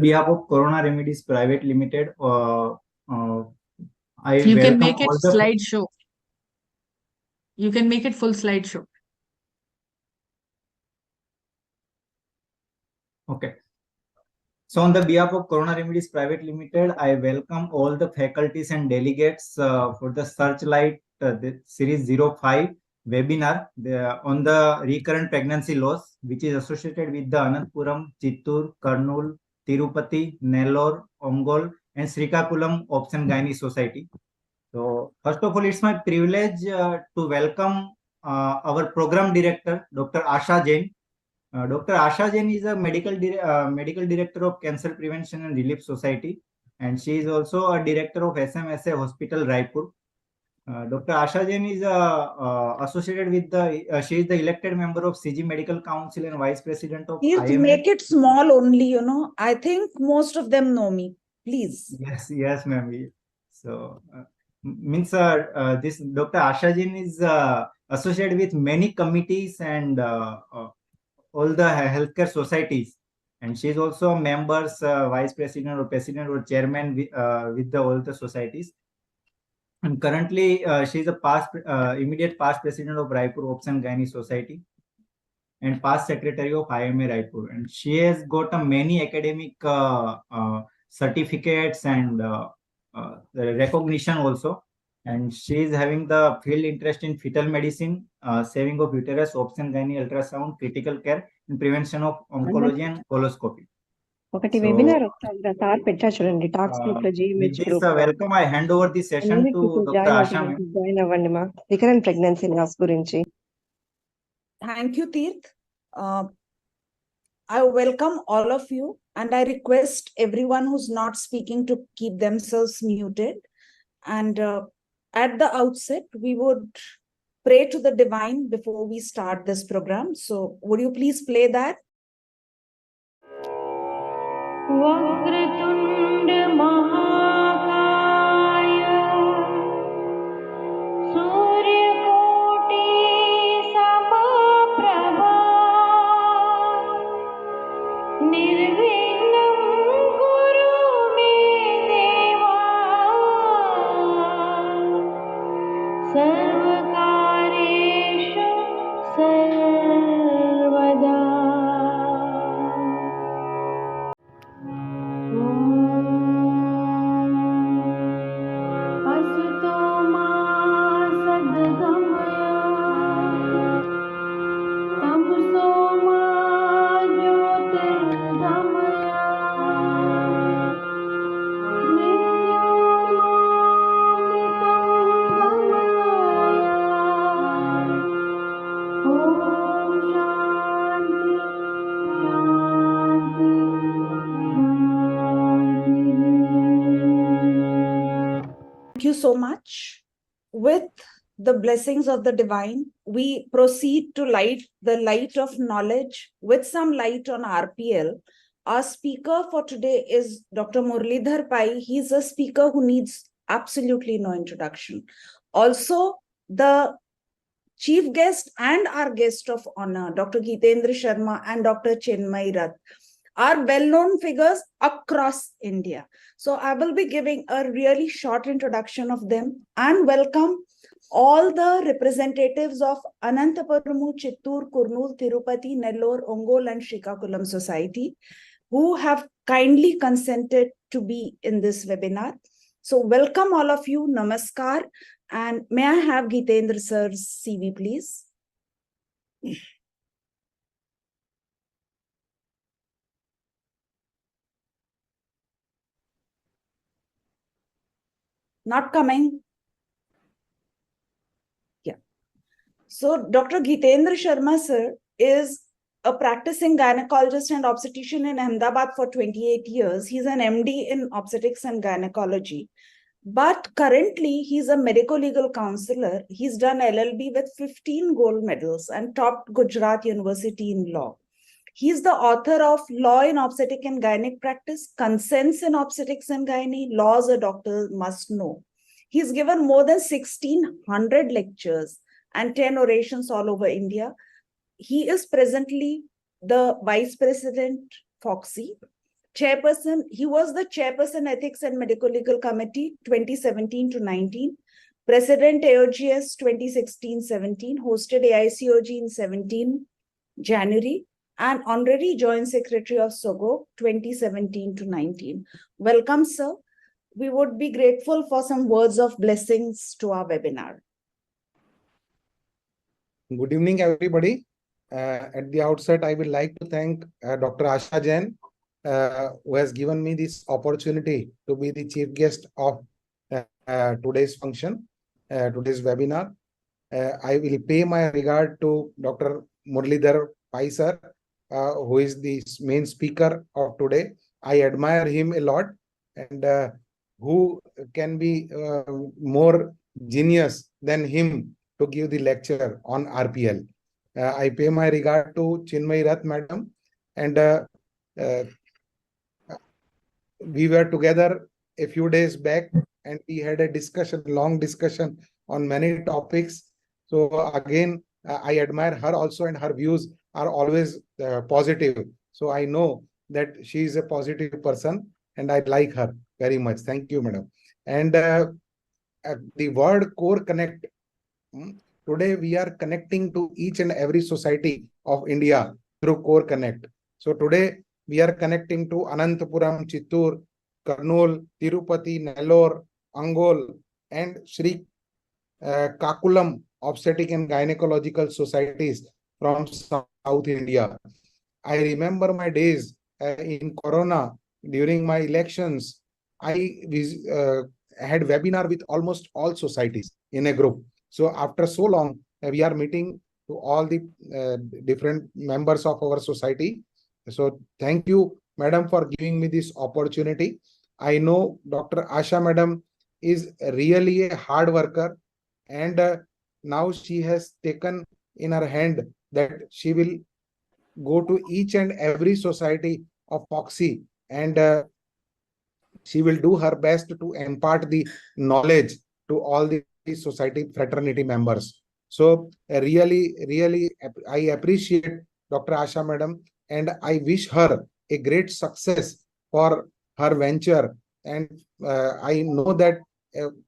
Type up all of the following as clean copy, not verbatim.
behalf of Corona Remedies Private Limited, I You can welcome make it all the. slideshow. You can make it full slideshow. Okay. So on the behalf of Corona Remedies Private Limited, I welcome all the faculties and delegates for the Searchlite the Series 05 webinar on the recurrent pregnancy loss, which is associated with the Ananthapuram, Chittoor, Kurnool, Tirupati, Nellore, Ongole, and Srikakulam Option Gynae Society. So first of all, it's my privilege to welcome our program director, Dr. Asha Jain. Dr. Asha Jain is a medical director of Cancer Prevention and Relief Society, and she is also a director of SMSA Hospital, Raipur. Dr. Asha Jain is associated with she is the elected member of CG Medical Council and vice president of Please IMA. make it small only, I think most of them know me. Please. Yes, ma'am. So, means this Dr. Asha Jain is associated with many committees and all the healthcare societies, and she is also a members, vice president or president or chairman with all the societies. And currently, she is a immediate past president of Raipur Option Gynae Society and past secretary of IMA Raipur. And she has got many academic certificates and recognition also. And she is having the field interest in fetal medicine, saving of uterus, option gynae, ultrasound, critical care, and prevention of oncology and coloscopy. ఒకటి So, webinar sir పెట్టా చూడండి talks group లో with జీఎంహెచ్ this group welcome, I hand over the session to Dr. Asha. Join అవ్వండి మా recurrent pregnancy loss గురించి. Thank you, Tirth. I welcome all of you, and I request everyone who's not speaking to keep themselves muted. And at the outset, we would pray to the divine before we start this program. So would you please play that? वक्रतुंड महाकाय सूर्यकोटि समप्रभा निर्विघ्नं कुरु मे देवा सर्वकार्येषु सर्वदा. Thank you so much. With the blessings of the divine, we proceed to light the light of knowledge with some light on RPL. Our speaker for today is Dr. Muralidhar Pai. He's a speaker who needs absolutely no introduction. Also, the chief guest and our guest of honor, Dr. Geetendra Sharma and Dr. Chinmay Rath, are well-known figures across India. So I will be giving a really short introduction of them and welcome all the representatives of Ananthapuram, Chittoor, Kurnool, Tirupati, Nellore, Ongole, and Srikakulam Society who have kindly consented to be in this webinar. So welcome all of you, namaskar, and may I have Geetendra sir's CV, please? Not coming. Yeah. So Dr. Geetendra Sharma sir is a practicing gynecologist and obstetrician in Ahmedabad for 28 years. He's an MD in obstetrics and gynecology. But currently, he's a medico-legal counselor. He's done LLB with 15 gold medals and topped Gujarat University in law. He's the author of Law in Obstetric and Gynec Practice, Consents in Obstetrics and Gynae, Laws a Doctor Must Know. He's given more than 1,600 lectures and 10 orations all over India. He is presently the Vice President, Foxy, Chairperson, he was the chairperson Ethics and Medical Legal Committee 2017 to 19, President AOGS 2016-17, hosted AICOG in 17 January, and Honorary Joint Secretary of SOGO 2017 to 19. Welcome, sir. We would be grateful for some words of blessings to our webinar. Good evening, everybody. At the outset, I would like to thank Dr. Asha Jain, who has given me this opportunity to be the chief guest of today's function, today's webinar. I will pay my regard to Dr. Muralidhar Pai sir, who is the main speaker of today. I admire him a lot, and who can be more genius than him to give the lecture on RPL. I pay my regard to Chinmay Rath madam, and we were together a few days back, and we had a discussion, long discussion on many topics. So again, I admire her also, and her views are always positive. So I know that she is a positive person, and I like her very much. Thank you, madam. And the word core connect. Today we are connecting to each and every society of India through Core Connect. So today we are connecting to Anantapuram, Chittoor, Kurnool, Tirupati, Nellore, Angol, and Sri Kakulam obstetric and gynecological societies from South India. I remember my days in Corona during my elections. I had webinar with almost all societies in a group. So after so long, we are meeting to all the different members of our society. So thank you, madam, for giving me this opportunity. I know Dr. Asha madam is really a hard worker, and now she has taken in her hand that she will go to each and every society of Foxy, and she will do her best to impart the knowledge to all the society fraternity members. So really, I appreciate Dr. Asha madam, and I wish her a great success for her venture. And I know that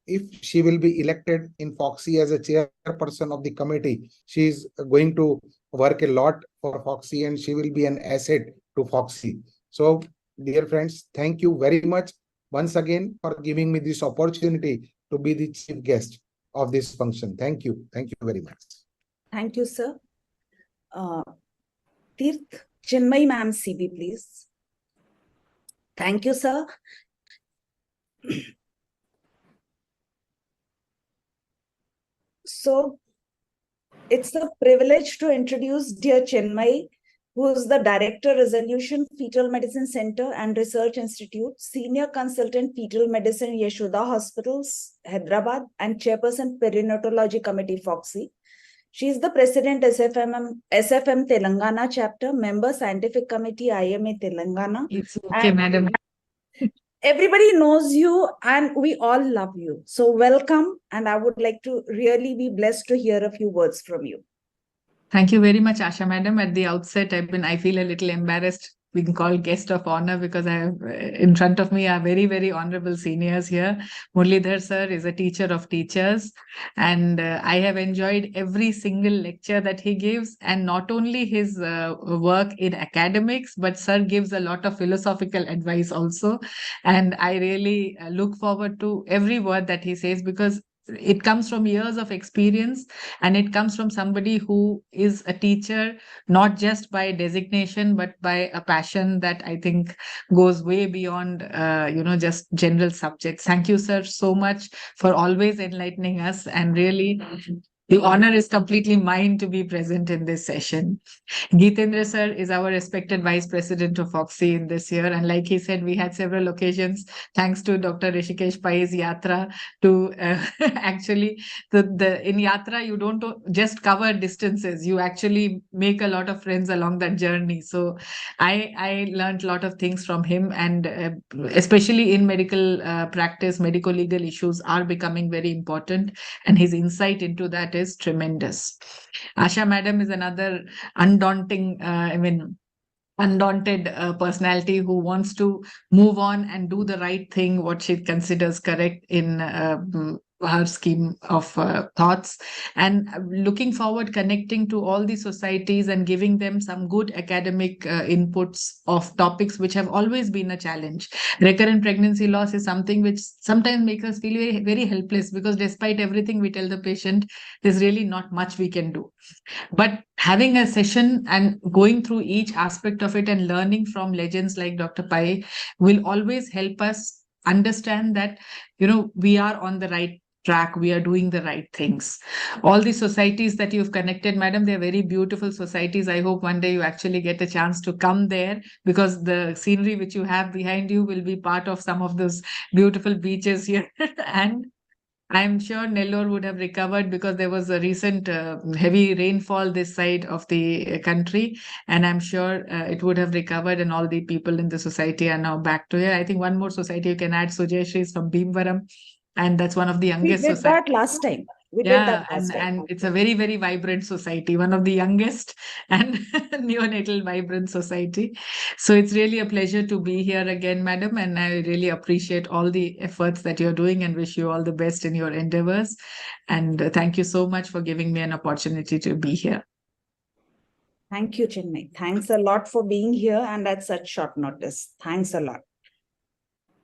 if she will be elected in Foxy as a chairperson of the committee, she is going to work a lot for Foxy, and she will be an asset to Foxy. So, dear friends, thank you very much once again for giving me this opportunity to be the chief guest of this function. Thank you. Thank you very much. Thank you, sir. Tirth, Chinmay ma'am, CB, please. Thank you, sir. So, it's a privilege to introduce dear Chinmay, who is the Director, Resolution Fetal Medicine Center and Research Institute, Senior Consultant Fetal Medicine, Yashoda Hospitals, Hyderabad, and Chairperson Perinatology Committee, Foxy. She is the President, SFM Telangana Chapter, Member, Scientific Committee, IMA Telangana. It's okay, And madam. everybody knows you, and we all love you. So welcome, and I would like to really be blessed to hear a few words from you. Thank you very much, Asha madam. At the outset, I feel a little embarrassed being called guest of honor because I have in front of me are very, very honorable seniors here. Muralidhar sir is a teacher of teachers, and I have enjoyed every single lecture that he gives, and not only his work in academics, but sir gives a lot of philosophical advice also. And I really look forward to every word that he says, because it comes from years of experience, and it comes from somebody who is a teacher, not just by designation, but by a passion that I think goes way beyond, just general subjects. Thank you, sir, so much for always enlightening us. And really, the honor is completely mine to be present in this session. Geetendra sir is our respected Vice President of Foxy in this year. And like he said, we had several occasions, thanks to Dr. Rishikesh Pai's Yatra, to actually, in Yatra, you don't just cover distances, you actually make a lot of friends along that journey. So I learned a lot of things from him, and especially in medical practice, medical legal issues are becoming very important, and his insight into that is tremendous. Asha madam is another undaunting, undaunted personality who wants to move on and do the right thing, what she considers correct in her scheme of thoughts, and looking forward connecting to all the societies and giving them some good academic inputs of topics which have always been a challenge. Recurrent pregnancy loss is something which sometimes makes us feel very, very helpless, because despite everything we tell the patient, there's really not much we can do. But having a session and going through each aspect of it and learning from legends like Dr. Pai will always help us understand that, we are on the right track, we are doing the right things. All the societies that you've connected, madam, they're very beautiful societies. I hope one day you actually get a chance to come there, because the scenery which you have behind you will be part of some of those beautiful beaches here. And I'm sure Nellore would have recovered, because there was a recent heavy rainfall this side of the country, and I'm sure it would have recovered, and all the people in the society are now back to here. I think one more society you can add, Sujayasri, is from Bhimvaram, and that's one of the We youngest did societies. that last time. We did Yeah, that last time. and it's a very, very vibrant society, one of the youngest and neonatal vibrant society. So it's really a pleasure to be here again, madam, and I really appreciate all the efforts that you're doing and wish you all the best in your endeavors. And thank you so much for giving me an opportunity to be here. Thank you, Chinmay. Thanks a lot for being here and at such short notice. Thanks a lot.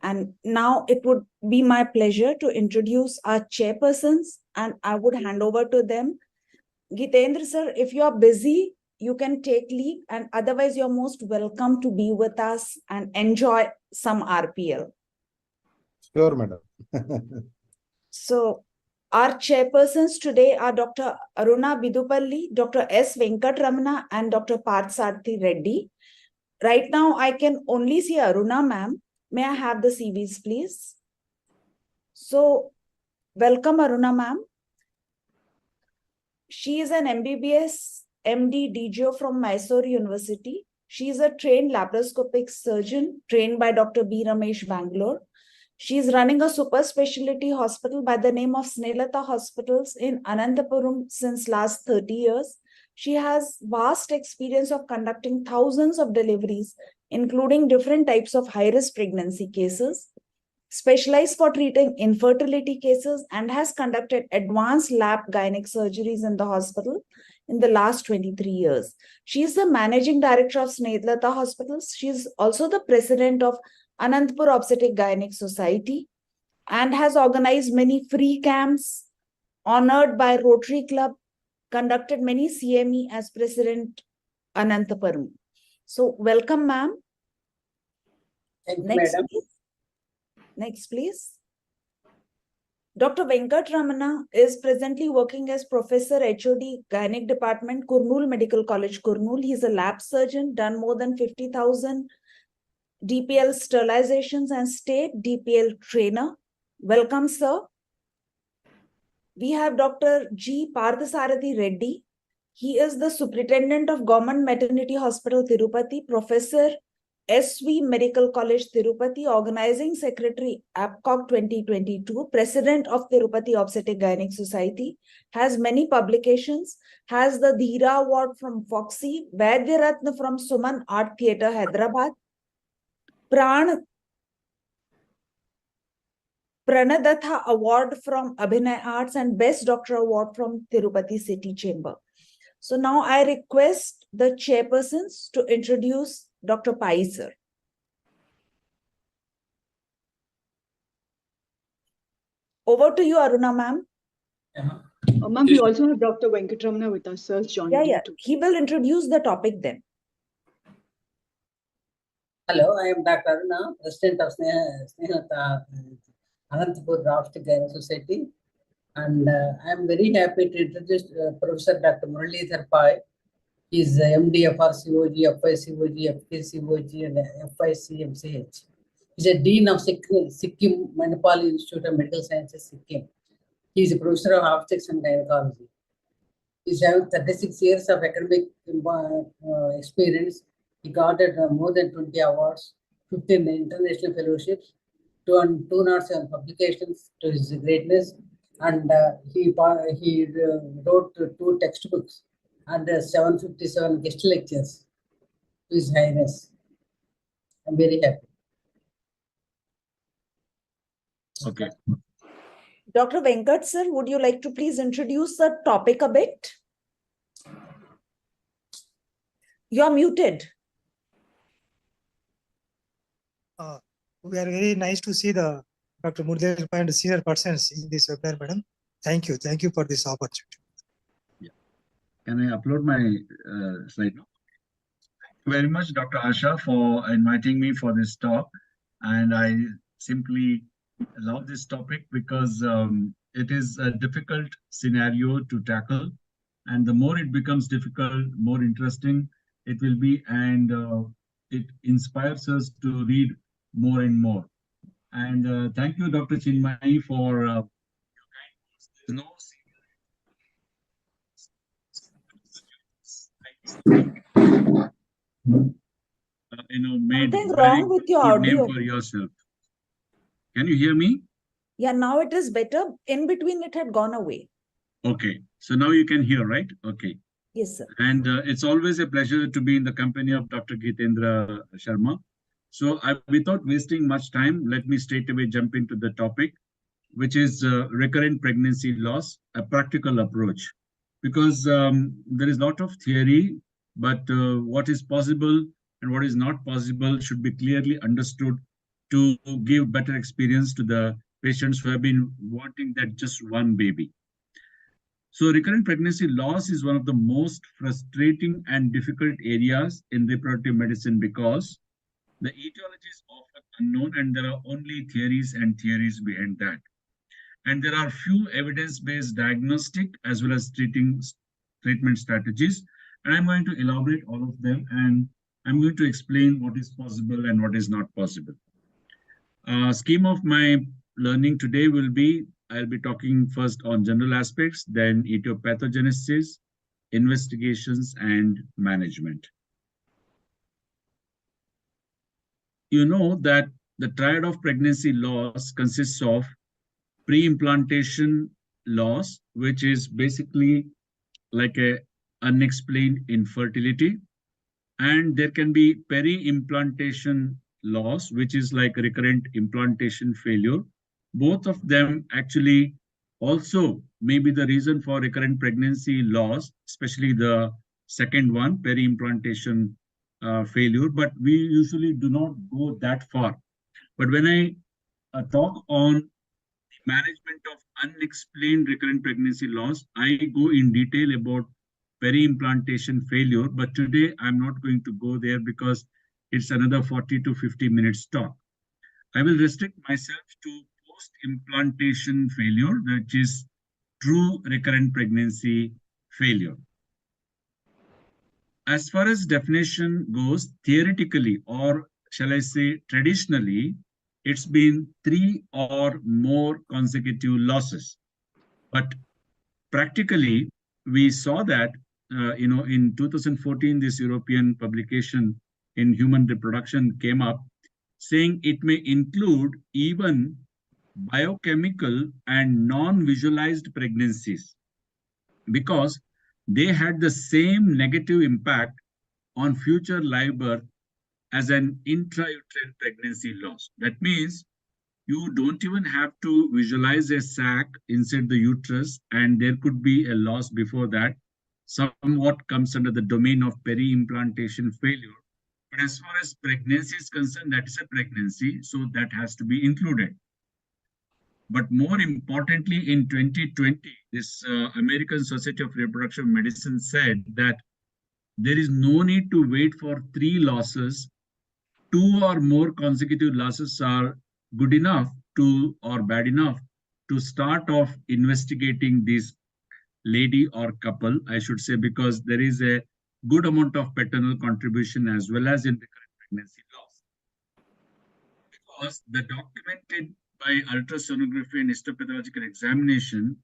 And now it would be my pleasure to introduce our chairpersons, and I would hand over to them. Gitendra sir, if you are busy, you can take lead, and otherwise you're most welcome to be with us and enjoy some RPL. Sure, madam. So our chairpersons today are Dr. Aruna Bidupalli, Dr. S. Venkatramana, and Dr. Parthasarathy Reddy. Right now, I can only see Aruna ma'am. May I have the CVs, please? So, welcome Aruna ma'am. She is an MBBS MD DGO from Mysore University. She is a trained laparoscopic surgeon trained by Dr. B. Ramesh, Bangalore. She is running a super specialty hospital by the name of Snehata Hospitals in Anantapuram since last 30 years. She has vast experience of conducting thousands of deliveries, including different types of high-risk pregnancy cases, specialized for treating infertility cases, and has conducted advanced lap gynec surgeries in the hospital in the last 23 years. She is the managing director of Snehata Hospitals. She is also the president of Anantapur Obstetric Gynec Society and has organized many free camps, honored by Rotary Club, conducted many CME as president Anantapuram. So welcome, ma'am. Thank you, Next, madam. please. Next, please. Dr. Venkatramana is presently working as Professor HOD Gynec Department, Kurnool Medical College, Kurnool. He's a lab surgeon, done more than 50,000 DPL sterilizations and state DPL trainer. Welcome, sir. We have Dr. G. Parthasarathy Reddy. He is the Superintendent of Government Maternity Hospital, Tirupati, Professor, SV Medical College, Tirupati, Organizing Secretary, APCOG 2022, President of Tirupati Obstetric Gynec Society, has many publications, has the Dhira Award from Foxy, Vaidya Ratna from Suman Art Theatre, Hyderabad, Pranadatha Award from Abhinay Arts, and Best Doctor Award from Tirupati City Chamber. So now I request the chairpersons to introduce Dr. Pai sir. Over to you, Aruna ma'am. Ma'am, we also have Dr. Venkatramana with us, sir, joining Yeah. too. He will introduce the topic then. Hello, I am Dr. Aruna, President of Snehata Anantapur Obstetric Gynec Society, and I am very happy to introduce Professor Dr. Muralidhar Pai. He is MD FRCOG, FICOG, FKCOG, and FICMCH. He is a Dean of Sikkim Manipal Institute of Medical Sciences, Sikkim. He is a Professor of Obstetrics and Gynecology. He is having 36 years of academic experience. He got more than 20 awards, 15 international fellowships, 207 publications to his greatness, and he wrote 2 textbooks and 757 guest lectures. to His Highness. I'm very happy. Okay. Dr. Venkat sir, would you like to please introduce the topic a bit? You're muted. We are very nice to see the Dr. Murdev and senior persons in this webinar, madam. Thank you for this opportunity. Can I upload my slide now? Thank you very much, Dr. Asha, for inviting me for this talk. And I simply love this topic because it is a difficult scenario to tackle. And the more it becomes difficult, more interesting it will be. And it inspires us to read more and more. And thank you, Dr. Chinmay, for your kind words. There's no made Something very wrong with your good name audio. for yourself. Can you hear me? Yeah, now it is better. In between, it had gone away. Okay, so now you can hear, right? Okay. Yes, sir. And it's always a pleasure to be in the company of Dr. Geetendra Sharma. So without wasting much time, let me straight away jump into the topic, which is recurrent pregnancy loss, a practical approach. Because there is a lot of theory, but what is possible and what is not possible should be clearly understood to give better experience to the patients who have been wanting that just one baby. So recurrent pregnancy loss is one of the most frustrating and difficult areas in reproductive medicine because the etiology is often unknown and there are only theories and theories behind that. And there are few evidence-based diagnostic as well as treatment strategies. And I'm going to elaborate all of them and I'm going to explain what is possible and what is not possible. Scheme of my learning today will be, I'll be talking first on general aspects, then etiopathogenesis, investigations, and management. You know that the triad of pregnancy loss consists of pre-implantation loss, which is basically like a unexplained infertility, and there can be peri-implantation loss, which is like recurrent implantation failure. Both of them actually also may be the reason for recurrent pregnancy loss, especially the second one, peri-implantation failure, but we usually do not go that far. But when I talk on management of unexplained recurrent pregnancy loss, I go in detail about peri-implantation failure, but today I'm not going to go there because it's another 40 to 50 minutes talk. I will restrict myself to post-implantation failure, which is true recurrent pregnancy failure. As far as definition goes, theoretically, or shall I say traditionally, it's been 3 or more consecutive losses. But practically, we saw that, in 2014, this European publication in human reproduction came up saying it may include even biochemical and non-visualized pregnancies because they had the same negative impact on future live birth as an intrauterine pregnancy loss. That means you don't even have to visualize a sac inside the uterus, and there could be a loss before that. Somewhat comes under the domain of peri-implantation failure. But as far as pregnancy is concerned, that is a pregnancy, so that has to be included. But more importantly, in 2020, this American Society of Reproductive Medicine said that there is no need to wait for 3 losses. 2 or more consecutive losses are good enough to, or bad enough to start off investigating this lady or couple, I should say, because there is a good amount of paternal contribution as well as in recurrent pregnancy loss. Because the documented by ultrasonography and histopathological examination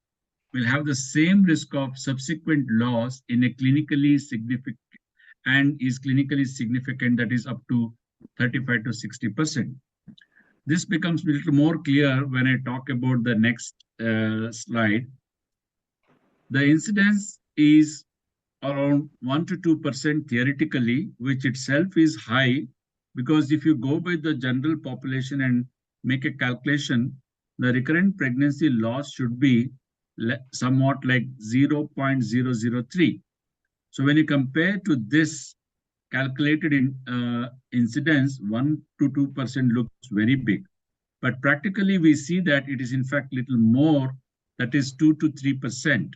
will have the same risk of subsequent loss in a clinically significant and is clinically significant, that is up to 35 to 60%. This becomes a little more clear when I talk about the next slide. The incidence is around 1 to 2% theoretically, which itself is high, because if you go by the general population and make a calculation, the recurrent pregnancy loss should be somewhat like 0.003. So when you compare to this calculated incidence, 1 to 2% looks very big. But practically, we see that it is in fact little more, that is 2 to 3%.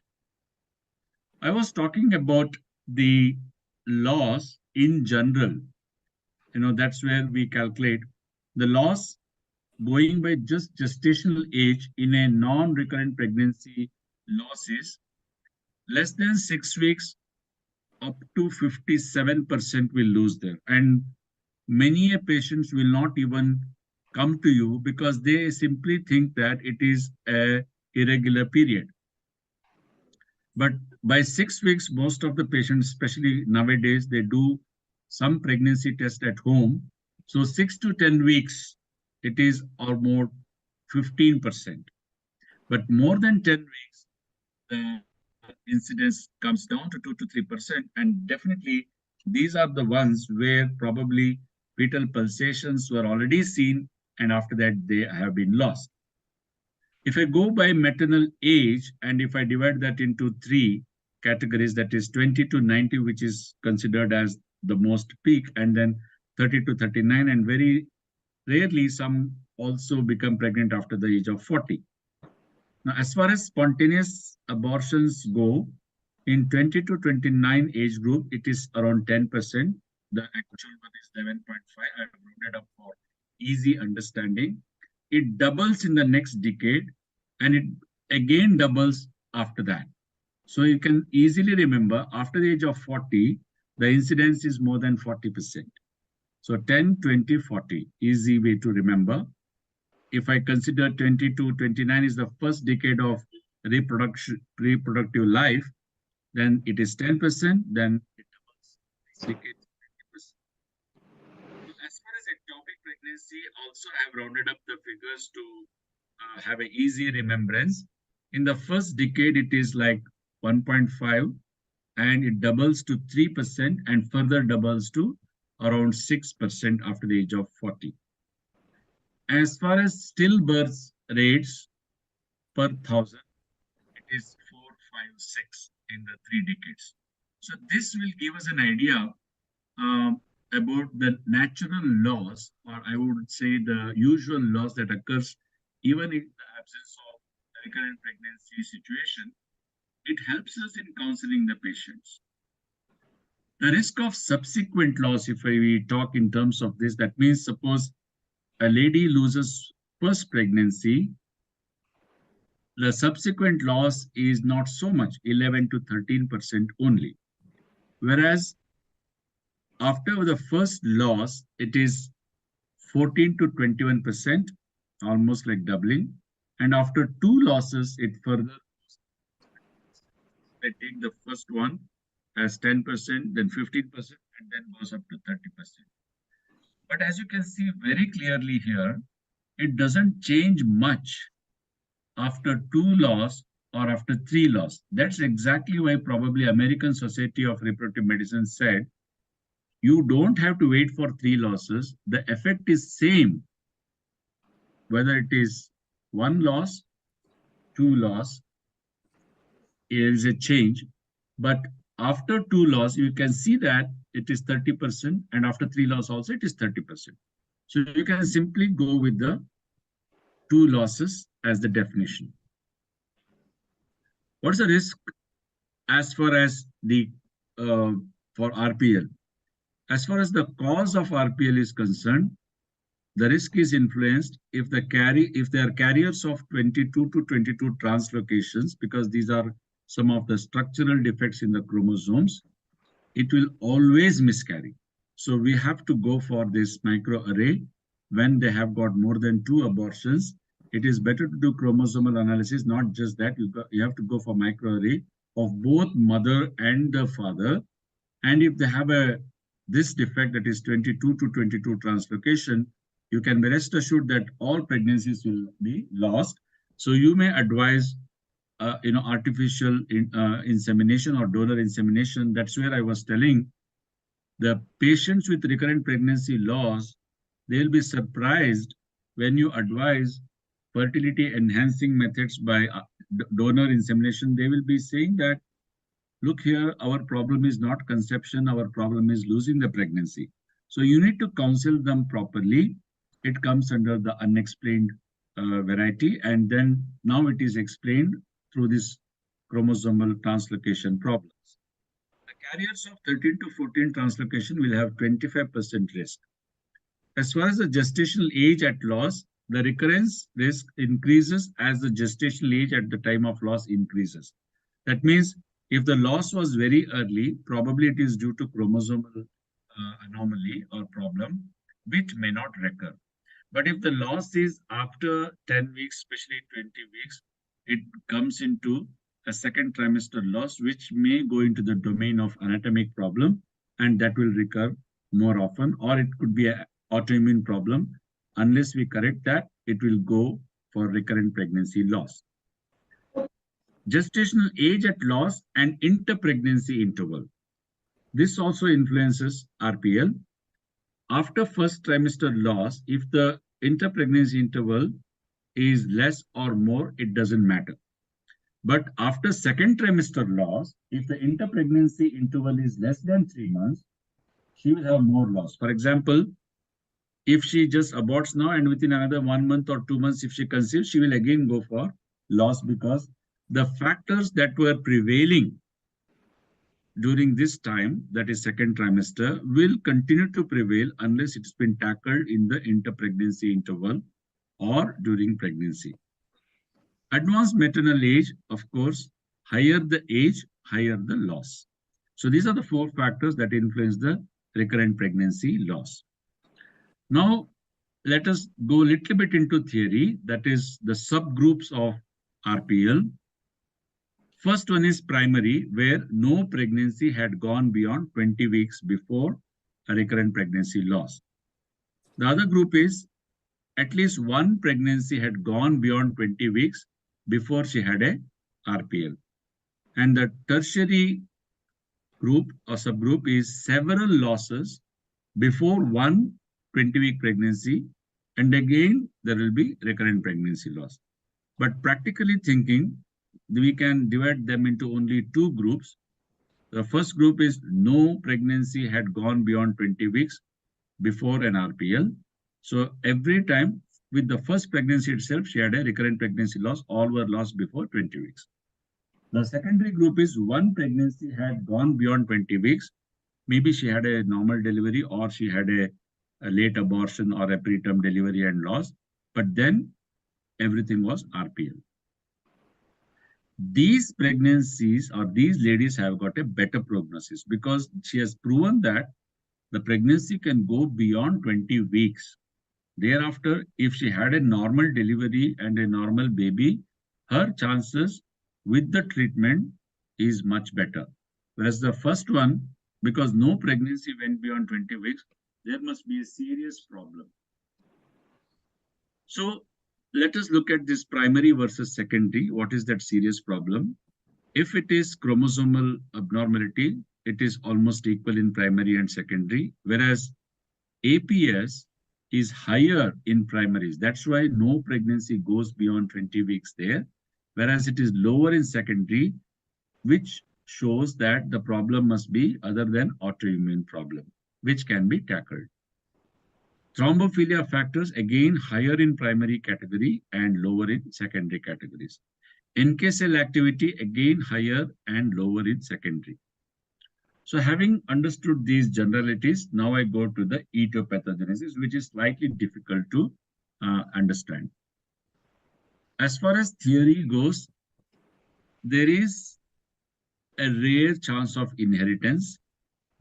I was talking about the loss in general. That's where we calculate the loss going by just gestational age in a non-recurrent pregnancy loss is less than 6 weeks, up to 57% will lose there. And many patients will not even come to you because they simply think that it is a irregular period. But by 6 weeks, most of the patients, especially nowadays, they do some pregnancy test at home. So 6 to 10 weeks, it is almost 15%. But more than 10 weeks, the incidence comes down to 2 to 3%. And definitely, these are the ones where probably fetal pulsations were already seen, and after that, they have been lost. If I go by maternal age, and if I divide that into 3 categories, that is 20 to 90, which is considered as the most peak, and then 30 to 39, and very rarely some also become pregnant after the age of 40. Now, as far as spontaneous abortions go, in 20 to 29 age group, it is around 10%. The actual one is 11.5. I have rounded up for easy understanding. It doubles in the next decade, and it again doubles after that. So you can easily remember, after the age of 40, the incidence is more than 40%. So 10, 20, 40, easy way to remember. If I consider 20 to 29 is the first decade of reproductive life, then it is 10%, then it doubles. Next decade, 20%. As far as ectopic pregnancy, also I have rounded up the figures to have an easy remembrance. In the first decade, it is like 1.5, and it doubles to 3% and further doubles to around 6% after the age of 40. As far as stillbirth rates per 1,000, it is 4, 5, 6 in the 3 decades. So this will give us an idea about the natural loss, or I would say the usual loss that occurs even in the absence of recurrent pregnancy situation. It helps us in counseling the patients. The risk of subsequent loss, if we talk in terms of this, that means suppose a lady loses first pregnancy, the subsequent loss is not so much, 11 to 13% only. Whereas after the first loss, it is 14 to 21%, almost like doubling. And after 2 losses, it further, I take the first one as 10%, then 15%, and then goes up to 30%. But as you can see very clearly here, it doesn't change much after 2 loss or after 3 loss. That's exactly why probably American Society of Reproductive Medicine said, you don't have to wait for 3 losses. The effect is same, whether it is 1 loss, 2 loss, there is a change. But after 2 loss, you can see that it is 30%, and after 3 loss also it is 30%. So you can simply go with the 2 losses as the definition. What's the risk as far as the for RPL? As far as the cause of RPL is concerned, the risk is influenced if they are carriers of 22 to 22 translocations, because these are some of the structural defects in the chromosomes. It will always miscarry. So we have to go for this microarray when they have got more than 2 abortions. It is better to do chromosomal analysis, not just that. You have to go for microarray of both mother and the father. And if they have this defect, that is 22 to 22 translocation, you can be rest assured that all pregnancies will be lost. So you may advise artificial insemination or donor insemination. That's where I was telling the patients with recurrent pregnancy loss, they'll be surprised when you advise fertility enhancing methods by donor insemination. They will be saying that, look here, our problem is not conception, our problem is losing the pregnancy. So you need to counsel them properly. It comes under the unexplained variety, and then now it is explained through this chromosomal translocation problems. The carriers of 13 to 14 translocation will have 25% risk. As far as the gestational age at loss, the recurrence risk increases as the gestational age at the time of loss increases. That means if the loss was very early, probably it is due to chromosomal anomaly or problem, which may not recur. But if the loss is after 10 weeks, especially 20 weeks, it comes into a second trimester loss, which may go into the domain of anatomic problem, and that will recur more often, or it could be an autoimmune problem. Unless we correct that, it will go for recurrent pregnancy loss. Gestational age at loss and interpregnancy interval. This also influences RPL. After first trimester loss, if the interpregnancy interval is less or more, it doesn't matter. But after second trimester loss, if the interpregnancy interval is less than 3 months, she will have more loss. For example, if she just aborts now and within another 1 month or 2 months, if she conceives, she will again go for loss, because the factors that were prevailing during this time, that is second trimester, will continue to prevail unless it's been tackled in the interpregnancy interval or during pregnancy. Advanced maternal age, of course, higher the age, higher the loss. So these are the 4 factors that influence the recurrent pregnancy loss. Now, let us go a little bit into theory, that is the subgroups of RPL. First one is primary, where no pregnancy had gone beyond 20 weeks before a recurrent pregnancy loss. The other group is at least one pregnancy had gone beyond 20 weeks before she had a RPL. And the tertiary group or subgroup is several losses before one 20-week pregnancy, and again there will be recurrent pregnancy loss. But practically thinking, we can divide them into only 2 groups. The first group is no pregnancy had gone beyond 20 weeks before an RPL. So every time with the first pregnancy itself, she had a recurrent pregnancy loss. All were lost before 20 weeks. The secondary group is one pregnancy had gone beyond 20 weeks. Maybe she had a normal delivery, or she had a late abortion or a preterm delivery and loss, but then everything was RPL. These pregnancies or these ladies have got a better prognosis because she has proven that the pregnancy can go beyond 20 weeks. Thereafter, if she had a normal delivery and a normal baby, her chances with the treatment is much better. Whereas the first one, because no pregnancy went beyond 20 weeks, there must be a serious problem. So let us look at this primary versus secondary. What is that serious problem? If it is chromosomal abnormality, it is almost equal in primary and secondary, whereas APS is higher in primaries. That's why no pregnancy goes beyond 20 weeks there, whereas it is lower in secondary, which shows that the problem must be other than autoimmune problem, which can be tackled. Thrombophilia factors, again, higher in primary category and lower in secondary categories. NK cell activity, again, higher and lower in secondary. So having understood these generalities, now I go to the etiopathogenesis, which is slightly difficult to understand. As far as theory goes, there is a rare chance of inheritance,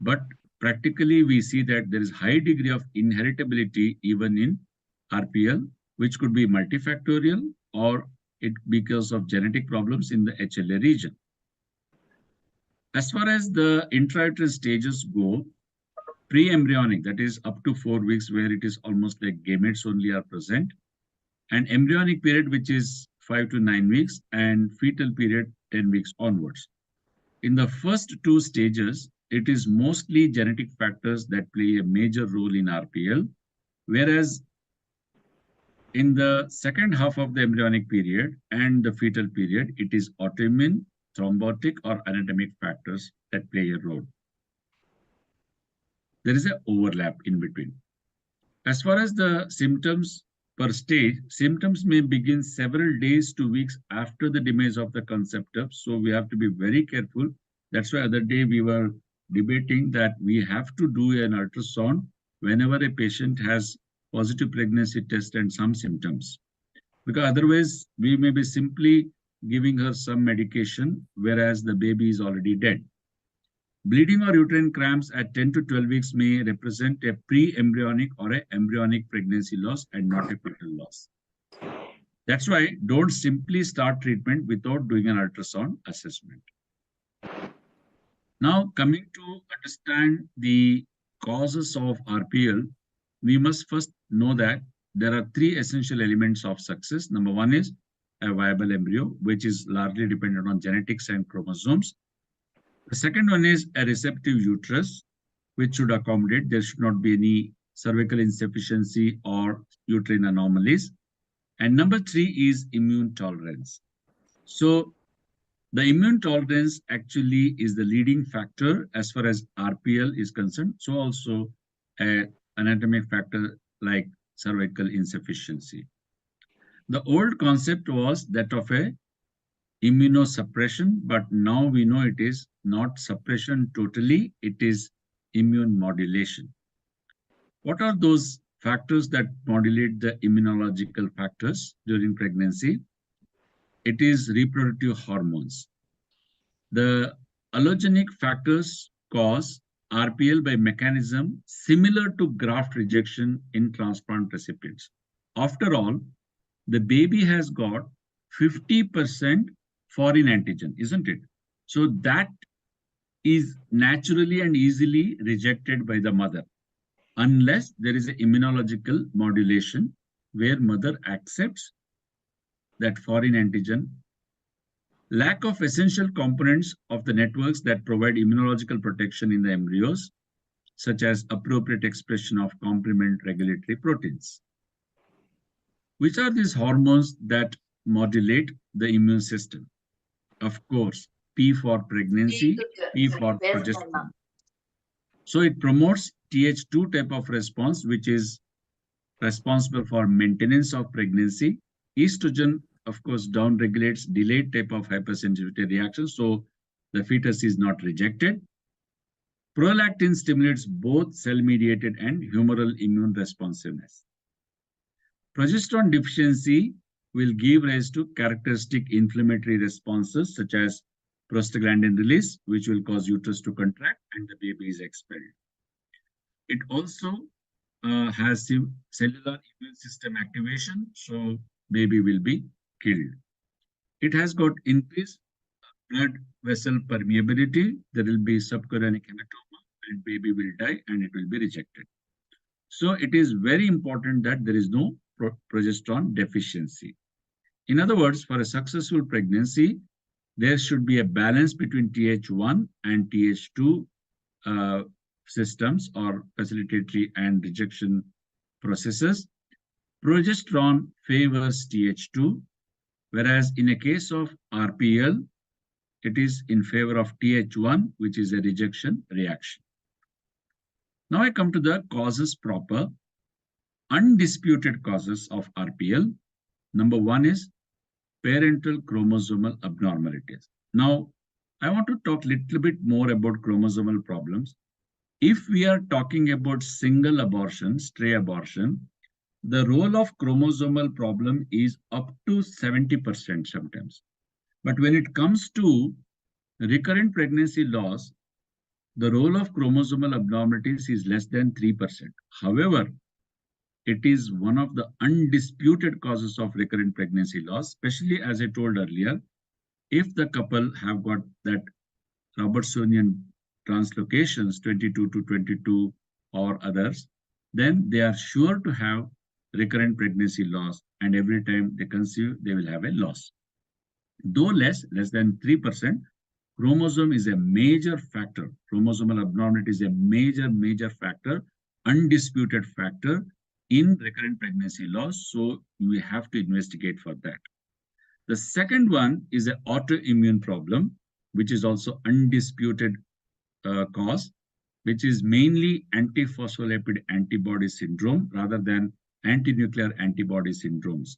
but practically we see that there is high degree of inheritability even in RPL, which could be multifactorial or it because of genetic problems in the HLA region. As far as the intrauterine stages go, pre-embryonic, that is up to 4 weeks, where it is almost like gametes only are present, and embryonic period, which is 5 to 9 weeks, and fetal period 10 weeks onwards. In the first two stages, it is mostly genetic factors that play a major role in RPL, whereas in the second half of the embryonic period and the fetal period, it is autoimmune, thrombotic, or anatomic factors that play a role. There is an overlap in between. As far as the symptoms per stage, symptoms may begin several days to weeks after the demise of the conceptor. So we have to be very careful. That's why other day we were debating that we have to do an ultrasound whenever a patient has positive pregnancy test and some symptoms, because otherwise we may be simply giving her some medication whereas the baby is already dead. Bleeding or uterine cramps at 10 to 12 weeks may represent a pre-embryonic or an embryonic pregnancy loss and not a fetal loss. That's why don't simply start treatment without doing an ultrasound assessment. Now, coming to understand the causes of RPL, we must first know that there are three essential elements of success. Number one is a viable embryo, which is largely dependent on genetics and chromosomes. The second one is a receptive uterus, which should accommodate. There should not be any cervical insufficiency or uterine anomalies. And number three is immune tolerance. So the immune tolerance actually is the leading factor as far as RPL is concerned. So also an anatomic factor like cervical insufficiency. The old concept was that of a immunosuppression, but now we know it is not suppression totally, it is immune modulation. What are those factors that modulate the immunological factors during pregnancy? It is reproductive hormones. The allogenic factors cause RPL by mechanism similar to graft rejection in transplant recipients. After all, the baby has got 50% foreign antigen, isn't it? So that is naturally and easily rejected by the mother, unless there is an immunological modulation where mother accepts that foreign antigen. Lack of essential components of the networks that provide immunological protection in the embryos, such as appropriate expression of complement regulatory proteins. Which are these hormones that modulate the immune system? Of course, P for pregnancy, P for progesterone. So it promotes Th2 type of response, which is responsible for maintenance of pregnancy. Estrogen, of course, downregulates delayed type of hypersensitivity reaction, so the fetus is not rejected. Prolactin stimulates both cell-mediated and humoral immune responsiveness. Progesterone deficiency will give rise to characteristic inflammatory responses such as prostaglandin release, which will cause uterus to contract and the baby is expelled. It also has cellular immune system activation, so baby will be killed. It has got increased blood vessel permeability. There will be subchorionic hematoma and baby will die and it will be rejected. So it is very important that there is no progesterone deficiency. In other words, for a successful pregnancy, there should be a balance between Th1 and Th2 systems or facilitatory and rejection processes. Progesterone favors Th2, whereas in a case of RPL, it is in favor of Th1, which is a rejection reaction. Now I come to the causes proper. Undisputed causes of RPL. Number one is parental chromosomal abnormalities. Now, I want to talk a little bit more about chromosomal problems. If we are talking about single abortion, stray abortion, the role of chromosomal problem is up to 70% sometimes. But when it comes to recurrent pregnancy loss, the role of chromosomal abnormalities is less than 3%. However, it is one of the undisputed causes of recurrent pregnancy loss, especially as I told earlier, if the couple have got that Robertsonian translocations 22 to 22 or others, then they are sure to have recurrent pregnancy loss, and every time they conceive, they will have a loss. Though less than 3%, chromosome is a major factor. Chromosomal abnormality is a major factor, undisputed factor in recurrent pregnancy loss. So we have to investigate for that. The second one is an autoimmune problem, which is also undisputed cause, which is mainly antiphospholipid antibody syndrome rather than anti-nuclear antibody syndromes.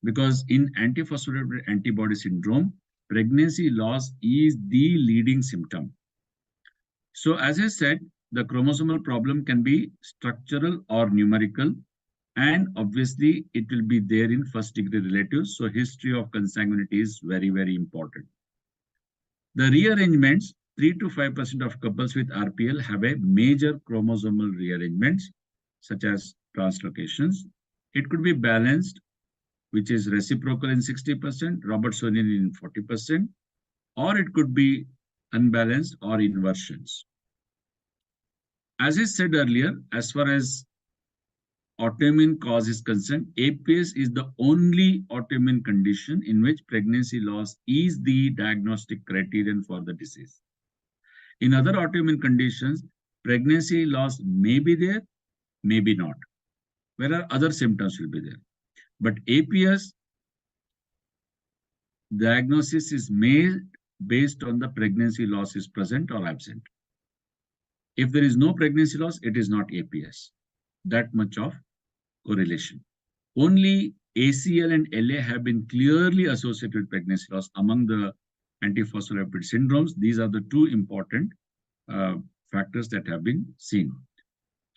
Because in antiphospholipid antibody syndrome, pregnancy loss is the leading symptom. So as I said, the chromosomal problem can be structural or numerical, and obviously it will be there in first degree relatives. So history of consanguinity is very, very important. The rearrangements, 3 to 5% of couples with RPL have a major chromosomal rearrangements, such as translocations. It could be balanced, which is reciprocal in 60%, Robertsonian in 40%, or it could be unbalanced or inversions. As I said earlier, as far as autoimmune cause is concerned, APS is the only autoimmune condition in which pregnancy loss is the diagnostic criterion for the disease. In other autoimmune conditions, pregnancy loss may be there, maybe not, whereas other symptoms will be there. But APS diagnosis is made based on the pregnancy loss is present or absent. If there is no pregnancy loss, it is not APS. That much of correlation. Only ACL and LA have been clearly associated with pregnancy loss among the antiphospholipid syndromes. These are the two important factors that have been seen.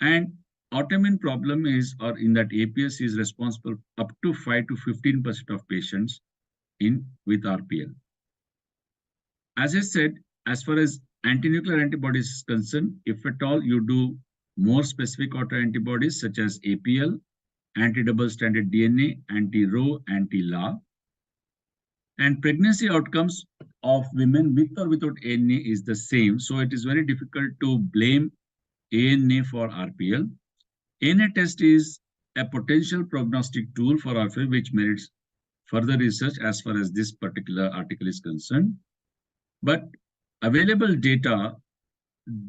And autoimmune problem is, or in that APS is responsible up to 5 to 15% of patients with RPL. As I said, as far as anti-nuclear antibodies is concerned, if at all you do more specific autoantibodies such as APL, anti-double stranded DNA, anti-Rho, anti-La, and pregnancy outcomes of women with or without ANA is the same. So it is very difficult to blame ANA for RPL. ANA test is a potential prognostic tool for RPL, which merits further research as far as this particular article is concerned. But available data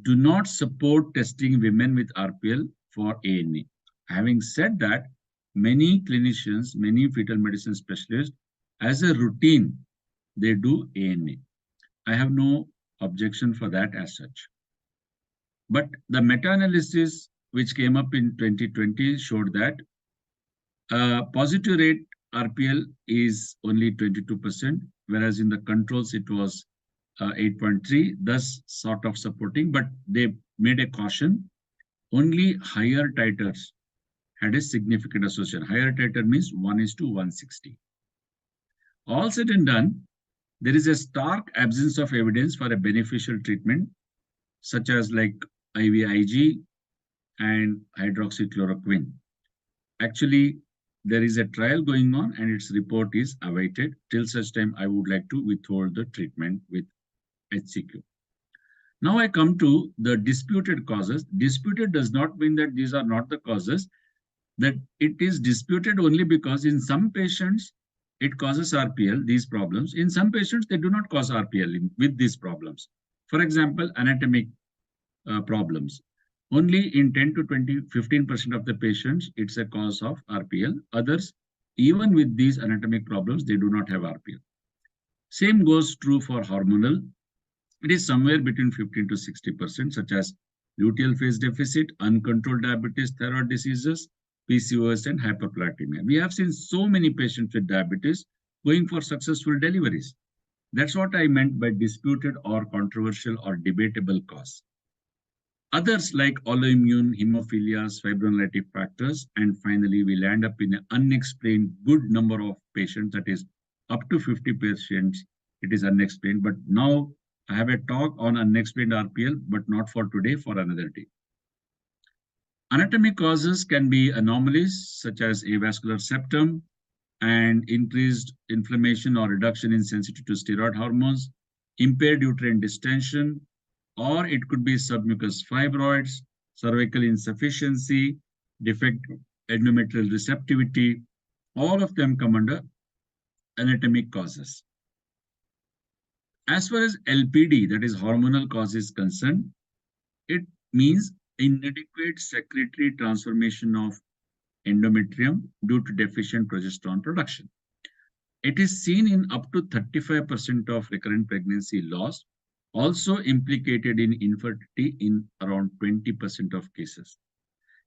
do not support testing women with RPL for ANA. Having said that, many clinicians, many fetal medicine specialists, as a routine, they do ANA. I have no objection for that as such. But the meta-analysis which came up in 2020 showed that positive rate RPL is only 22%, whereas in the controls it was 8.3, thus sort of supporting, but they made a caution. Only higher titers had a significant association. Higher titer means 1:160. All said and done, there is a stark absence of evidence for a beneficial treatment, such as like IVIG and hydroxychloroquine. Actually, there is a trial going on and its report is awaited. Till such time, I would like to withhold the treatment with HCQ. Now I come to the disputed causes. Disputed does not mean that these are not the causes, that it is disputed only because in some patients, it causes RPL, these problems. In some patients, they do not cause RPL with these problems. For example, anatomic problems. Only in 10 to 15% of the patients, it's a cause of RPL. Others, even with these anatomic problems, they do not have RPL. Same goes true for hormonal. It is somewhere between 15 to 60%, such as luteal phase deficit, uncontrolled diabetes, thyroid diseases, PCOS, and hyperplatinumia. We have seen so many patients with diabetes going for successful deliveries. That's what I meant by disputed or controversial or debatable cause. Others like autoimmune, hemophilias, fibrinolytic factors, and finally we land up in an unexplained good number of patients, that is up to 50 patients, it is unexplained. But now I have a talk on unexplained RPL, but not for today, for another day. Anatomic causes can be anomalies such as avascular septum and increased inflammation or reduction in sensitivity to steroid hormones, impaired uterine distension, or it could be submucous fibroids, cervical insufficiency, defect endometrial receptivity, all of them come under anatomic causes. As far as LPD, that is hormonal cause, is concerned, it means inadequate secretory transformation of endometrium due to deficient progesterone production. It is seen in up to 35% of recurrent pregnancy loss, also implicated in infertility in around 20% of cases.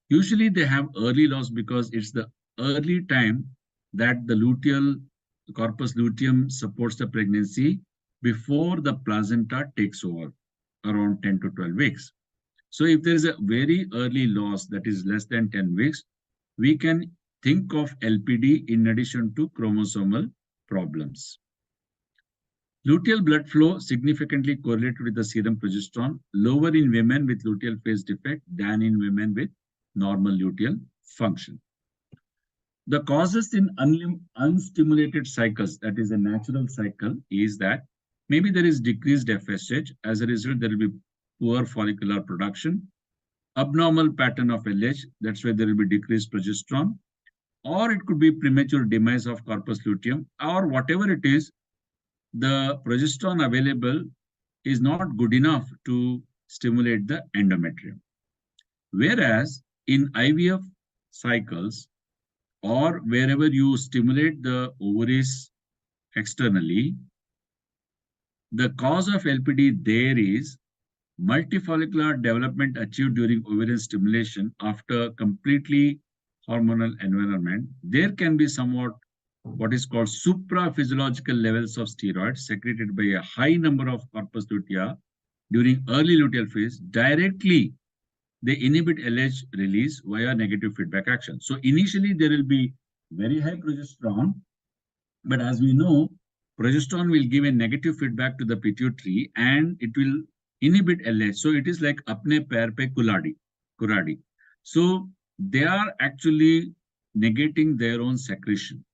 Usually they have early loss because it's the early time that the luteal corpus luteum supports the pregnancy before the placenta takes over, around 10 to 12 weeks. So if there is a very early loss that is less than 10 weeks, we can think of LPD in addition to chromosomal problems. Luteal blood flow significantly correlated with the serum progesterone, lower in women with luteal phase defect than in women with normal luteal function. The causes in unstimulated cycles, that is a natural cycle, is that maybe there is decreased FSH. As a result, there will be poor follicular production, abnormal pattern of LH, that's why there will be decreased progesterone, or it could be premature demise of corpus luteum, or whatever it is, the progesterone available is not good enough to stimulate the endometrium. Whereas in IVF cycles, or wherever you stimulate the ovaries externally, the cause of LPD there is multifollicular development achieved during ovarian stimulation after completely hormonal environment. There can be somewhat what is called supraphysiological levels of steroids secreted by a high number of corpus lutea during early luteal phase. Directly, they inhibit LH release via negative feedback action. So initially, there will be very high progesterone, but as we know, progesterone will give a negative feedback to the pituitary and it will inhibit LH. So it is like apne pair pe kuradi. So they are actually negating their own secretion.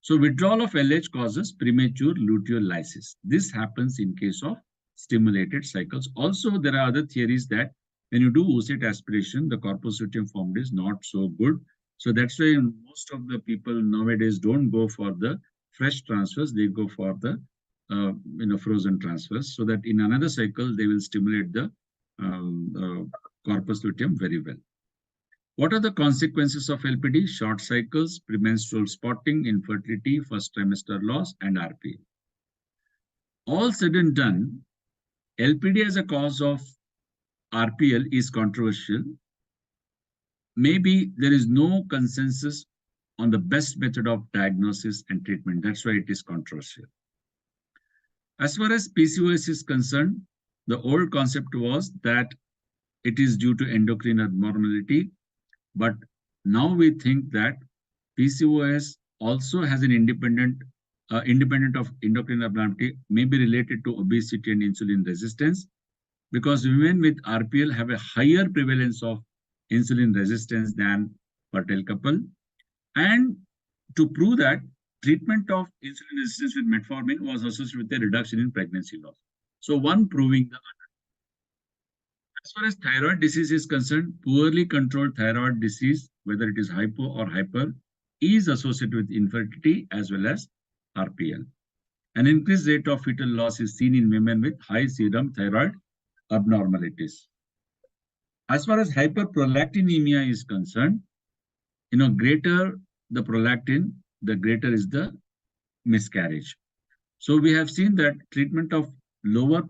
So withdrawal of LH causes premature luteal lysis. This happens in case of stimulated cycles. Also, there are other theories that when you do oocyte aspiration, the corpus luteum formed is not so good. So that's why most of the people nowadays don't go for the fresh transfers. They go for the frozen transfers, so that in another cycle they will stimulate the corpus luteum very well. What are the consequences of LPD? Short cycles, premenstrual spotting, infertility, first trimester loss, and RPL. All said and done, LPD as a cause of RPL is controversial. Maybe there is no consensus on the best method of diagnosis and treatment. That's why it is controversial. As far as PCOS is concerned, the old concept was that it is due to endocrine abnormality. But now we think that PCOS also has an independent of endocrine abnormality, may be related to obesity and insulin resistance, because women with RPL have a higher prevalence of insulin resistance than fertile couple. And to prove that, treatment of insulin resistance with metformin was associated with a reduction in pregnancy loss. So one proving the other. As far as thyroid disease is concerned, poorly controlled thyroid disease, whether it is hypo or hyper, is associated with infertility as well as RPL. An increased rate of fetal loss is seen in women with high serum thyroid abnormalities. As far as hyperprolactinemia is concerned, greater the prolactin, the greater is the miscarriage. So we have seen that treatment of lower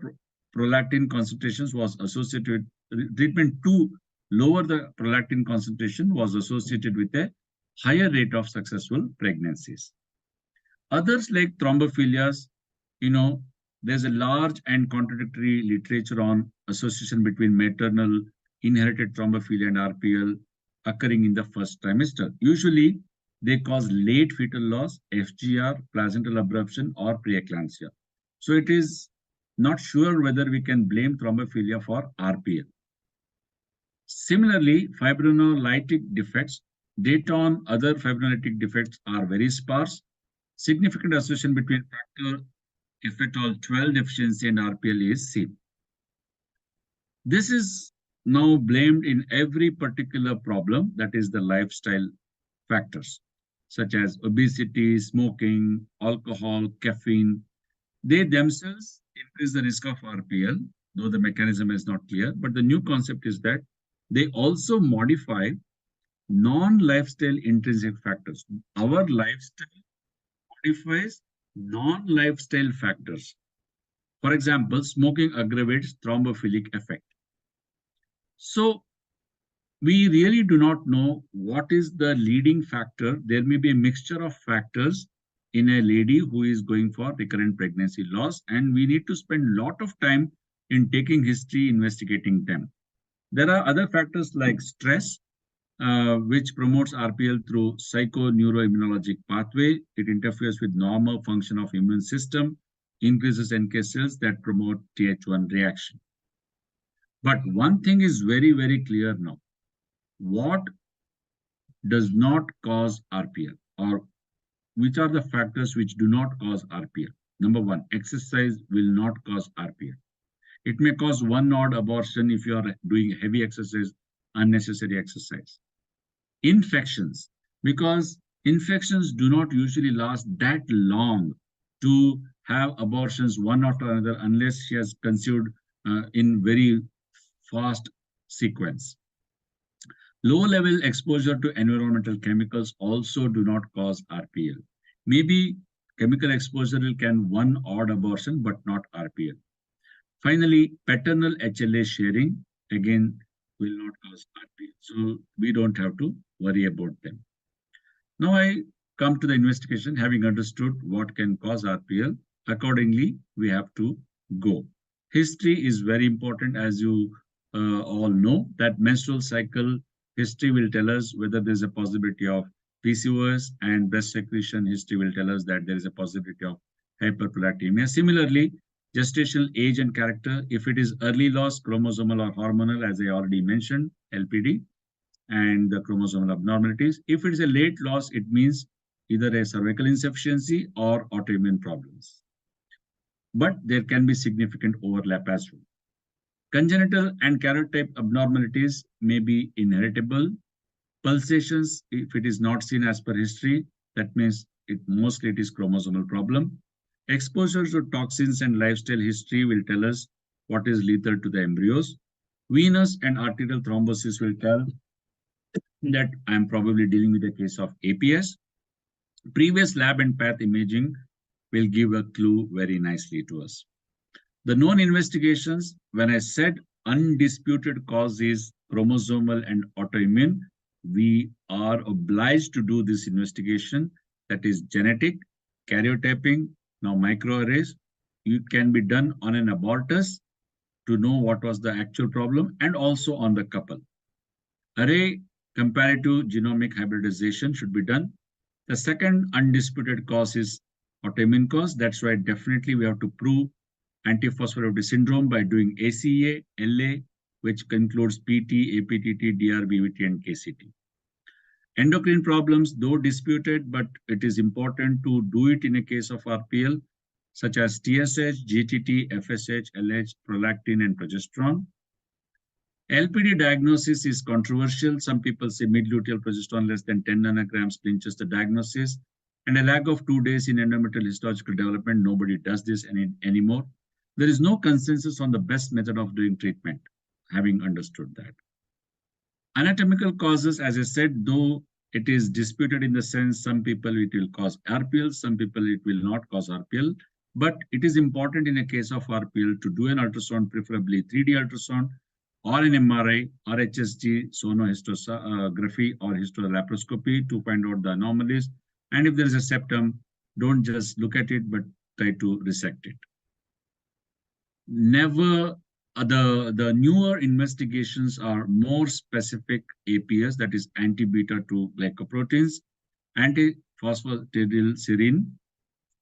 prolactin concentrations was associated with treatment to lower the prolactin concentration was associated with a higher rate of successful pregnancies. Others like thrombophilias, there's a large and contradictory literature on association between maternal inherited thrombophilia and RPL occurring in the first trimester. Usually, they cause late fetal loss, FGR, placental abruption, or preeclampsia. So it is not sure whether we can blame thrombophilia for RPL. Similarly, fibrinolytic defects, data on other fibrinolytic defects are very sparse. Significant association between factor if at all 12 deficiency and RPL is seen. This is now blamed in every particular problem, that is the lifestyle factors, such as obesity, smoking, alcohol, caffeine. They themselves increase the risk of RPL, though the mechanism is not clear. But the new concept is that they also modify non-lifestyle intrinsic factors. Our lifestyle modifies non-lifestyle factors. For example, smoking aggravates thrombophilic effect. So we really do not know what is the leading factor. There may be a mixture of factors in a lady who is going for recurrent pregnancy loss, and we need to spend a lot of time in taking history, investigating them. There are other factors like stress, which promotes RPL through psychoneuroimmunologic pathway. It interferes with normal function of immune system, increases NK cells that promote Th1 reaction. But one thing is very, very clear now. What does not cause RPL, or which are the factors which do not cause RPL? Number one, exercise will not cause RPL. It may cause one odd abortion if you are doing heavy exercise, unnecessary exercise. Infections, because infections do not usually last that long to have abortions one after another unless she has conceived in very fast sequence. Low-level exposure to environmental chemicals also do not cause RPL. Maybe chemical exposure can one odd abortion, but not RPL. Finally, paternal HLA sharing, again, will not cause RPL. So we don't have to worry about them. Now I come to the investigation. Having understood what can cause RPL, accordingly, we have to go. History is very important, as you all know, that menstrual cycle history will tell us whether there's a possibility of PCOS, and breast secretion history will tell us that there is a possibility of hyperprolactinemia. Similarly, gestational age and character, if it is early loss, chromosomal or hormonal, as I already mentioned, LPD, and the chromosomal abnormalities. If it is a late loss, it means either a cervical insufficiency or autoimmune problems. But there can be significant overlap as well. Congenital and karyotype abnormalities may be inheritable. Pulsations, if it is not seen as per history, that means mostly it is chromosomal problem. Exposure to toxins and lifestyle history will tell us what is lethal to the embryos. Venous and arterial thrombosis will tell that I am probably dealing with a case of APS. Previous lab and path imaging will give a clue very nicely to us. The known investigations, when I said undisputed cause is chromosomal and autoimmune, we are obliged to do this investigation, that is genetic, karyotyping, now microarrays. It can be done on an abortus to know what was the actual problem, and also on the couple. Array comparative genomic hybridization should be done. The second undisputed cause is autoimmune cause. That's why definitely we have to prove antiphospholipid syndrome by doing ACA, LA, which includes PT, APTT, DR, BVT, and KCT. Endocrine problems, though disputed, but it is important to do it in a case of RPL, such as TSH, GTT, FSH, LH, prolactin, and progesterone. LPD diagnosis is controversial. Some people say mid-luteal progesterone less than 10 nanograms clinches the diagnosis, and a lag of 2 days in endometrial histological development. Nobody does this anymore. There is no consensus on the best method of doing treatment, having understood that. Anatomical causes, as I said, though it is disputed in the sense some people it will cause RPL, some people it will not cause RPL, but it is important in a case of RPL to do an ultrasound, preferably 3D ultrasound, or an MRI, or HSG, sonohistography, or histolaparoscopy to find out the anomalies. And if there is a septum, don't just look at it, but try to resect it. Never, the newer investigations are more specific APS, that is anti-beta-2 glycoproteins, anti-phosphatidylserine,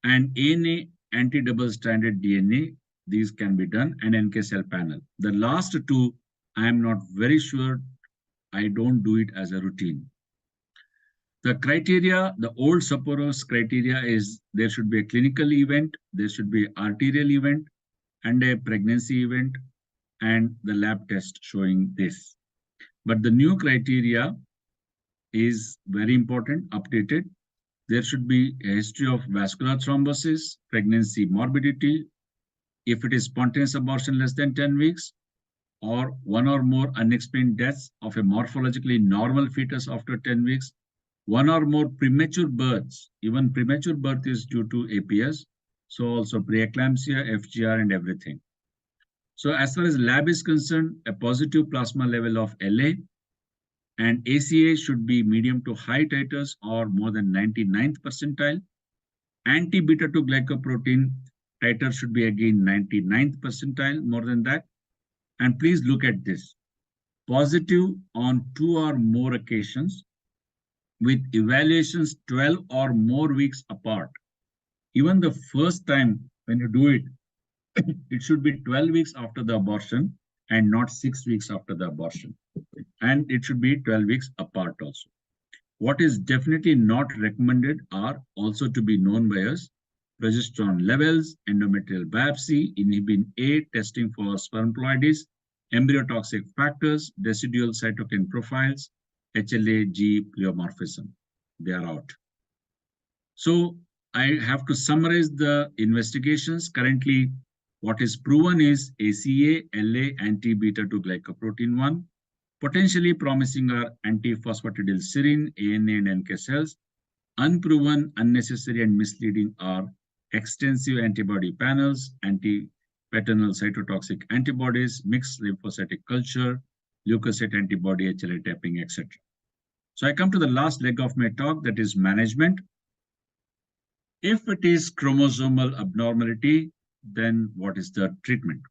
and ANA anti-double-stranded DNA. These can be done, and NK cell panel. The last two, I am not very sure. I don't do it as a routine. The criteria, the old Sapporo's criteria is there should be a clinical event, there should be arterial event, and a pregnancy event. and the lab test showing this. But the new criteria is very important, updated. There should be a history of vascular thrombosis, pregnancy morbidity, if it is spontaneous abortion less than 10 weeks, or one or more unexplained deaths of a morphologically normal fetus after 10 weeks, one or more premature births. Even premature birth is due to APS. So also preeclampsia, FGR, and everything. So as far as lab is concerned, a positive plasma level of LA and ACA should be medium to high titers or more than 99th percentile. Anti-beta-2 glycoprotein titer should be again 99th percentile, more than that. And please look at this. Positive on 2 or more occasions with evaluations 12 or more weeks apart. Even the first time when you do it, it should be 12 weeks after the abortion and not 6 weeks after the abortion. And it should be 12 weeks apart also. What is definitely not recommended are also to be known by us: progesterone levels, endometrial biopsy, inhibin A testing for spermatozoides, embryotoxic factors, residual cytokine profiles, HLA-G pleomorphism. They are out. So I have to summarize the investigations. Currently, what is proven is ACA, LA, anti-beta-2 glycoprotein 1. Potentially promising are anti-phosphatidylserine, ANA, and NK cells. Unproven, unnecessary, and misleading are extensive antibody panels, anti-paternal cytotoxic antibodies, mixed lymphocytic culture, leukocyte antibody, HLA tapping, etc. So I come to the last leg of my talk, that is management. If it is chromosomal abnormality, then what is the treatment?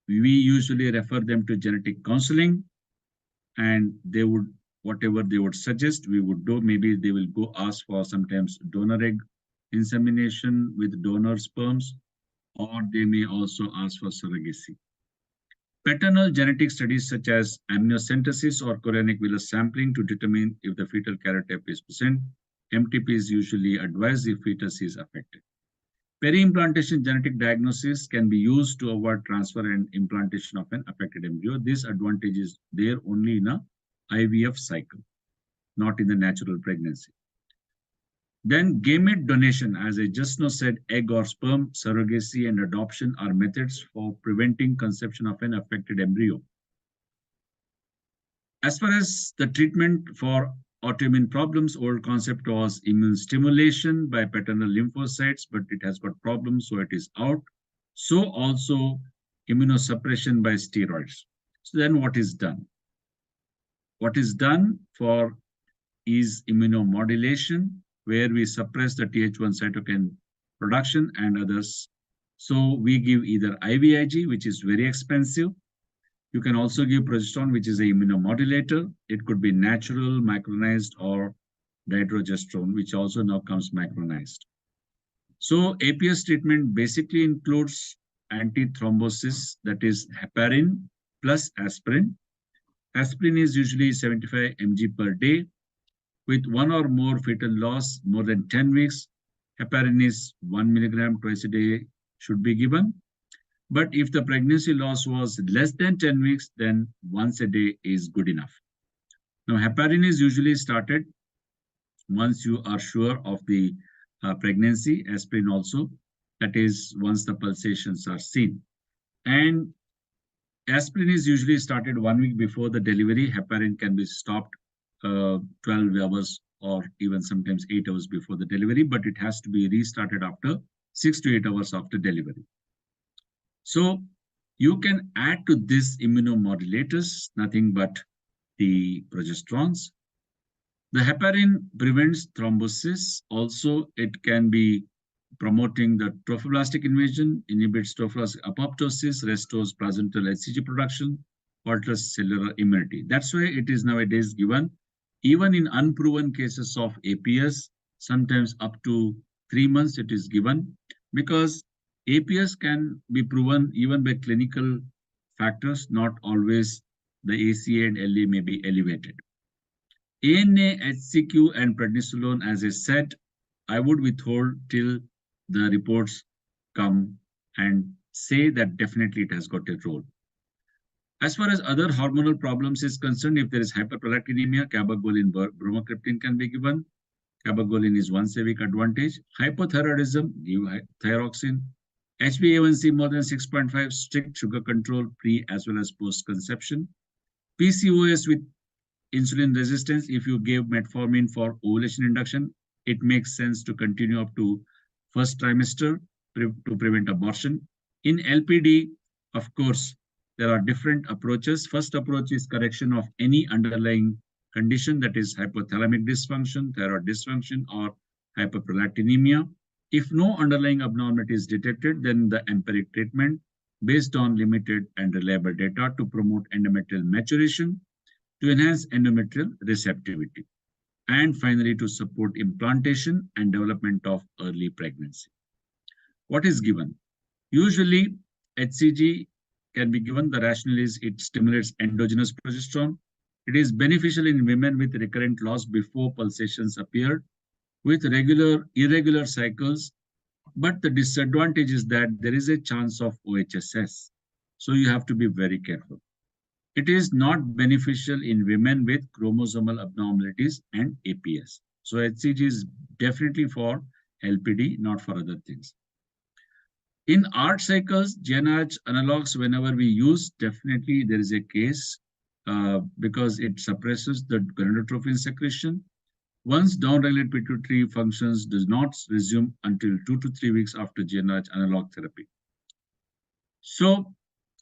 We usually refer them to genetic counseling, and they would, whatever they would suggest, we would do. Maybe they will go ask for sometimes donor egg insemination with donor sperms, or they may also ask for surrogacy. Paternal genetic studies such as amniocentesis or chorionic villus sampling to determine if the fetal karyotype is present. MTP is usually advised if fetus is affected. Peri-implantation genetic diagnosis can be used to avoid transfer and implantation of an affected embryo. This advantage is there only in a IVF cycle, not in the natural pregnancy. Then gamete donation, as I just now said, egg or sperm, surrogacy, and adoption are methods for preventing conception of an affected embryo. As far as the treatment for autoimmune problems, old concept was immune stimulation by paternal lymphocytes, but it has got problems, so it is out. So also immunosuppression by steroids. So then what is done? What is done for is immunomodulation, where we suppress the Th1 cytokine production and others. So we give either IVIG, which is very expensive. You can also give progesterone, which is an immunomodulator. It could be natural, macronized, or dihydrogesterone, which also now comes macronized. So APS treatment basically includes antithrombosis, that is heparin plus aspirin. Aspirin is usually 75 mg per day. With one or more fetal loss more than 10 weeks, heparin is 1 milligram twice a day should be given. But if the pregnancy loss was less than 10 weeks, then once a day is good enough. Now, heparin is usually started once you are sure of the pregnancy. Aspirin also, that is once the pulsations are seen. And aspirin is usually started 1 week before the delivery. Heparin can be stopped 12 hours or even sometimes 8 hours before the delivery, but it has to be restarted after 6 to 8 hours after delivery. So you can add to this immunomodulators, nothing but the progesterones. The heparin prevents thrombosis. Also, it can be promoting the trophoblastic invasion, inhibits trophoblastic apoptosis, restores placental HCG production, alters cellular immunity. That's why it is nowadays given even in unproven cases of APS, sometimes up to 3 months it is given, because APS can be proven even by clinical factors, not always the ACA and LA may be elevated. ANA, HCQ, and prednisolone, as I said, I would withhold till the reports come and say that definitely it has got a role. As far as other hormonal problems is concerned, if there is hyperprolactinemia, cabergoline bromocriptine can be given. Cabergoline is once a week advantage. Hypothyroidism, give thyroxine. HbA1c more than 6.5, strict sugar control pre as well as post conception. PCOS with insulin resistance, if you gave metformin for ovulation induction, it makes sense to continue up to first trimester to prevent abortion. In LPD, of course, there are different approaches. First approach is correction of any underlying condition, that is hypothalamic dysfunction, thyroid dysfunction, or hyperprolactinemia. If no underlying abnormality is detected, then the empiric treatment based on limited and reliable data to promote endometrial maturation, to enhance endometrial receptivity, and finally to support implantation and development of early pregnancy. What is given? Usually, HCG can be given. The rationale is it stimulates endogenous progesterone. It is beneficial in women with recurrent loss before pulsations appeared, with irregular cycles. But the disadvantage is that there is a chance of OHSS. So you have to be very careful. It is not beneficial in women with chromosomal abnormalities and APS. So HCG is definitely for LPD, not for other things. In ART cycles, GnRH analogs, whenever we use, definitely there is a case because it suppresses the gonadotropin secretion. Once downregulated pituitary functions does not resume until 2 to 3 weeks after GnRH analog therapy. So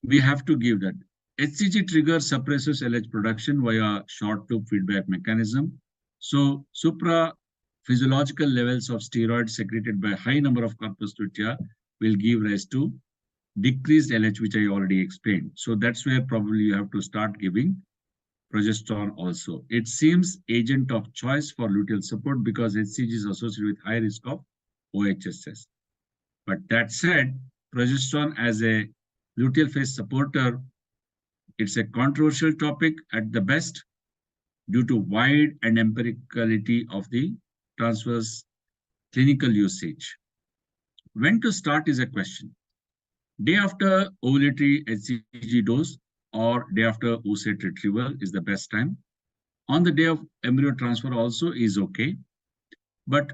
we have to give that. HCG trigger suppresses LH production via short loop feedback mechanism. So supra-physiological levels of steroids secreted by high number of corpus lutea will give rise to decreased LH, which I already explained. So that's where probably you have to start giving progesterone also. It seems agent of choice for luteal support because HCG is associated with high risk of OHSS. But that said, progesterone as a luteal phase supporter, it's a controversial topic at the best due to wide and empiricality of the transverse clinical usage. When to start is a question. Day after ovulatory HCG dose or day after oocyte retrieval is the best time. On the day of embryo transfer also is okay, but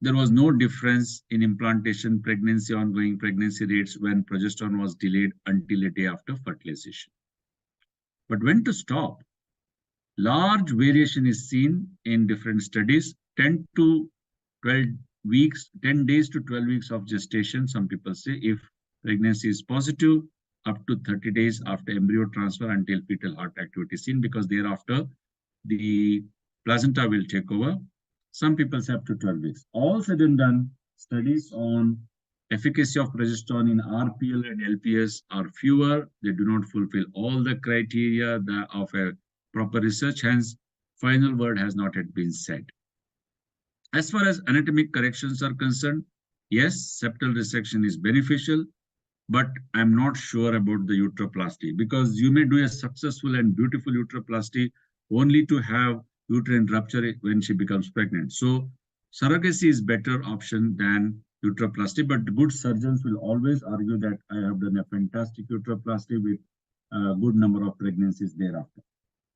there was no difference in implantation, pregnancy, ongoing pregnancy rates when progesterone was delayed until a day after fertilization. But when to stop? Large variation is seen in different studies, 10 to 12 weeks, 10 days to 12 weeks of gestation, some people say, if pregnancy is positive, up to 30 days after embryo transfer until fetal heart activity is seen, because thereafter the placenta will take over. Some people say up to 12 weeks. All said and done, studies on efficacy of progesterone in RPL and LPS are fewer. They do not fulfill all the criteria of a proper research. Hence, final word has not yet been said. As far as anatomic corrections are concerned, yes, septal resection is beneficial, but I'm not sure about the uteroplasty, because you may do a successful and beautiful uteroplasty only to have uterine rupture when she becomes pregnant. So surrogacy is better option than uteroplasty, but good surgeons will always argue that I have done a fantastic uteroplasty with a good number of pregnancies thereafter.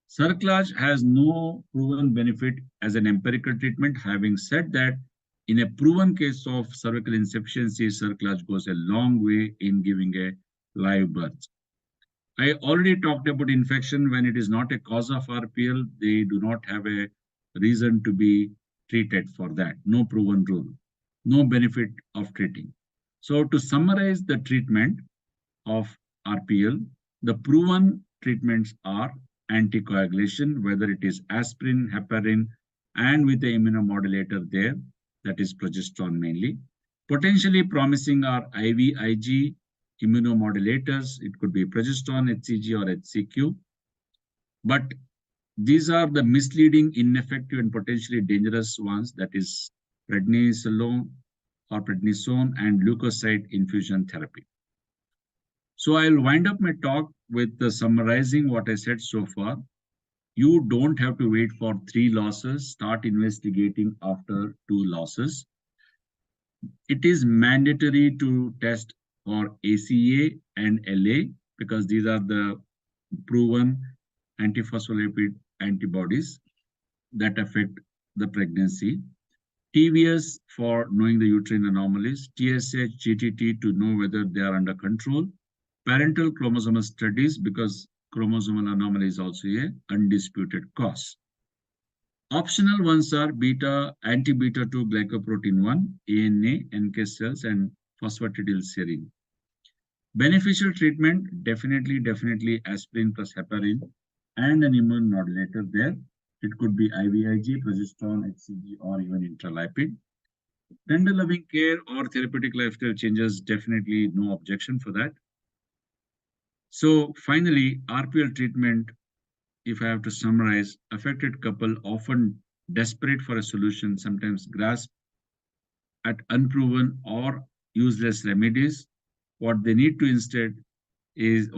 Cerclage has no proven benefit as an empirical treatment. Having said that, in a proven case of cervical insufficiency, cerclage goes a long way in giving a live birth. I already talked about infection. When it is not a cause of RPL, they do not have a reason to be treated for that. No proven rule, no benefit of treating. So to summarize the treatment of RPL, the proven treatments are anticoagulation, whether it is aspirin, heparin, and with the immunomodulator there, that is progesterone mainly. Potentially promising are IVIG immunomodulators. It could be progesterone, HCG, or HCQ. But these are the misleading, ineffective, and potentially dangerous ones, that is prednisolone or prednisone and leukocyte infusion therapy. So I'll wind up my talk with summarizing what I said so far. You don't have to wait for 3 losses. Start investigating after 2 losses. It is mandatory to test for ACA and LA, because these are the proven antiphospholipid antibodies that affect the pregnancy. TVS for knowing the uterine anomalies, TSH, GTT to know whether they are under control, parental chromosomal studies because chromosomal anomaly is also a undisputed cause. Optional ones are anti-beta 2 glycoprotein 1, ANA, NK cells, and phosphatidylserine. Beneficial treatment, definitely aspirin plus heparin and an immune modulator there. It could be IVIG, progesterone, HCG, or even intralipid. Tender loving care or therapeutic lifestyle changes, definitely no objection for that. So finally, RPL treatment, if I have to summarize, affected couple often desperate for a solution, sometimes grasp at unproven or useless remedies. What they need instead is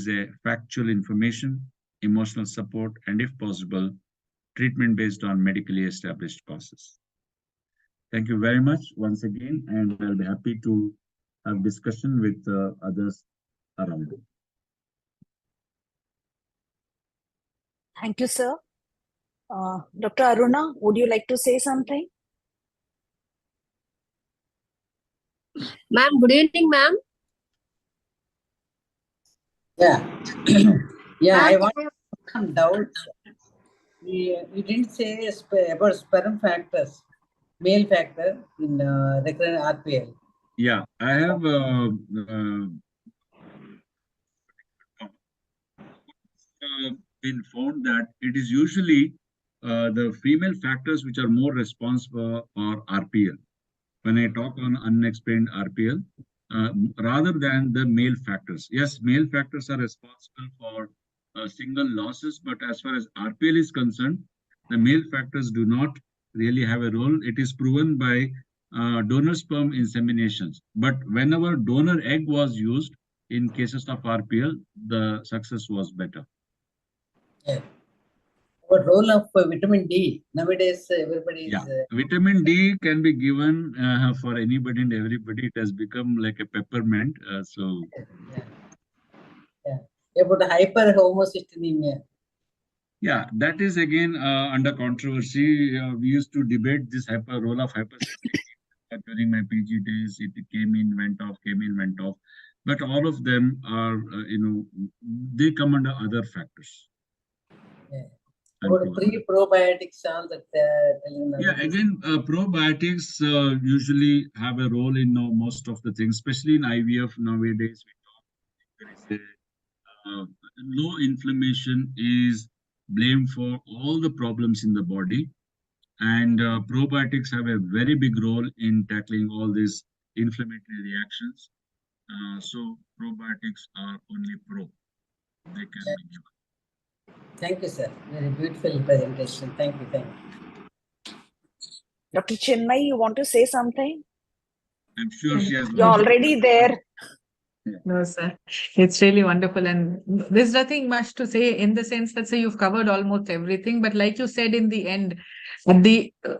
a factual information, emotional support, and if possible, treatment based on medically established causes. Thank you very much once again, and I'll be happy to have discussion with others around it. Thank you, sir. Dr. Aruna, would you like to say something? Ma'am, good evening, ma'am. Yeah, I want some doubts. We didn't say about sperm factors, male factor in recurrent RPL. Yeah, I have been found that it is usually the female factors which are more responsible for RPL. When I talk on unexplained RPL, rather than the male factors. Yes, male factors are responsible for single losses, but as far as RPL is concerned, the male factors do not really have a role. It is proven by donor sperm inseminations. But whenever donor egg was used in cases of RPL, the success was better. Yeah. What role of vitamin D? Nowadays, everybody is... Vitamin D can be given for anybody and everybody. It has become like a peppermint. About hyperhomocysteine. Yeah, that is again under controversy. We used to debate this role of hypersensitivity during my PG days. It came in, went off, came in, went off. But all of them are, they come under other factors. Yeah. About pre-probiotics, all that. Yeah, again, probiotics usually have a role in most of the things, especially in IVF nowadays. There is a low inflammation is blamed for all the problems in the body, and probiotics have a very big role in tackling all these inflammatory reactions. So probiotics are only pro. They can be given. Thank you, sir. Very beautiful presentation. Thank you. Dr. Chinmay, you want to say something? I'm sure she has. You're already there. No, sir. It's really wonderful. And there's nothing much to say in the sense that, say, you've covered almost everything. But like you said, in the end,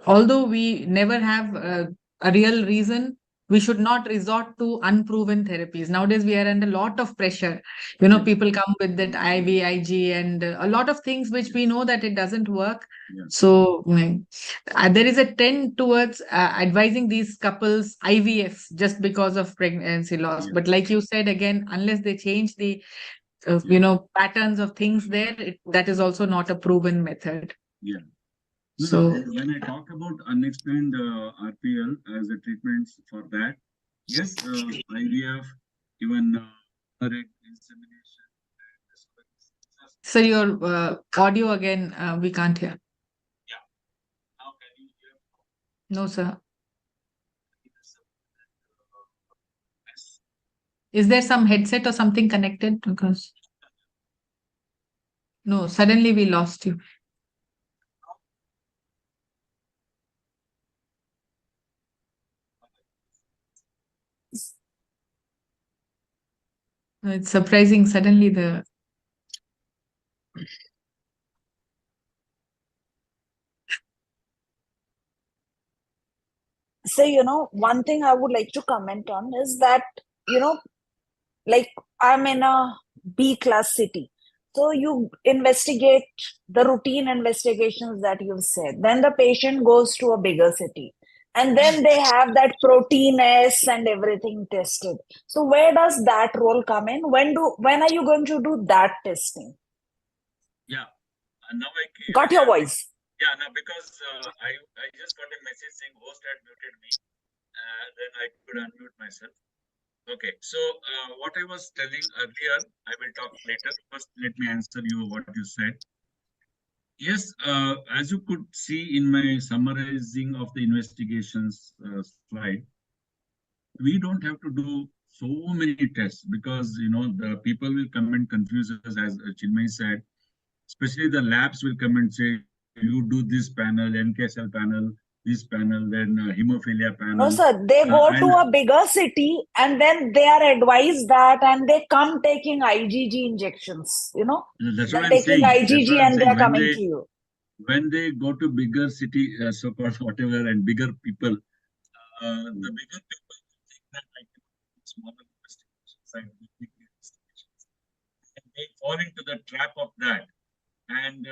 although we never have a real reason, we should not resort to unproven therapies. Nowadays, we are under a lot of pressure. People come with that IVIG and a lot of things which we know that it doesn't work. Yeah. So there is a trend towards advising these couples IVF just because of pregnancy loss. Yeah. But like you said, again, unless they change the patterns of things there, that is also not a proven method. Yeah. So when I talk about unexplained RPL as a treatment for that, yes, IVF, even direct insemination. So your audio again, we can't hear. Yeah. How can you hear? No, sir. Is there some headset or something connected? Because no, suddenly we lost you. It's surprising. Suddenly So, one thing I would like to comment on is that, like I'm in a B class city. So you investigate the routine investigations that you've said. Then the patient goes to a bigger city. And then they have that protein S and everything tested. So where does that role come in? When are you going to do that testing? Yeah. Now I got your voice. Yeah, no, because I just got a message saying host had muted me. Then I could unmute myself. Okay, so what I was telling earlier, I will talk later. First, let me answer you what you said. Yes, as you could see in my summarizing of the investigations slide, we don't have to do so many tests because, the people will come and confuse us, as Chinmay said. Especially the labs will come and say, you do this panel, NK cell panel, this panel, then hemophilia panel. No, sir, they go to a bigger city and then they are advised that and they come taking IgG injections, That's they're what I'm taking saying. IgG and they're coming to you. When they go to bigger city, so-called whatever, and bigger people, the bigger people think that I can do smaller investigations, scientific investigations. And they fall into the trap of that. And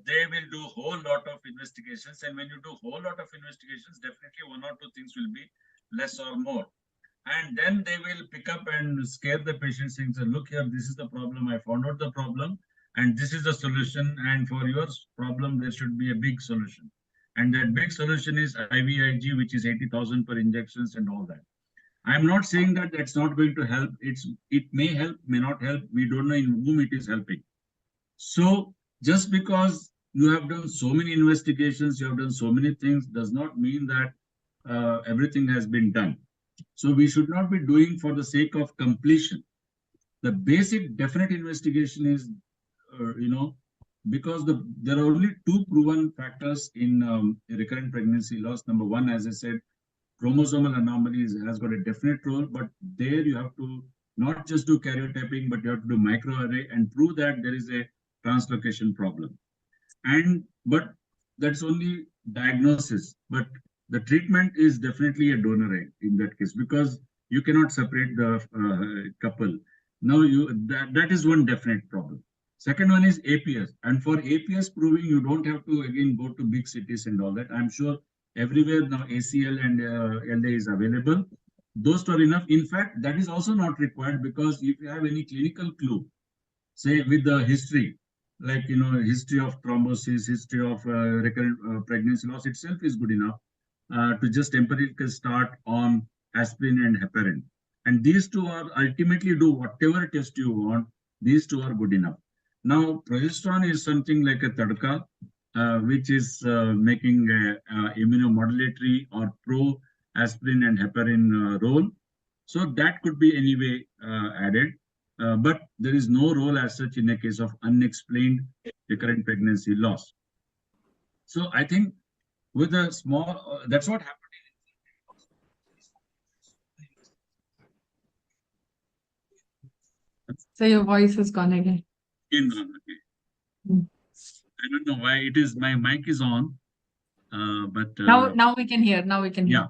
they will do a whole lot of investigations. And when you do a whole lot of investigations, definitely one or two things will be less or more. And then they will pick up and scare the patient saying, so look here, this is the problem. I found out the problem and this is the solution. And for your problem, there should be a big solution. And that big solution is IVIG, which is 80,000 per injections and all that. I'm not saying that that's not going to help. It may help, may not help. We don't know in whom it is helping. So just because you have done so many investigations, you have done so many things, does not mean that everything has been done. So we should not be doing for the sake of completion. The basic definite investigation is, because there are only two proven factors in recurrent pregnancy loss. Number one, as I said, chromosomal anomalies has got a definite role, but there you have to not just do karyotyping, but you have to do microarray and prove that there is a translocation problem. But that's only diagnosis. But the treatment is definitely a donor egg in that case, because you cannot separate the couple. Now that is one definite problem. Second one is APS. And for APS proving, you don't have to again go to big cities and all that. I'm sure everywhere now ACL and LA is available. Those are enough. In fact, that is also not required, because if you have any clinical clue, say with the history, like, history of thrombosis, history of recurrent pregnancy loss itself is good enough to just empirically start on aspirin and heparin. And these two are ultimately do whatever test you want. These two are good enough. Now, progesterone is something like a tadka, which is making a immunomodulatory or pro-aspirin and heparin role. So that could be anyway added. But there is no role as such in a case of unexplained recurrent pregnancy loss. So I think with a small, that's what happened. So your voice is gone again. I don't know why it is. My mic is on, but now we can hear. Now we can hear. Yeah.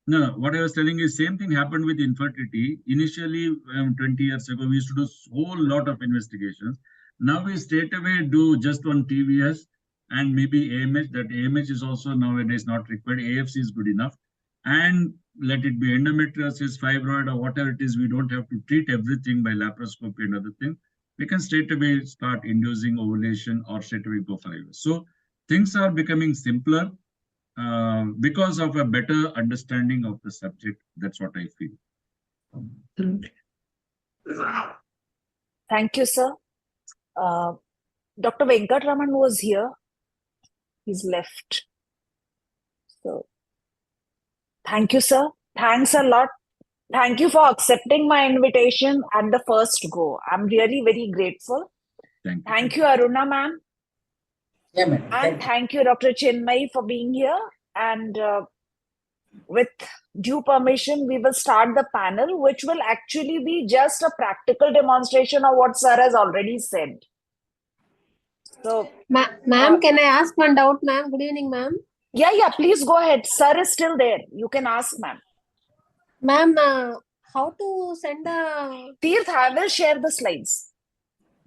No, what I was telling is same thing happened with infertility. Initially, 20 years ago, we used to do a whole lot of investigations. Now we straight away do just one TVS and maybe AMH. That AMH is also nowadays not required. AFC is good enough. And let it be endometriosis, fibroid, or whatever it is. We don't have to treat everything by laparoscopy and other things. We can straight away start inducing ovulation or straight away go for IVF. So things are becoming simpler. Because of a better understanding of the subject. That's what I feel. Thank you, sir. Dr. Venkatraman was here. He's left. So, thank you, sir. Thanks a lot. Thank you for accepting my invitation at the first go. I'm really very grateful. Thank you, Aruna ma'am. Yeah, ma'am. And thank you, Dr. Chinmay, for being here. And with due permission, we will start the panel, which will actually be just a practical demonstration of what sir has already said. So, ma'am, can I ask one doubt, ma'am? Good evening, ma'am. Yeah, please go ahead. Sir is still there. You can ask, ma'am. Ma'am, how to send the... Tirth, I will share the slides.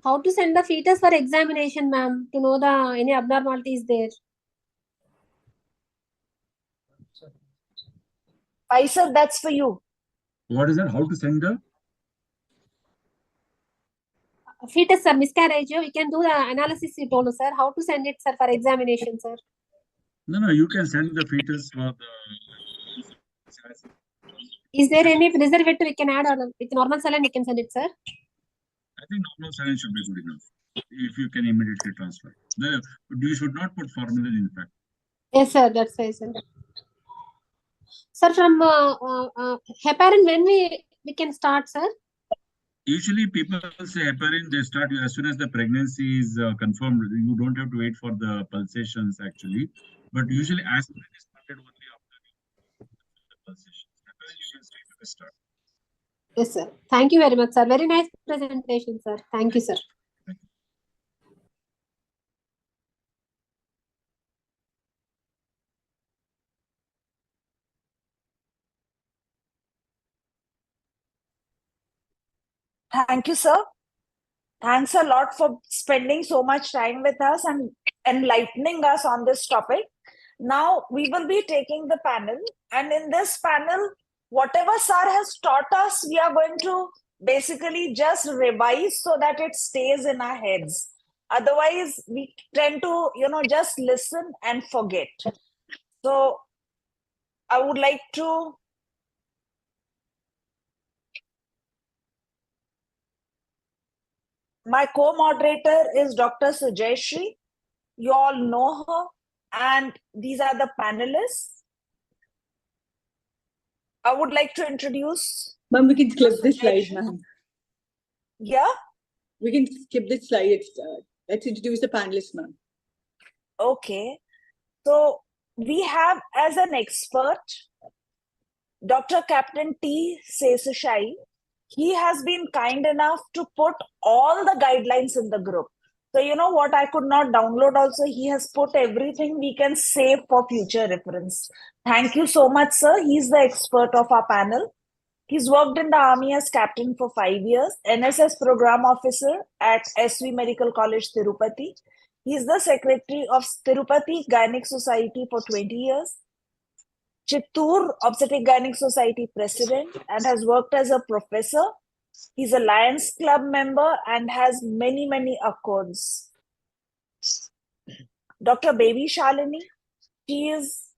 How to send the fetus for examination, ma'am, to know the any abnormalities there. Sir, that's for you. What is that? How to send the? Fetus, sir, miscarriage. We can do the analysis, you told us, sir. How to send it, sir, for examination, sir? No, you can send the fetus for the. Is there any preservative we can add, or with normal saline we can send it, sir? I think normal saline should be good enough. If you can immediately transfer. You should not put formalin, in fact. Yes, sir, that's why, sir. Sir, from heparin, when we can start, sir? Usually people say heparin, they start as soon as the pregnancy is confirmed. You don't have to wait for the pulsations actually. But usually aspirin is started only after the pulsations. Heparin you can straight away start. Yes, sir. Thank you very much, sir. Very nice presentation, sir. Thank you, sir. Thank you, sir. Thanks a lot for spending so much time with us and enlightening us on this topic. Now we will be taking the panel, and in this panel, whatever sir has taught us, we are going to basically just revise so that it stays in our heads. Otherwise, we tend to, just listen and forget. So I would like to my co-moderator is Dr. Sujayasri. You all know her, and these are the panelists. I would like to introduce. Ma'am, we can skip this slide, ma'am. Yeah? We can skip this slide. Let's introduce the panelists, ma'am. Okay. So we have as an expert, Dr. Captain T. Seshasai. He has been kind enough to put all the guidelines in the group. So you know what I could not download also, he has put everything we can save for future reference. Thank you so much, sir. He's the expert of our panel. He's worked in the army as captain for 5 years, NSS program officer at SV Medical College, Tirupati. He's the secretary of Tirupati Gynec Society for 20 years. Chittoor Obstetric Gynec Society president, and has worked as a professor. He's a Lions Club member and has many, many accords. Dr. Baby Shalini, she is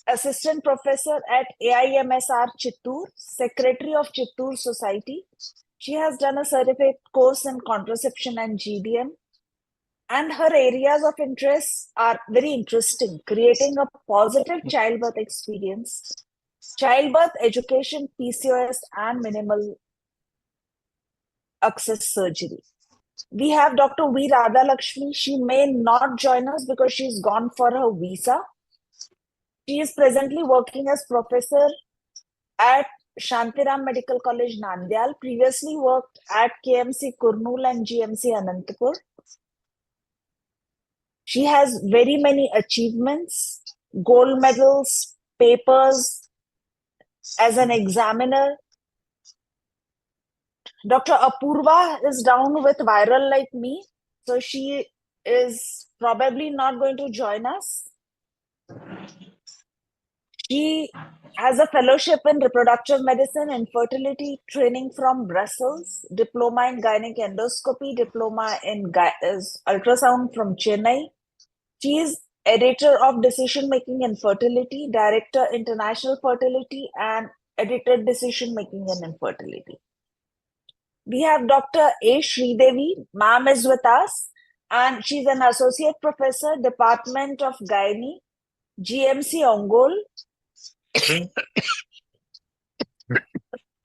assistant professor at AIMSR Chittoor, secretary of Chittoor Society. She has done a certificate course in contraception and GDM. And her areas of interest are very interesting: creating a positive childbirth experience, childbirth education, PCOS, and minimal access surgery. We have Dr. V. Radhalakshmi. She may not join us because she's gone for her visa. She is presently working as professor at Shantiram Medical College, Nandyal. Previously worked at KMC Kurnool and GMC Anantapur. She has very many achievements, gold medals, papers as an examiner. Dr. Apoorva is down with viral like me, so she is probably not going to join us. She has a fellowship in reproductive medicine and fertility training from Brussels, diploma in gynec endoscopy, diploma in ultrasound from Chennai. She is editor of Decision Making in Fertility, director International Fertility, and editor Decision Making in Infertility. We have Dr. A. Sridevi. Ma'am is with us, and she's an associate professor, Department of Gynae, GMC Ongole,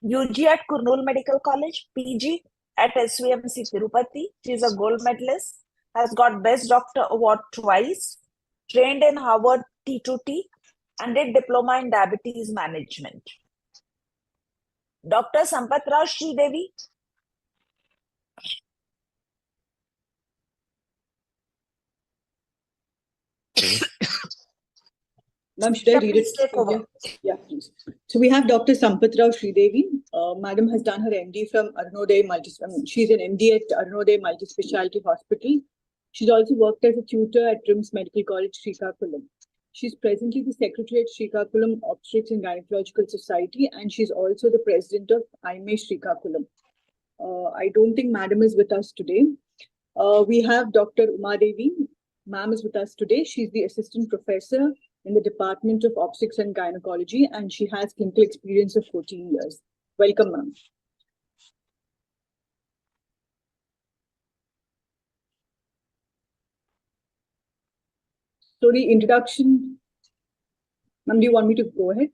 UG at Kurnool Medical College, PG at SVMC Tirupati. She's a gold medalist, has got Best Doctor Award twice, trained in Harvard T2T, and did diploma in diabetes management. Dr. Sampathirao Sridevi. Ma'am, should I read please it? take over. Yeah, please. So we have Dr. Sampathirao Sridevi. Madam has done her MD from she's an MD at Arunodaya Multispeciality Hospital. She's also worked as a tutor at RIMS Medical College, Srikakulam. She's presently the secretary at Srikakulam Obstetrics and Gynecological Society, and she's also the president of IME Srikakulam. I don't think Madam is with us today. We have Dr. Umadevi. Ma'am is with us today. She's the assistant professor in the Department of Obstetrics and Gynecology, and she has clinical experience of 14 years. Welcome, ma'am. So the introduction, ma'am, do you want me to go ahead?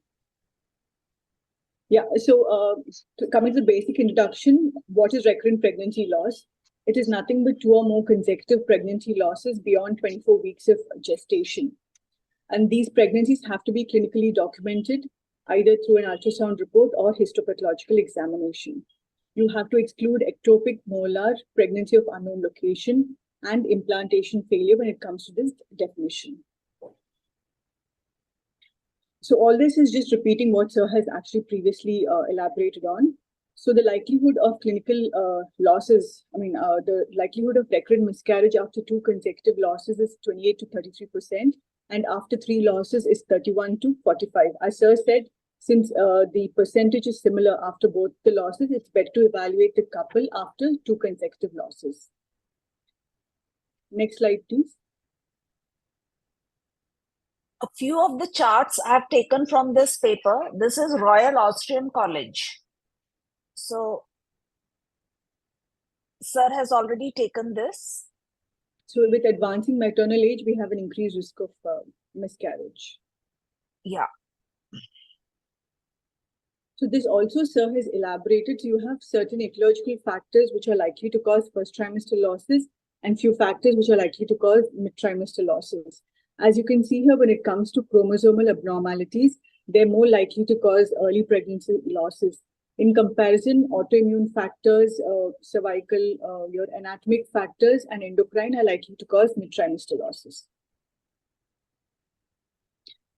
Yeah, so coming to the basic introduction, what is recurrent pregnancy loss? It is nothing but 2 or more consecutive pregnancy losses beyond 24 weeks of gestation. And these pregnancies have to be clinically documented either through an ultrasound report or histopathological examination. You have to exclude ectopic, molar, pregnancy of unknown location, and implantation failure when it comes to this definition. So all this is just repeating what Sir has actually previously elaborated on. So the likelihood of clinical losses, the likelihood of recurrent miscarriage after 2 consecutive losses is 28 to 33%, and after 3 losses is 31 to 45. As Sir said, since the percentage is similar after both the losses, it's better to evaluate the couple after 2 consecutive losses. Next slide, please. A few of the charts I have taken from this paper. This is Royal Austrian College. So, Sir has already taken this. So with advancing maternal age, we have an increased risk of miscarriage. Yeah. So this also, Sir has elaborated. So you have certain ecological factors which are likely to cause first trimester losses and few factors which are likely to cause mid-trimester losses. As you can see here, when it comes to chromosomal abnormalities, they're more likely to cause early pregnancy losses. In comparison, autoimmune factors, cervical, your anatomic factors, and endocrine are likely to cause mid-trimester losses.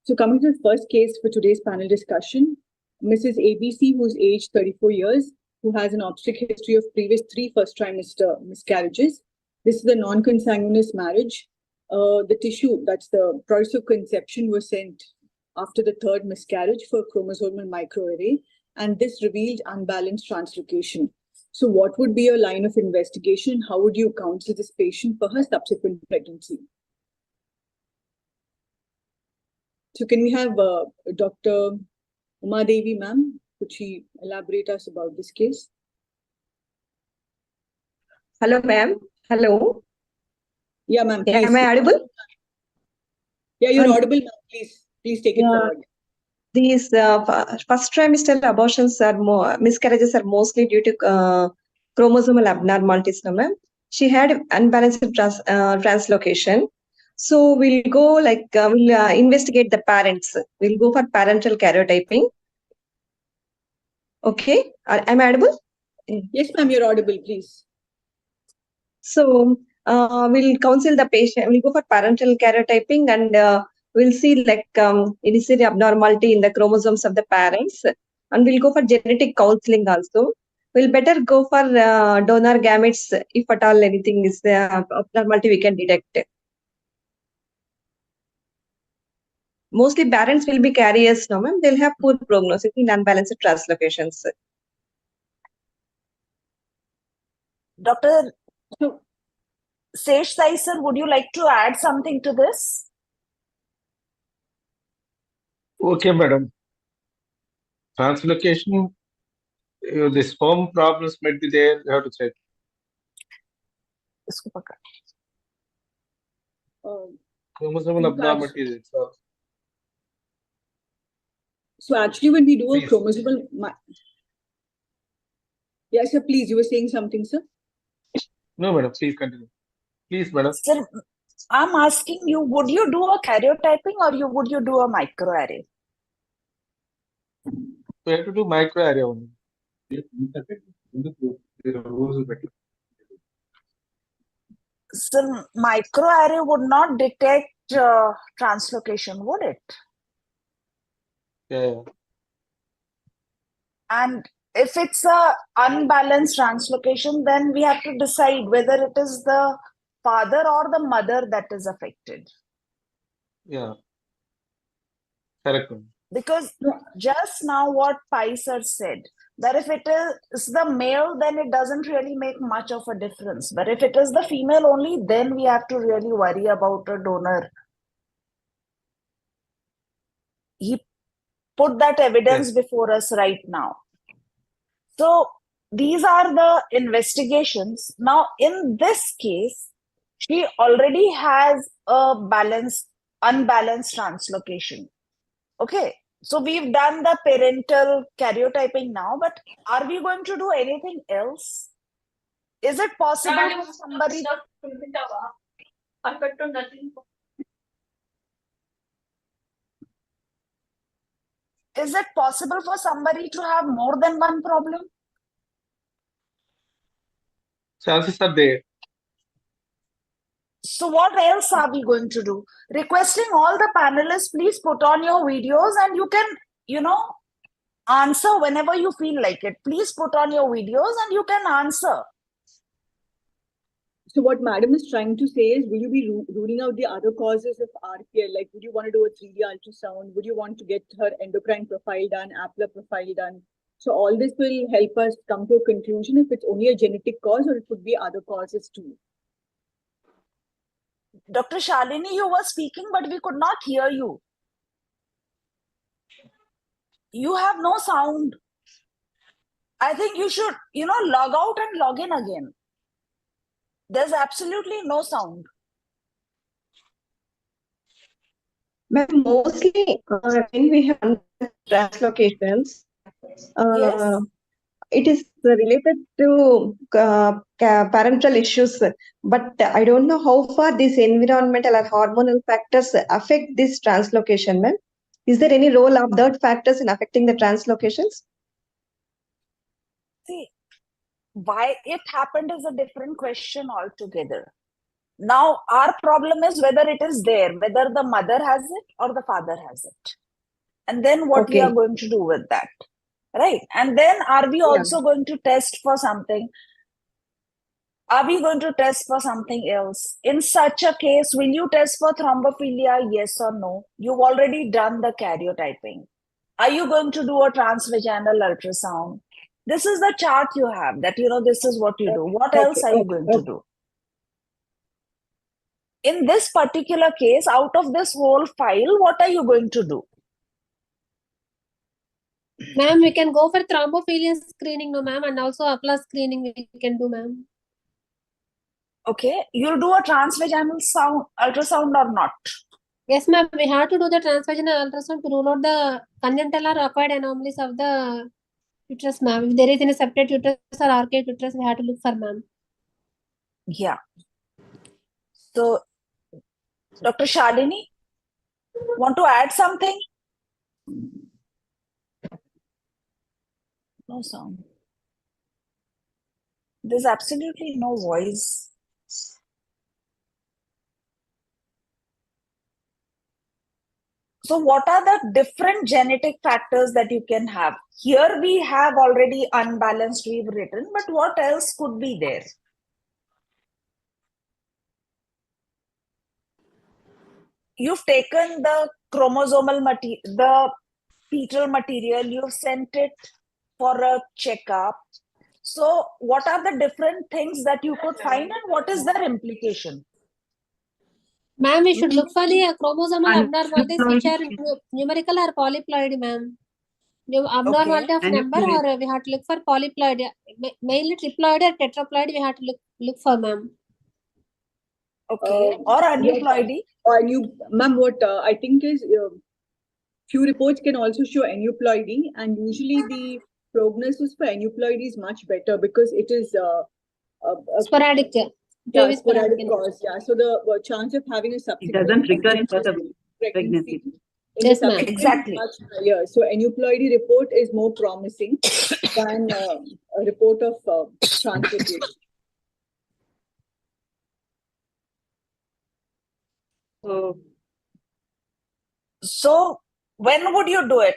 So coming to the first case for today's panel discussion, Mrs. ABC, who's aged 34 years, who has an obstetric history of previous 3 first trimester miscarriages. This is a non-consanguineous marriage. The tissue, that's the process of conception, was sent after the 3rd miscarriage for chromosomal microarray, and this revealed unbalanced translocation. So what would be your line of investigation? How would you counsel this patient for her subsequent pregnancy? So can we have Dr. Umadevi, ma'am? Could she elaborate us about this case? Hello, ma'am. Hello. Yeah, ma'am. Yeah, am I audible? Yeah, you're audible, ma'am. Please take it forward. These first trimester abortions are miscarriages are mostly due to chromosomal abnormalities, no, ma'am. She had unbalanced translocation. So we'll go we'll investigate the parents. We'll go for parental karyotyping. Okay, am I audible? Yes, ma'am, you're audible, please. So we'll counsel the patient. We'll go for parental karyotyping, and we'll see initial abnormality in the chromosomes of the parents, and we'll go for genetic counseling also. We'll better go for donor gametes if at all anything is abnormality we can detect. Mostly parents will be carriers, no, ma'am. They'll have poor prognosis in unbalanced translocations. Dr. Seshasai sir, would you like to add something to this? Okay, madam. Translocation, the sperm problems might be there. You have to check. Chromosomal abnormalities. So actually, when we do a chromosomal, yes, sir. Please, you were saying something, sir. No, madam. Please continue. Please, madam. Sir, I'm asking you: would you do a karyotyping or would you do a microarray? We have to do microarray only. Sir, microarray would not detect translocation, would it? Yeah. And if it's a unbalanced translocation, then we have to decide whether it is the father or the mother that is affected. Yeah. Correct. Because just now what Pai sir said, that if it is the male, then it doesn't really make much of a difference. But if it is the female only, then we have to really worry about a donor. He put that evidence before us right now. So these are the investigations. Now, in this case, she already has a unbalanced translocation. Okay. So we've done the parental karyotyping now, but are we going to do anything else? Is it possible for somebody? Is it possible for somebody to have more than one problem? Chances are there. So what else are we going to do? Requesting all the panelists, please put on your videos and you can, answer whenever you feel like it. Please put on your videos and you can answer. So what Madam is trying to say is, will you be ruling out the other causes of RPL? Like, would you want to do a 3D ultrasound? Would you want to get her endocrine profile done, APLA profile done? So all this will help us come to a conclusion if it's only a genetic cause or it could be other causes too. Dr. Shalini, you were speaking, but we could not hear you. You have no sound. I think you should, log out and log in again. There's absolutely no sound. But mostly when we have translocations, Yes. it is related to parental issues, but I don't know how far these environmental or hormonal factors affect this translocation, ma'am. Is there any role of those factors in affecting the translocations? See, why it happened is a different question altogether. Now, our problem is whether it is there, whether the mother has it or the father has it. And then what we are going to do with that, right? And then are we also going to test for something? Are we going to test for something else? In such a case, will you test for thrombophilia, yes or no? You've already done the karyotyping. Are you going to do a transvaginal ultrasound? This is the chart you have that, this is what you do. What else are you going to do? In this particular case, out of this whole file, what are you going to do? Ma'am, we can go for thrombophilia screening, no ma'am, and also APLA screening we can do, ma'am. Okay, you'll do a transvaginal ultrasound or not? Yes, ma'am, we have to do the transvaginal ultrasound to rule out the congenital or acquired anomalies of the uterus, ma'am. If there is any separate uterus or archaic uterus, we have to look for, ma'am. Yeah. So, Dr. Shalini, want to add something? No sound. There's absolutely no voice. So what are the different genetic factors that you can have? Here we have already unbalanced, we've written, but what else could be there? You've taken the chromosomal material, the fetal material, you've sent it for a checkup. So what are the different things that you could find and what is their implication? Ma'am, we should look for the chromosomal abnormalities which are numerical or polyploidy, ma'am. Abnormality of number, or we have to look for polyploidy. Mainly triploid or tetraploid, we have to look for, ma'am. Okay, or aneuploidy. Ma'am, what I think is few reports can also show aneuploidy, and usually the prognosis for aneuploidy is much better because it is sporadic. Sporadic cause. Yeah, so the chance of having a subsequent pregnancy yes, ma'am. Exactly. much higher. So aneuploidy report is more promising than a report of translocation. So When would you do it?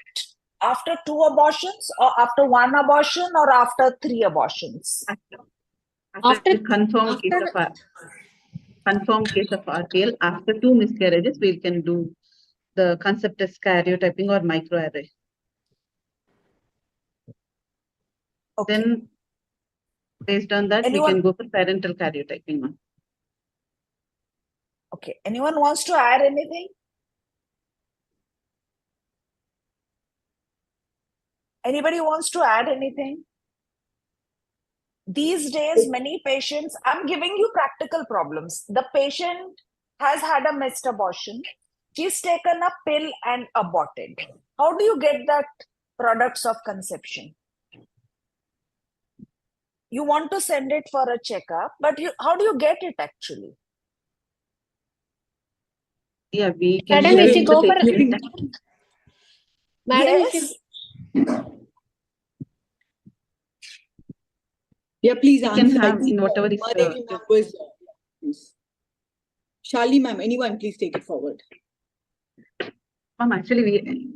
After 2 abortions, or after 1 abortion, or after 3 abortions? After confirmed case of RPL, after 2 miscarriages, we can do the concept as karyotyping or microarray. Okay. Then, based on that, we can go for parental karyotyping now. Okay. Anyone wants to add anything? Anybody wants to add anything? These days, many patients, I'm giving you practical problems. The patient has had a missed abortion. She's taken a pill and aborted. How do you get that products of conception? You want to send it for a checkup, but how do you get it actually? Yeah, we can Madam, if you go for Yeah, please you answer. can have in whatever is please. Shalini ma'am, anyone please take it forward. Ma'am, actually,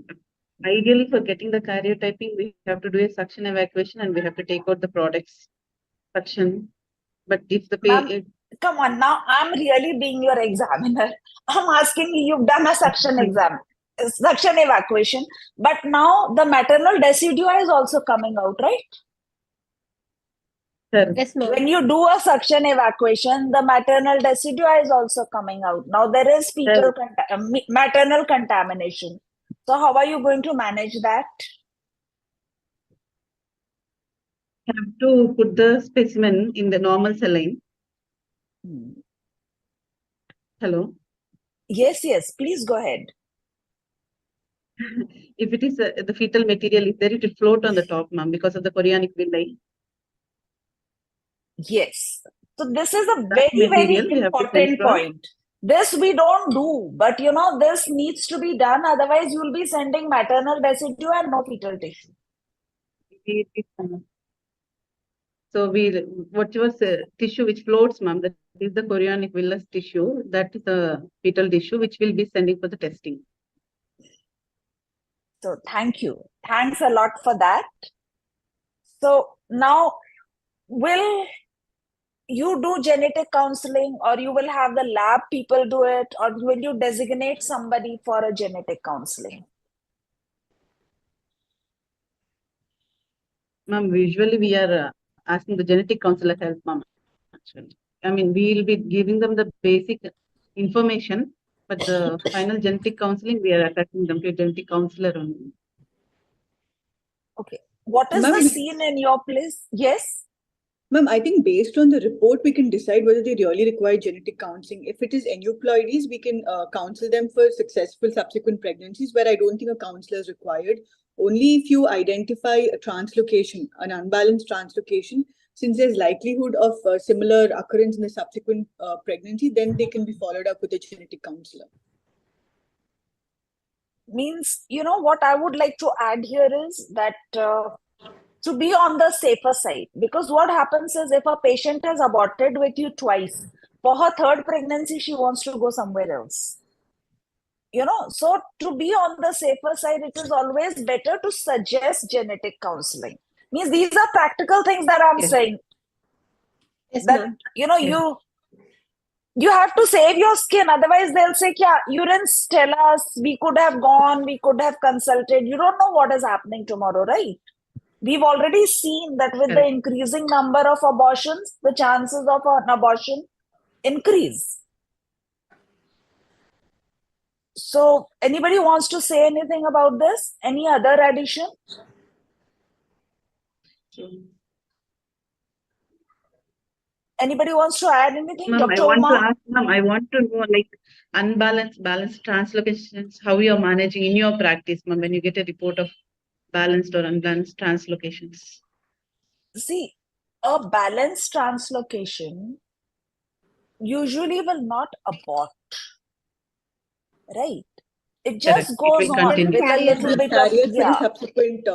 ideally for getting the karyotyping, we have to do a suction evacuation and we have to take out the products suction. But if the come on, now I'm really being your examiner. I'm asking you, you've done a suction evacuation, but now the maternal decidua is also coming out, right? Yes, ma'am. When you do a suction evacuation, the maternal decidua is also coming out. Now there is fecal maternal contamination. So how are you going to manage that? You have to put the specimen in the normal saline. Hello? Yes, please go ahead. If it is the fetal material is there, it will float on the top, ma'am, because of the chorionic villi. Yes. So this is a very important point. This we don't do, but this needs to be done. Otherwise, you will be sending maternal residue and no fetal tissue. So whatever tissue which floats, ma'am, that is the chorionic villus tissue. That is the fetal tissue which will be sending for the testing. So thank you. Thanks a lot for that. So now, will you do genetic counseling, or you will have the lab people do it, or will you designate somebody for a genetic counseling? Ma'am, usually we are asking the genetic counselor help, ma'am. Actually, I mean, we will be giving them the basic information, but the final genetic counseling, we are attaching them to a genetic counselor only. Okay. What is the scene in your place? Yes? Ma'am, I think based on the report, we can decide whether they really require genetic counseling. If it is aneuploidies, we can counsel them for successful subsequent pregnancies, where I don't think a counselor is required. Only if you identify a translocation, an unbalanced translocation, since there's likelihood of similar occurrence in the subsequent pregnancy, then they can be followed up with a genetic counselor. Means, what I would like to add here is that to be on the safer side, because what happens is if a patient has aborted with you twice, for her 3rd pregnancy, she wants to go somewhere else. So to be on the safer side, it is always better to suggest genetic counseling. Means these are practical things that I'm saying. Yes, that, you have to save your skin. Otherwise, they'll say, you didn't tell us, we could have gone, we could have consulted. You don't know what is happening tomorrow, right? We've already seen that with the increasing number of abortions, the chances of an abortion increase. So, anybody wants to say anything about this? Any other addition? Anybody wants to add anything? Ma'am, Dr. I want Uma? to ask, ma'am, I want to know, like, balanced translocations, how you are managing in your practice, ma'am, when you get a report of balanced or unbalanced translocations. See, a balanced translocation usually will not abort, right? It just goes on with a little bit of for the subsequent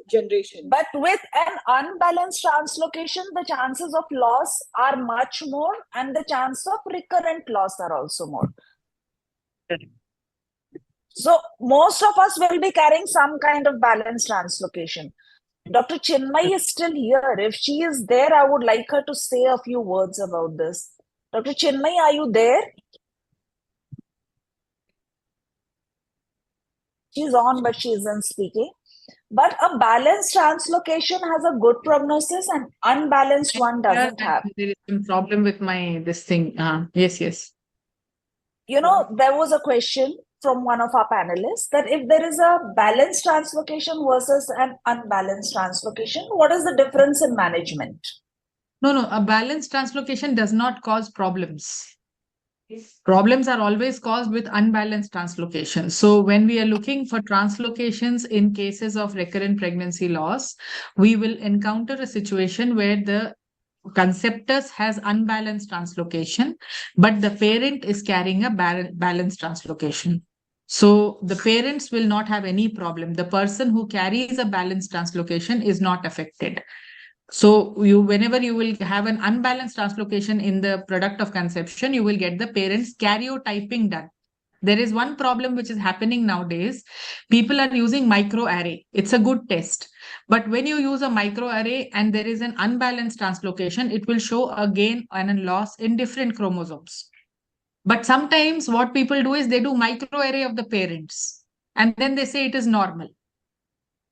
generation. But with an unbalanced translocation, the chances of loss are much more, and the chance of recurrent loss are also more. So most of us will be carrying some kind of balance translocation. Dr. Chinmay is still here. If she is there, I would like her to say a few words about this. Dr. Chinmay, are you there? She's on, but she isn't speaking. But a balanced translocation has a good prognosis and unbalanced one doesn't have. There is some problem with this thing. Yes. You know, there was a question from one of our panelists that if there is a balanced translocation versus an unbalanced translocation, what is the difference in management? No, a balanced translocation does not cause problems. Problems are always caused with unbalanced translocation. So when we are looking for translocations in cases of recurrent pregnancy loss, we will encounter a situation where the conceptus has unbalanced translocation, but the parent is carrying a balanced translocation. So the parents will not have any problem. The person who carries a balanced translocation is not affected. So whenever you will have an unbalanced translocation in the product of conception, you will get the parents karyotyping done. There is one problem which is happening nowadays. People are using microarray. It's a good test. But when you use a microarray and there is an unbalanced translocation, it will show a gain and a loss in different chromosomes. But sometimes what people do is they do microarray of the parents and then they say it is normal.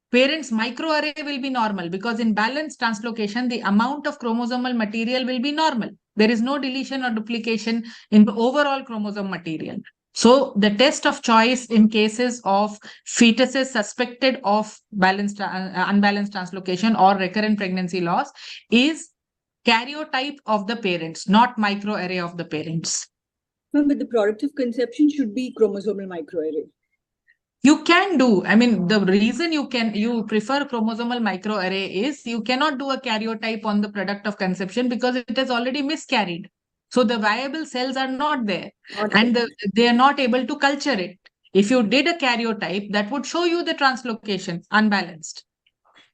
Parents' microarray will be normal because in balanced translocation, the amount of chromosomal material will be normal. There is no deletion or duplication in the overall chromosome material. So the test of choice in cases of fetuses suspected of unbalanced translocation or recurrent pregnancy loss is karyotype of the parents, not microarray of the parents. But the product of conception should be chromosomal microarray. You can do. I mean, the reason you prefer chromosomal microarray is you cannot do a karyotype on the product of conception because it has already miscarried. So the viable cells are not there and they are not able to culture it. If you did a karyotype, that would show you the translocation unbalanced.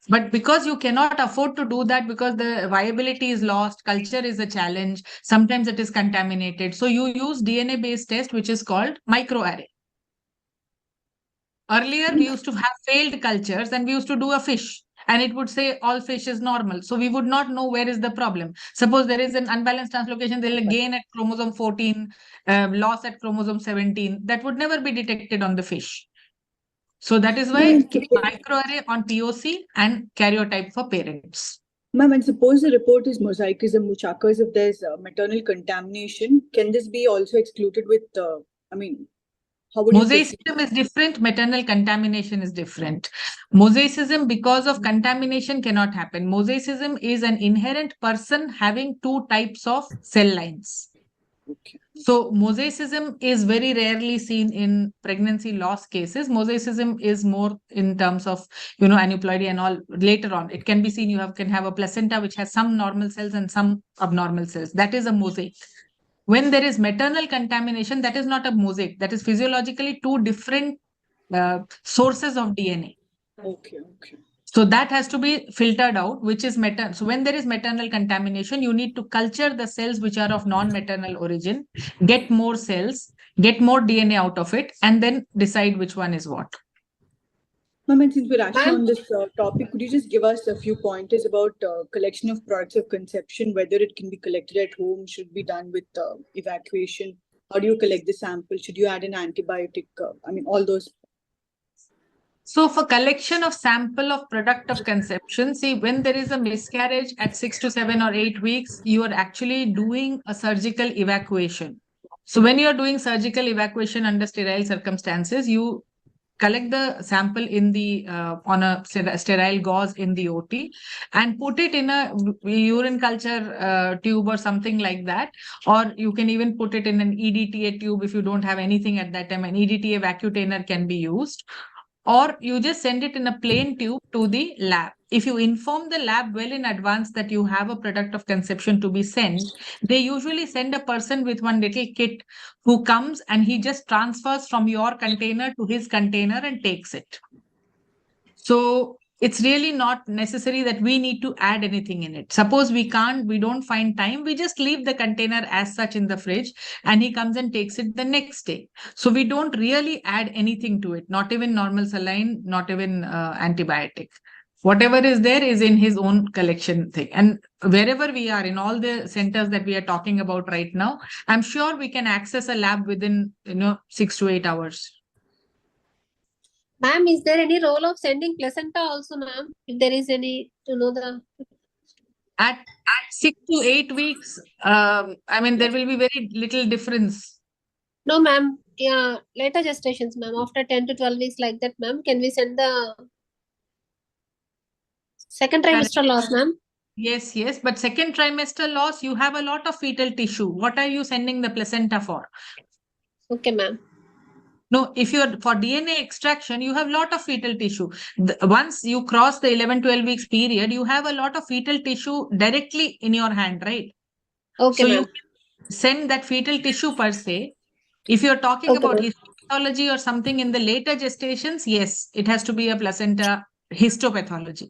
But because you cannot afford to do that because the viability is lost, culture is a challenge, sometimes it is contaminated. So you use DNA-based test, which is called microarray. Earlier, we used to have failed cultures and we used to do a fish and it would say all fish is normal. So we would not know where is the problem. Suppose there is an unbalanced translocation, there is a gain at chromosome 14, loss at chromosome 17. That would never be detected on the fish. So that is why microarray on POC and karyotype for parents. Ma'am, and suppose the report is mosaicism, which occurs if there's maternal contamination, can this be also excluded with, Mosaicism is different, maternal contamination is different. Mosaicism, because of contamination, cannot happen. Mosaicism is an inherent person having two types of cell lines. Okay. So mosaicism is very rarely seen in pregnancy loss cases. Mosaicism is more in terms of, aneuploidy and all later on. It can be seen, can have a placenta which has some normal cells and some abnormal cells. That is a mosaic. When there is maternal contamination, that is not a mosaic. That is physiologically two different sources of DNA. Okay. So that has to be filtered out, which is maternal. So when there is maternal contamination, you need to culture the cells which are of non-maternal origin, get more cells, get more DNA out of it, and then decide which one is what. Ma'am, and since we're actually on this topic, could you just give us a few pointers about collection of products of conception, whether it can be collected at home, should be done with evacuation? How do you collect the sample? Should you add an antibiotic? All those. So for collection of sample of product of conception, see, when there is a miscarriage at 6 to 7 or 8 weeks, you are actually doing a surgical evacuation. So when you are doing surgical evacuation under sterile circumstances, you collect the sample in the on a sterile gauze in the OT and put it in a urine culture tube or something like that. Or you can even put it in an EDTA tube if you don't have anything at that time. An EDTA vacutainer can be used. Or you just send it in a plain tube to the lab. If you inform the lab well in advance that you have a product of conception to be sent, they usually send a person with one little kit who comes and he just transfers from your container to his container and takes it. So it's really not necessary that we need to add anything in it. Suppose we don't find time, we just leave the container as such in the fridge and he comes and takes it the next day. So we don't really add anything to it, not even normal saline, not even antibiotic. Whatever is there is in his own collection thing. And wherever we are, in all the centers that we are talking about right now, I'm sure we can access a lab within 6 to 8 hours. Ma'am, is there any role of sending placenta also, ma'am? If there is any, to know the... At 6 to 8 weeks, I mean, there will be very little difference. No, ma'am. Yeah, later gestations, ma'am. After 10 to 12 weeks like that, ma'am, can we send the second trimester loss, ma'am? Yes, yes. But second trimester loss, you have a lot of fetal tissue. What are you sending the placenta for? Okay, ma'am. No, if you're for DNA extraction, you have a lot of fetal tissue. Once you cross the 11-12 weeks period, you have a lot of fetal tissue directly in your hand, right? Okay, so ma'am. you send that fetal tissue per se. If you're talking about histopathology or something in the later gestations, yes, it has to be a placenta histopathology.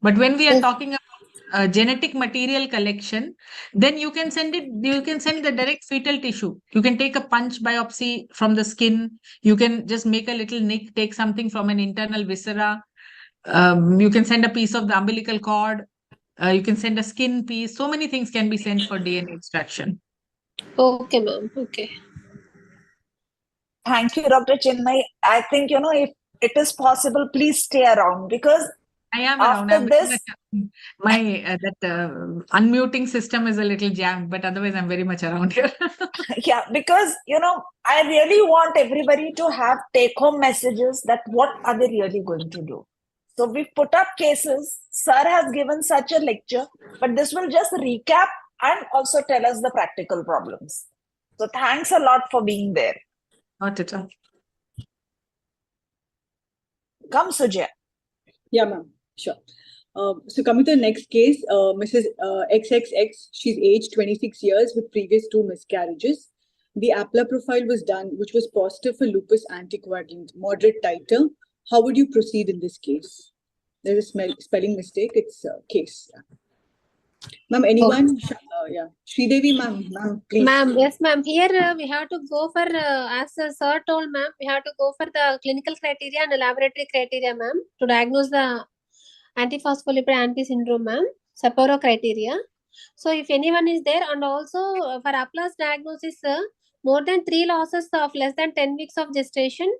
But when we are talking about genetic material collection, then you can send the direct fetal tissue. You can take a punch biopsy from the skin. You can just make a little nick, take something from an internal viscera. You can send a piece of the umbilical cord. You can send a skin piece. So many things can be sent for DNA extraction. Okay, ma'am. Okay. Thank you, Dr. Chinmay. I think, if it is possible, please stay around, because I am after around. this, my unmuting system is a little jammed, but otherwise I'm very much around here. yeah, because, I really want everybody to have take-home messages that what are they really going to do. So we've put up cases. Sir has given such a lecture, but this will just recap and also tell us the practical problems. So thanks a lot for being there. Not at all. Come, Sujay. Yeah, ma'am. Sure. So coming to the next case, Mrs. XXX, she's aged 26 years with previous 2 miscarriages. The APLA profile was done, which was positive for lupus anticoagulant, moderate titer. How would you proceed in this case? There's a spelling mistake. It's a case. Ma'am, anyone? Yeah. Sridevi, ma'am, please. Ma'am, yes, ma'am. Here we have to go for, as Sir told, ma'am, we have to go for the clinical criteria and the laboratory criteria, ma'am, to diagnose the antiphospholipid anti syndrome, ma'am, Sapporo criteria. So if anyone is there, and also for APLA's diagnosis, more than 3 losses of less than 10 weeks of gestation,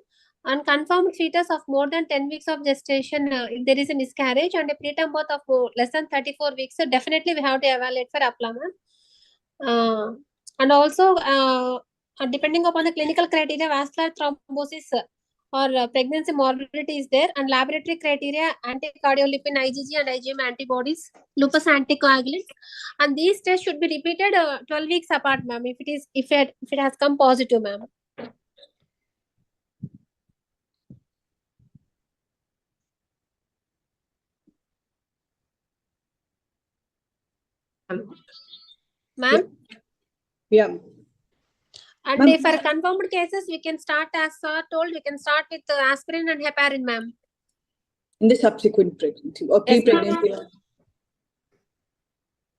and confirmed fetus of more than 10 weeks of gestation, if there is a miscarriage, and a preterm birth of less than 34 weeks, so definitely we have to evaluate for APLA, ma'am. And also, depending upon the clinical criteria, vascular thrombosis or pregnancy morbidity is there, and laboratory criteria, anticardiolipin, IgG and IgM antibodies, lupus anticoagulant, and these tests should be repeated 12 weeks apart, ma'am, if it has come positive, ma'am. Ma'am? Yeah. And if for confirmed cases, we can start, as Sir told, we can start with aspirin and heparin, ma'am. In the subsequent pregnancy or pre-pregnancy. Yes,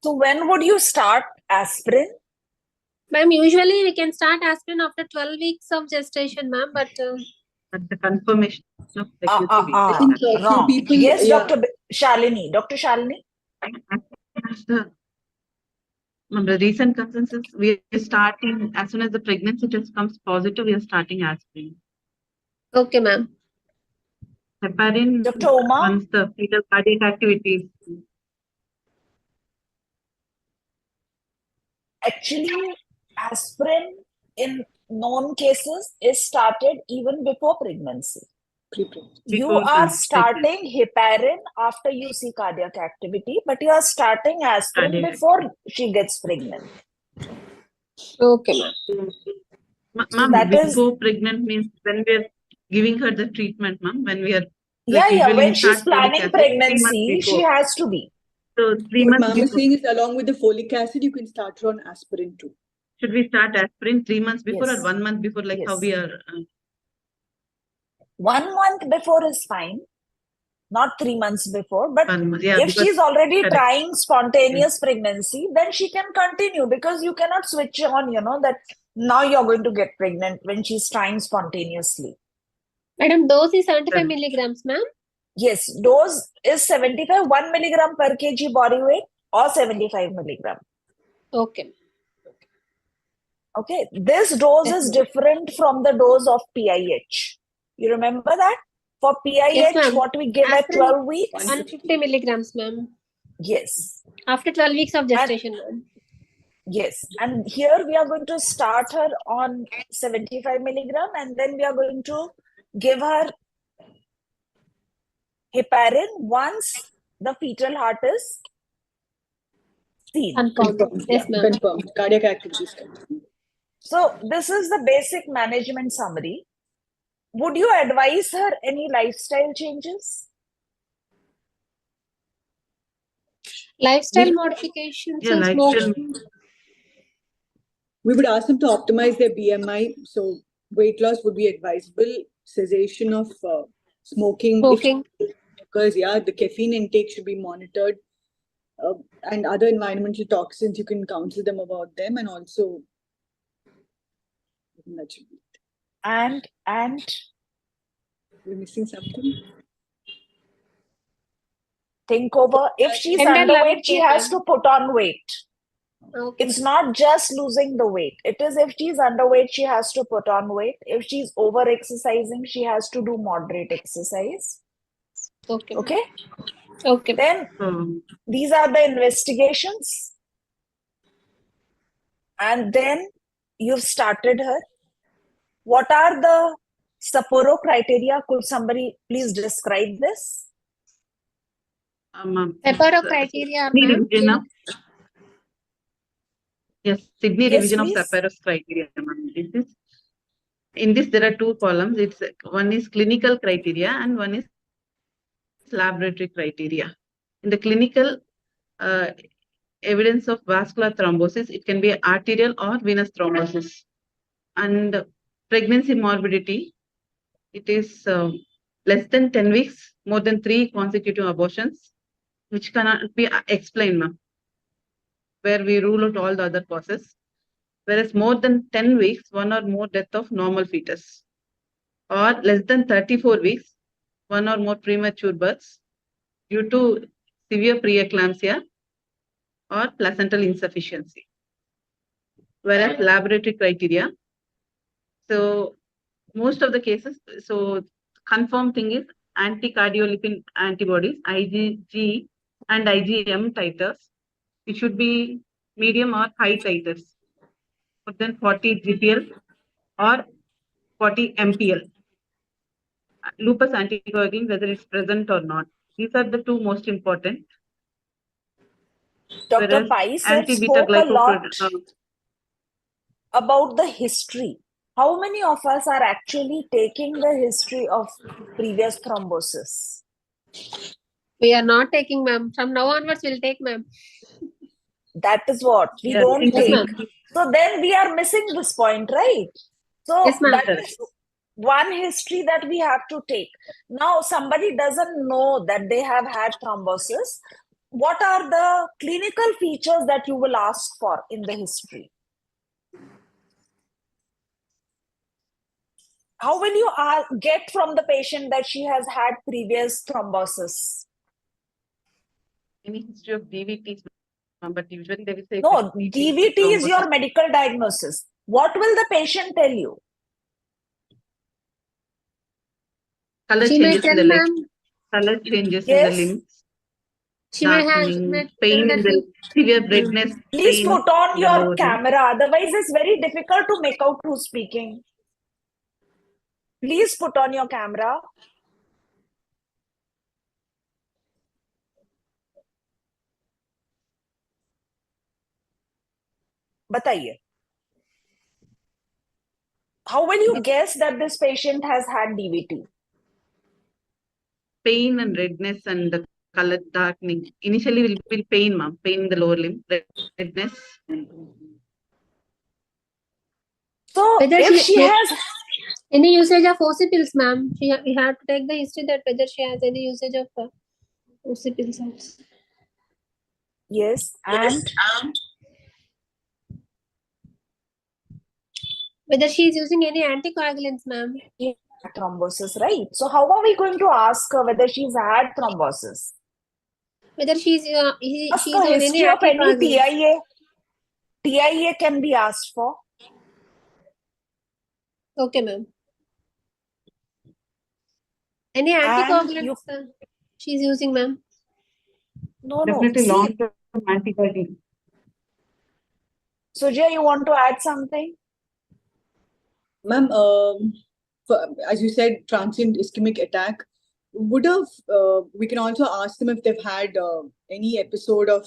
so when would you start aspirin? Ma'am, usually we can start aspirin after 12 weeks of gestation, ma'am, but the confirmation of pregnancy. I think wrong. People, yes, yeah. Dr. Shalini. Dr. Shalini? The recent consensus, we are starting as soon as the pregnancy test comes positive, we are starting aspirin. Okay, ma'am. Heparin, Dr. Uma? once the fetal cardiac activity. Actually, aspirin in known cases is started even before pregnancy. You are starting heparin after you see cardiac activity, but you are starting aspirin before she gets pregnant. Okay, ma'am. Ma'am, before pregnant means when we are giving her the treatment, ma'am, when we are... when she's planning pregnancy, she has to be. So 3 months Ma'am is saying is along with the folic acid, you can start her on aspirin too. Should we start aspirin 3 months before or 1 month before, like how we are... 1 month before is fine. not 3 months before. But Yeah, if she's already correct. trying spontaneous pregnancy, then she can continue, because you cannot switch on, that now you're going to get pregnant when she's trying spontaneously. Madam, dose is 75 milligrams, ma'am. Yes, dose is 75, 1 milligram per kg body weight or 75 milligram. Okay. Okay, this dose is different from the dose of PIH. You remember that? For PIH, Yes, what we give at 12 weeks? 150 milligrams, ma'am. Yes. After 12 weeks of gestation, ma'am. Yes, and here we are going to start her on 75 milligram, and then we are going to give her heparin once the fetal heart is seen. Confirmed. Yes, Yeah, ma'am. confirmed. Cardiac activity is confirmed. So this is the basic management summary. Would you advise her any lifestyle changes? Lifestyle modifications and smoking. We would ask them to optimize their BMI. So weight loss would be advisable. Cessation of smoking. Because the caffeine intake should be monitored. And other environmental toxins, you can counsel them about them, and also that should be it. And we're missing something. Think over, if she's underweight, she has to put on weight. Okay. It's not just losing the weight. It is, if she's underweight, she has to put on weight. If she's over exercising, she has to do moderate exercise. Okay. Okay. Okay. Then these are the investigations. And then you've started her. What are the Sapporo criteria? Could somebody please describe this? Sapporo criteria, ma'am. Yes, Sydney Yes, revision please. of Sapporo's criteria, ma'am. In this, there are two columns. One is clinical criteria and one is laboratory criteria. In the clinical evidence of vascular thrombosis, it can be arterial or venous thrombosis. And pregnancy morbidity, it is less than 10 weeks, more than 3 consecutive abortions, which cannot be explained, ma'am, where we rule out all the other causes. Whereas more than 10 weeks, 1 or more death of normal fetus, or less than 34 weeks, 1 or more premature births due to severe preeclampsia or placental insufficiency. Whereas laboratory criteria, so most of the cases, so confirmed thing is anti-cardiolipin antibodies, IgG and IgM titers. It should be medium or high titers, more than 40 GPL or 40 MPL. Lupus anticoagulin, whether it's present or not. These are the two most important. Dr. Pai sir spoke a lot about the history. How many of us are actually taking the history of previous thrombosis? We are not taking, ma'am. From now onwards, we'll take, ma'am. That is what we don't take. So then we are missing this point, right? So that is one history that we have to take. Now, somebody doesn't know that they have had thrombosis. What are the clinical features that you will ask for in the history? How will you get from the patient that she has had previous thrombosis? Any history of DVTs, but usually they will say no, DVT is your medical diagnosis. What will the patient tell you? Color changes in the legs, color changes in the limbs. She may have pain in the severe redness. Please put on your camera, otherwise it's very difficult to make out who's speaking. Please put on your camera. Bataiye. How will you guess that this patient has had DVT? Pain and redness and the color darkening. Initially will feel pain, ma'am. Pain in the lower limb, redness. So if she has... Any usage of OC pills, ma'am? We have to take the history that whether she has any usage of OC pills also. Yes, and Whether she is using any anticoagulants, ma'am. thrombosis, right? So how are we going to ask her whether she's had thrombosis? Whether she's Ask she's her on any history of any anticoagulants. TIA. TIA can be asked for. Okay, ma'am. Any And anticoagulants she's using, ma'am? No, Definitely no. See, long-term anticoagulant. Sujay, you want to add something? Ma'am, as you said, transient ischemic attack. We can also ask them if they've had any episode of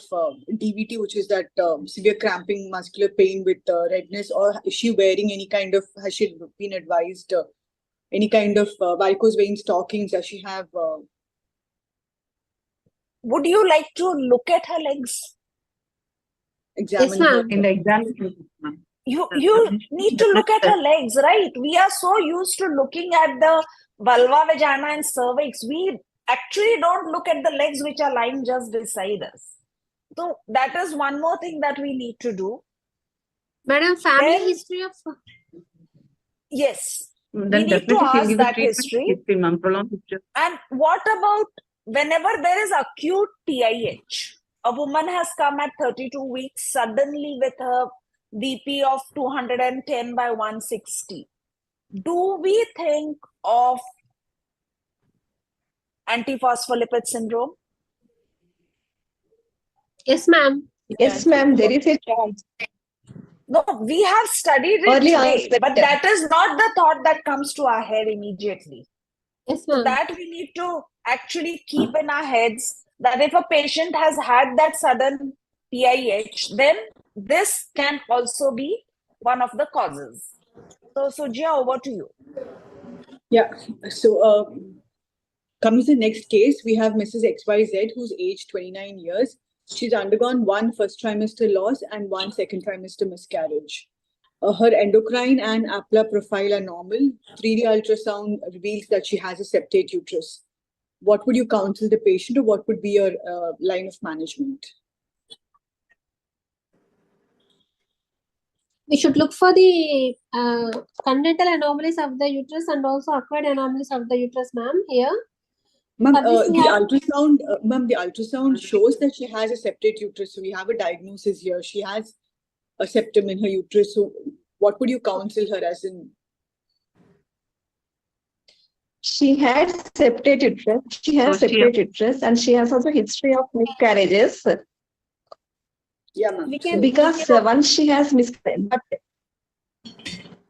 DVT, which is that severe cramping, muscular pain with redness, or is she wearing any kind of, has she been advised any kind of varicose vein stockings? Does she have? Would you like to look at her legs? Examine Yes, her. ma'am. In the examination, ma'am. You need to look at her legs, right? We are so used to looking at the vulva, vagina, and cervix. We actually don't look at the legs which are lying just beside us. So that is one more thing that we need to do. Madam, family Then- history of Yes, Then we need to definitely she'll ask give a that treatment history. ma'am, prolonged history. And what about whenever there is acute TIH? A woman has come at 32 weeks suddenly with a BP of 210/160. Do we think of antiphospholipid syndrome? yes, ma'am. Yes, ma'am, there is a chance. No, we have studied it Early today, onset. but that is not the thought that comes to our head immediately. Yes, So ma'am. that we need to actually keep in our heads that if a patient has had that sudden PIH, then this can also be one of the causes. So Sujya, over to you. Yeah. So coming to the next case, we have Mrs. XYZ, who's aged 29 years. She's undergone one first trimester loss and one second trimester miscarriage. Her endocrine and APLA profile are normal. 3D ultrasound reveals that she has a septate uterus. What would you counsel the patient, or what would be your line of management? We should look for the congenital anomalies of the uterus and also acquired anomalies of the uterus, ma'am. Here, Ma'am, For this we have- the ultrasound shows that she has a septate uterus. So we have a diagnosis here. She has a septum in her uterus. So what would you counsel her as in? She had septate uterus. She has septate uterus, and she has also history of miscarriages. Yeah, ma'am. we can Because once she has miscarriage, but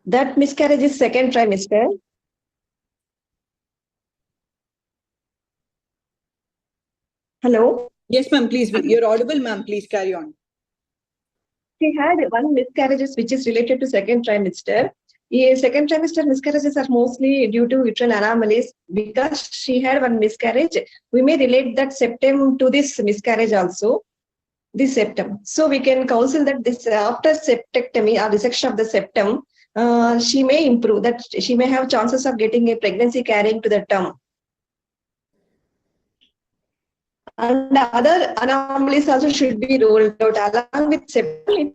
that miscarriage is second trimester. Hello. Yes, ma'am, please. You're audible, ma'am. Please carry on. She had one miscarriages which is related to second trimester. Second trimester miscarriages are mostly due to uterine anomalies. Because she had one miscarriage, we may relate that septum to this miscarriage also. This septum. So we can counsel that this after septectomy or resection of the septum, she may improve, that she may have chances of getting a pregnancy carrying to the term. And other anomalies also should be ruled out along with septum.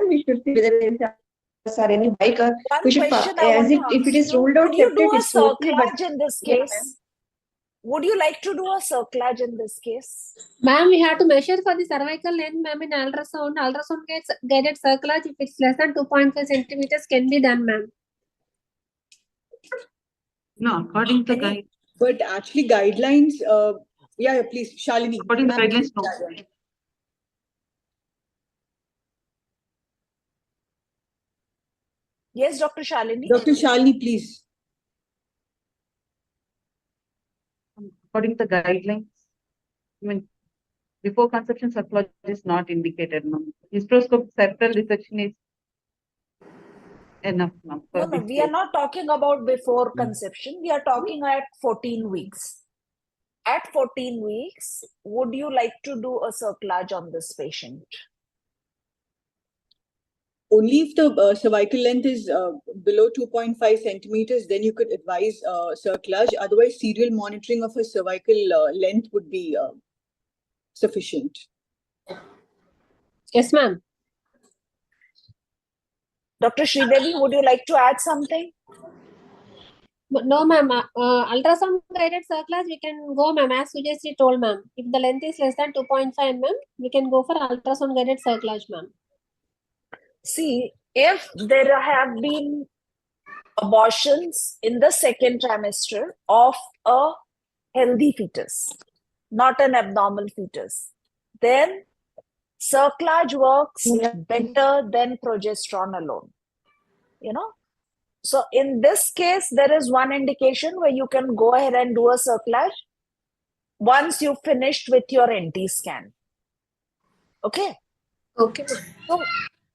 We should see whether there is any bike or we should as if it is ruled out. Would you do a it's okay, but circlage in this case? Would you like to do a circlage in this case? Ma'am, we have to measure for the cervical length, ma'am, in ultrasound. Ultrasound gets guided circlage. If it's less than 2.5 centimeters, can be done, ma'am. No, according to the guide. But actually, guidelines. Yeah, please, Shalini. According to Ma'am, guidelines, please no. carry on. Yes, Dr. Shalini. Dr. Shalini, please. According to the guidelines, I mean, before conception circlage is not indicated, ma'am. Hysteroscopic septal resection is enough, ma'am. No, we are not talking about before conception. We are talking at 14 weeks. At 14 weeks, would you like to do a circlage on this patient? only if the cervical length is below 2.5 centimeters, then you could advise cerclage. Otherwise, serial monitoring of a cervical length would be sufficient. Yes, ma'am. Dr. Sridevi, would you like to add something? No, ma'am. Ultrasound guided cerclage, we can go, ma'am, as Sujayasri told, ma'am. If the length is less than 2.5 mm, we can go for ultrasound guided cerclage, ma'am. See, if there have been abortions in the second trimester of a healthy fetus, not an abnormal fetus, then cerclage works better than progesterone alone. You know? So in this case, there is one indication where you can go ahead and do a cerclage once you've finished with your NT scan. Okay? Okay. So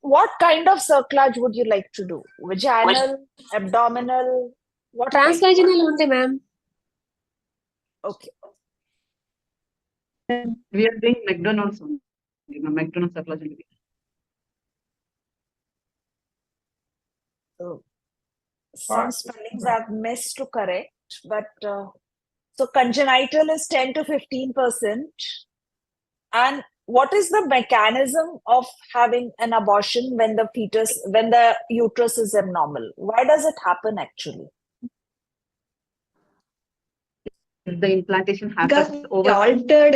what kind of cerclage would you like to do? Vaginal, abdominal? What Transvaginal only, ma'am. Okay. We are doing McDonald's only. McDonald's cerclage. So some spellings I've missed to correct, but so congenital is 10 to 15%. And what is the mechanism of having an abortion when the uterus is abnormal? Why does it happen actually? If the implantation happens over altered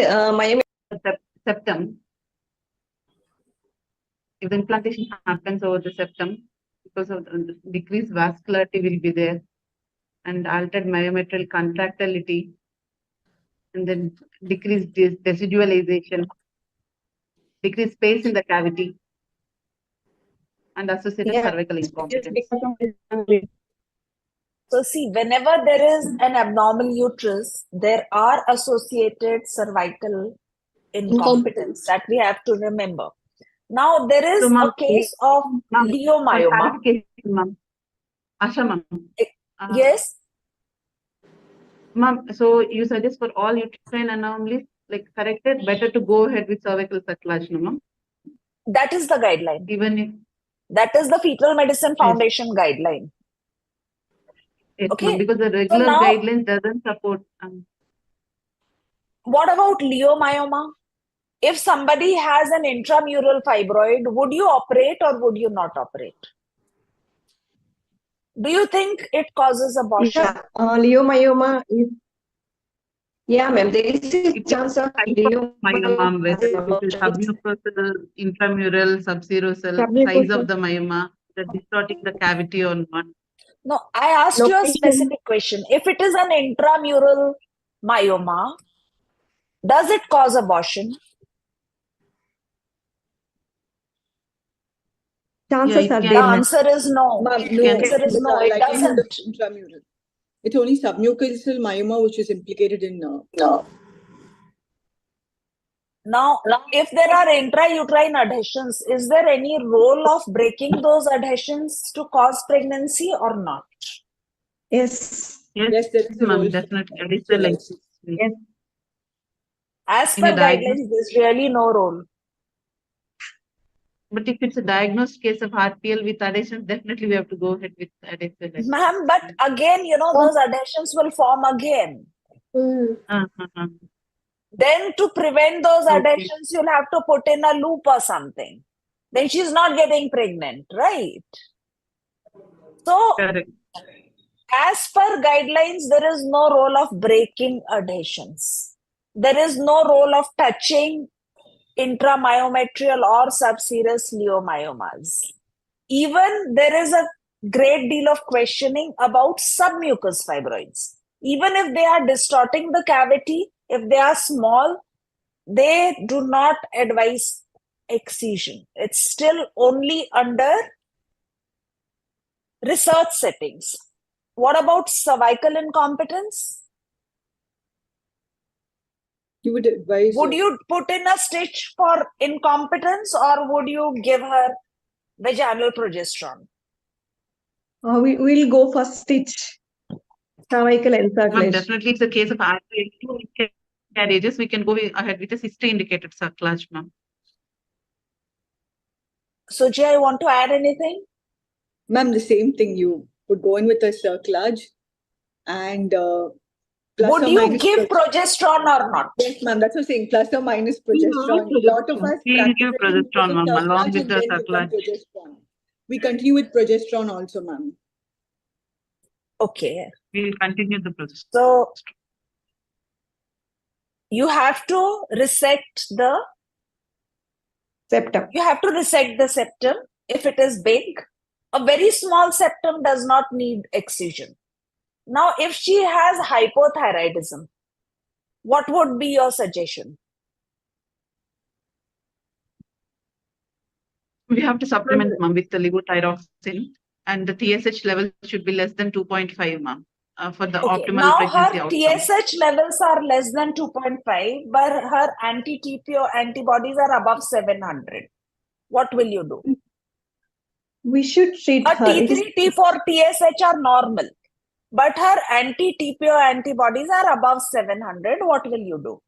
septum, if the implantation happens over the septum, because of the decreased vascularity will be there, and altered myometrial contractility, and then decreased residualization, decreased space in the cavity, and associated cervical incompetence. So see, whenever there is an abnormal uterus, there are associated cervical incompetence that we have to remember. Now, there is a case of leiomyoma. Asha, ma'am. Yes? Ma'am, so you suggest for all uterine anomalies, like corrected, better to go ahead with cervical cerclage, no, ma'am? That is the guideline. Even if that is the Fetal Medicine Foundation guideline. Yes, Okay. Because the regular now, guidelines doesn't support. What about leiomyoma? If somebody has an intramural fibroid, would you operate or would you not operate? Do you think it causes abortion? Yeah, leiomyoma is. Yeah, ma'am. There is a chance of myoma, whether it is submucosal, intramural, subserosal, size of the myoma, the distorting the cavity or not. No, I asked you a specific question. If it is an intramural myoma, does it cause abortion? Chances are The there. answer is no. No, The answer is no, it doesn't. Intramural. It's only submucosal myoma which is implicated in. Now, if there are intrauterine adhesions, is there any role of breaking those adhesions to cause pregnancy or not? Yes. Yes, there is a role. Definitely. Yes. As per guidelines, there's really no role. But if it's a diagnosed case of RPL with adhesions, definitely we have to go ahead with adhesions. Ma'am, but again, those adhesions will form again. Then to prevent those adhesions, you'll have to put in a loop or something. Then she's not getting pregnant, right? So, as per guidelines, there is no role of breaking adhesions. There is no role of touching intramyometrial or subserous leiomyomas. Even there is a great deal of questioning about submucous fibroids. Even if they are distorting the cavity, if they are small, they do not advise excision. It's still only under research settings. What about cervical incompetence? You would advise. Would you put in a stitch for incompetence or would you give her vaginal progesterone? We will go for stitch. Cervical encirculation. Definitely, it's a case of RPL carriages. We can go ahead with a sister indicated cerclage, ma'am. Sujay, you want to add anything? Ma'am, the same thing. You would go in with a Circlage and plus Would or you minus give progesterone or not? Yes, ma'am. That's what I'm saying. Plus or minus progesterone. A lot of us We practice give it in progesterone, ma'am, along Circlage with and the then give them Circlage. progesterone. We continue with progesterone also, ma'am. Okay. We'll continue the progesterone. So you have to resect the septum. You have to resect the septum if it is big. A very small septum does not need excision. Now, if she has hypothyroidism, what would be your suggestion? We have to supplement, ma'am, with the levothyroxine, and the TSH level should be less than 2.5, ma'am, for the Okay, optimal now pregnancy her outcome. TSH levels are less than 2.5, but her anti-TPO antibodies are above 700. What will you do? We should treat Her her. It is T3, T4, TSH are normal, but her anti-TPO antibodies are above 700. What will you do?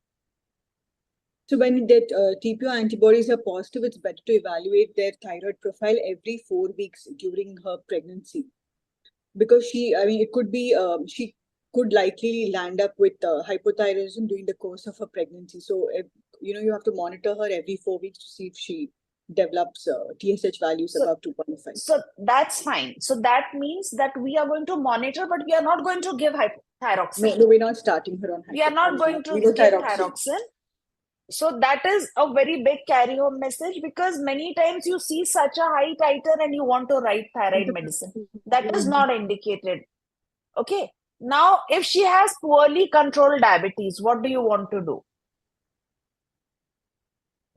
So when that TPO antibodies are positive, it's better to evaluate their thyroid profile every 4 weeks during her pregnancy. Because it could be, she could likely land up with hypothyroidism during the course of her pregnancy. So, you have to monitor her every 4 weeks to see if she develops TSH values above 2.5. So that's fine. So that means that we are going to monitor, but we are not going to give thyroxine. No, we're not starting her on hypothyroxine. We are not going to give thyroxine. So that is a very big carry-home message, because many times you see such a high titer and you want to write thyroid medicine. That is not indicated. Okay. Now, if she has poorly controlled diabetes, what do you want to do?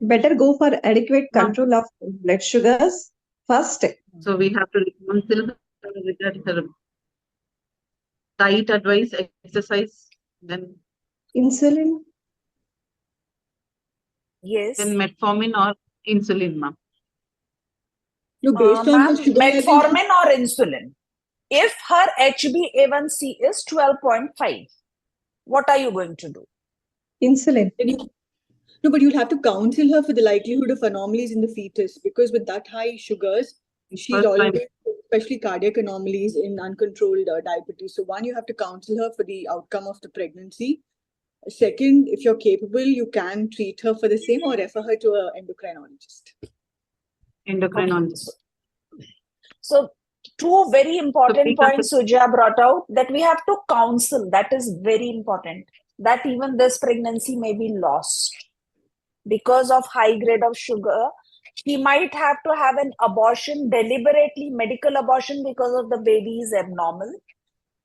better go for adequate control of blood sugars first. So we have to counsel her diet advice, exercise, then insulin. Yes. Then metformin or insulin, ma'am. No, based on her sugar metformin or insulin. If her HbA1c is 12.5, what are you going to do? Insulin. No, but you'll have to counsel her for the likelihood of anomalies in the fetus, because with that high sugars, she's already, especially cardiac anomalies in uncontrolled diabetes. So one, you have to counsel her for the outcome of the pregnancy. Second, if you're capable, you can treat her for the same or refer her to an endocrinologist. Endocrinologist. So two very important points Sujaya brought out, that we have to counsel. That is very important. That even this pregnancy may be lost because of high grade of sugar. She might have to have an abortion, deliberately medical abortion, because of the baby is abnormal,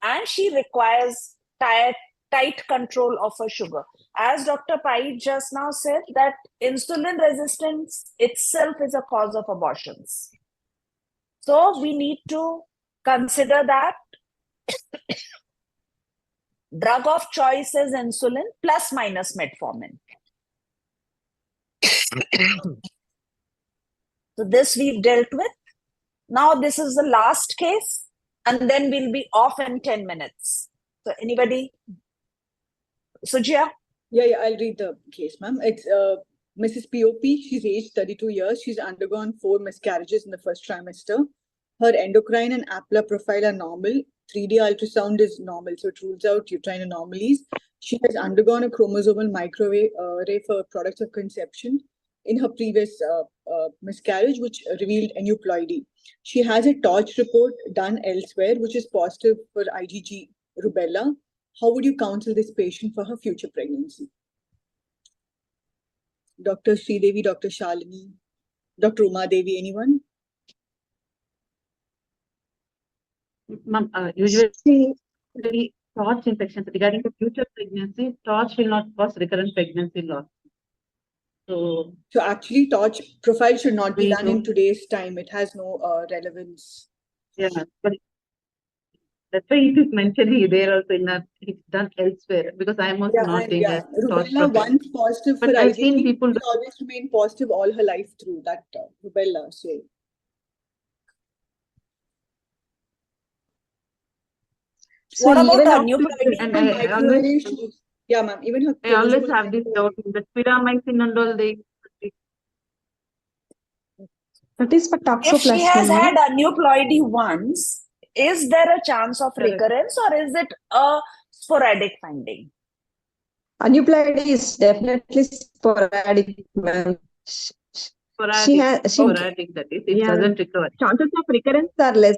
and she requires tight control of her sugar. As Dr. Pai just now said, that insulin resistance itself is a cause of abortions. So we need to consider that. Drug of choice is insulin plus minus metformin. So this we've dealt with. Now this is the last case, and then we'll be off in 10 minutes. So anybody? Sujaya? Yeah, I'll read the case, ma'am. It's Mrs. POP. She's aged 32 years. She's undergone 4 miscarriages in the first trimester. Her endocrine and APLA profile are normal. 3D ultrasound is normal, so it rules out uterine anomalies. She has undergone a chromosomal microarray for products of conception in her previous miscarriage, which revealed aneuploidy. She has a TORCH report done elsewhere, which is positive for IgG rubella. How would you counsel this patient for her future pregnancy? Dr. Sridevi, Dr. Shalini, Dr. Umadevi, anyone? Ma'am, usually TORCH infections regarding the future pregnancy, TORCH will not cause recurrent pregnancy loss. So actually, TORCH profile should not be done in today's time. It has no relevance. Yeah, but that's why it is mentioned there also in that it's done elsewhere, because I am also not doing a TORCH rubella profile. once positive But for I've IgG, seen people will always remain positive all her life through that rubella. So. What about aneuploidy? Yeah, ma'am. Even her. I always have this doubt in the pyramicin and all. That is for If she has toxoplasma. had aneuploidy once, is there a chance of Correct. recurrence or is it a sporadic finding? Aneuploidy is definitely sporadic, ma'am. She has Sporadic, that is, it doesn't recover. chances of recurrence are less.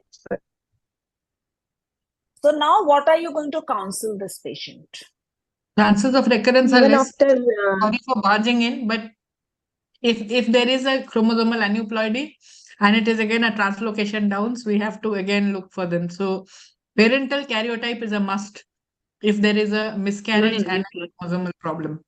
So now what are you going to counsel this patient? Chances of recurrence are Even less. after Sorry for barging in, but if there is a chromosomal aneuploidy and it is again a translocation downs, we have to again look for them. So parental karyotype is a must if there is a miscarriage Even and a chromosomal problem.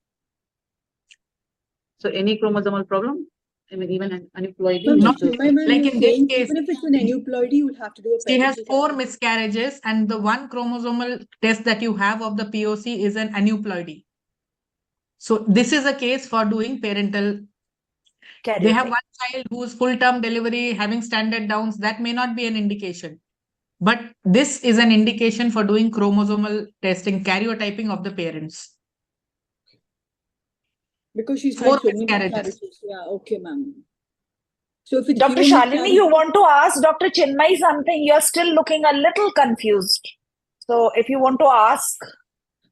So any chromosomal problem, I mean, even an aneuploidy. Ma'am, Not like in this case, even if it's an aneuploidy, you will have to do a she has parental 4 karyotype. miscarriages and the one chromosomal test that you have of the POC is an aneuploidy. So this is a case for doing parental. They have Karyotype. one child who's full-term delivery, having standard downs. That may not be an indication. But this is an indication for doing chromosomal testing, karyotyping of the parents. Because she's 4 had so many miscarriages. miscarriages. Yeah, okay, ma'am. So if it's Dr. fewer Shalini, you want to ask Dr. Chinmay something? You're still looking a little confused. So if you want to ask.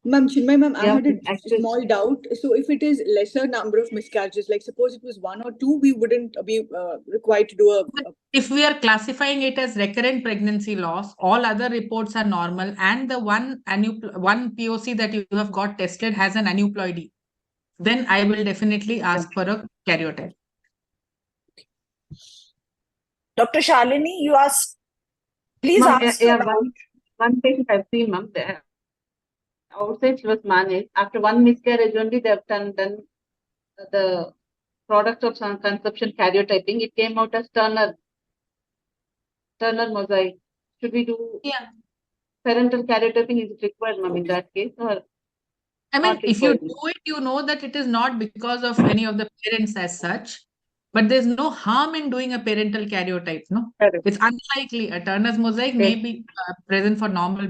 Ma'am, Chinmay, ma'am, I Yeah, had a actually- small doubt. So if it is lesser number of miscarriages, like suppose it was 1 or 2, we wouldn't be required to do a If we are classifying it as recurrent pregnancy loss, all other reports are normal, and the one POC that you have got tested has an aneuploidy, then I will definitely ask for a karyotype. Dr. Shalini, you asked. Please Ma'am, ask. yeah, one patient I've seen, ma'am, outside she was managed. After one miscarriage only, they have done the product of some conception karyotyping. It came out as Turner mosaic. Should we do parental karyotyping? Is it required, ma'am, in that case? Or I mean, not if you required? do it, you know that it is not because of any of the parents as such, but there's no harm in doing a parental karyotype, no? Correct. It's unlikely. A Turner's mosaic may be present for normal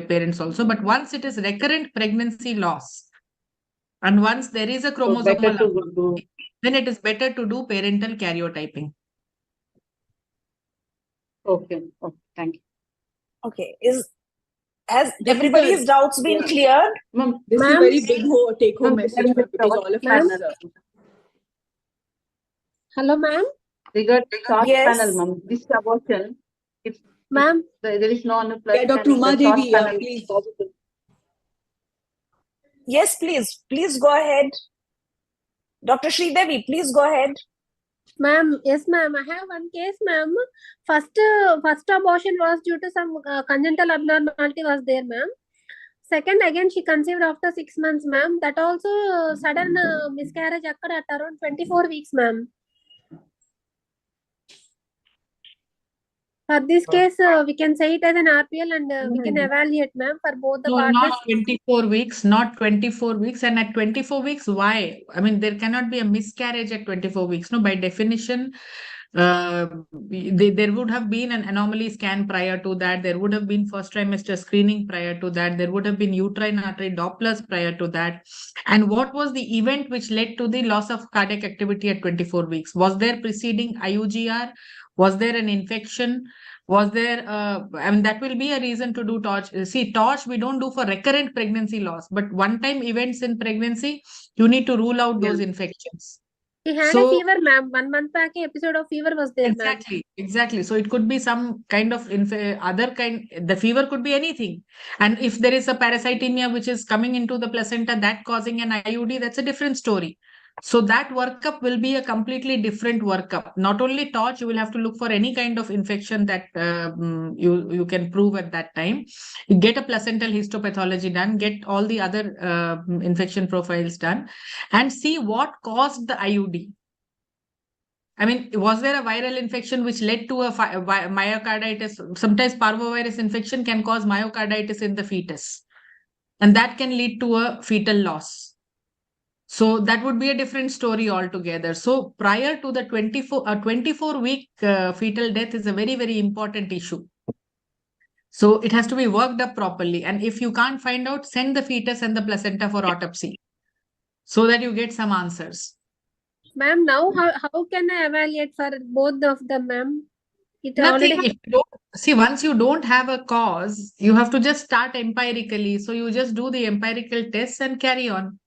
parents also, but once it is recurrent pregnancy loss, and once there is a chromosomal aneuploidy, then it is better to do parental karyotyping. Okay, thank you. Okay, has everybody's doubts been cleared? Ma'am, this is a very big take-home message, ma'am, because all of us. Hello, ma'am. Regarding short Yes. panel, ma'am, this abortion, Ma'am. There is no aneuploidy. Yeah, Dr. Umadevi, please. Yes, please. Please go ahead. Dr. Sridevi, please go ahead. Ma'am, yes, ma'am. I have one case, ma'am. First abortion was due to some congenital abnormality was there, ma'am. Second, again, she conceived after 6 months, ma'am. That also sudden miscarriage occurred at around 24 weeks, ma'am. For this case, we can say it as an RPL and we can evaluate, ma'am, for both the No, partners. not 24 weeks, not 24 weeks. And at 24 weeks, why? I mean, there cannot be a miscarriage at 24 weeks. No, by definition, there would have been an anomaly scan prior to that. There would have been first trimester screening prior to that. There would have been uterine artery Dopplers prior to that. And what was the event which led to the loss of cardiac activity at 24 weeks? Was there preceding IUGR? Was there an infection? Was there, I mean, that will be a reason to do TORCH. See, TORCH we don't do for recurrent pregnancy loss, but one-time events in pregnancy, you need to rule out those infections. He had a fever, ma'am. 1 month back, an episode of fever was there, ma'am. Exactly. So it could be some kind of other kind. The fever could be anything. And if there is a parasitemia which is coming into the placenta that causing an IUD, that's a different story. So that workup will be a completely different workup. Not only TORCH, you will have to look for any kind of infection that you can prove at that time. You get a placental histopathology done, get all the other infection profiles done, and see what caused the IUD. I mean, was there a viral infection which led to a myocarditis? Sometimes parvovirus infection can cause myocarditis in the fetus, and that can lead to a fetal loss. So that would be a different story altogether. So prior to the 24-week fetal death is a very, very important issue. So it has to be worked up properly. And if you can't find out, send the fetus and the placenta for autopsy so that you get some answers. Ma'am, now how can I evaluate for both of them, ma'am? It Nothing. already If you don't, see, once you don't have a cause, you have to just start empirically. So you just do the empirical tests and carry on.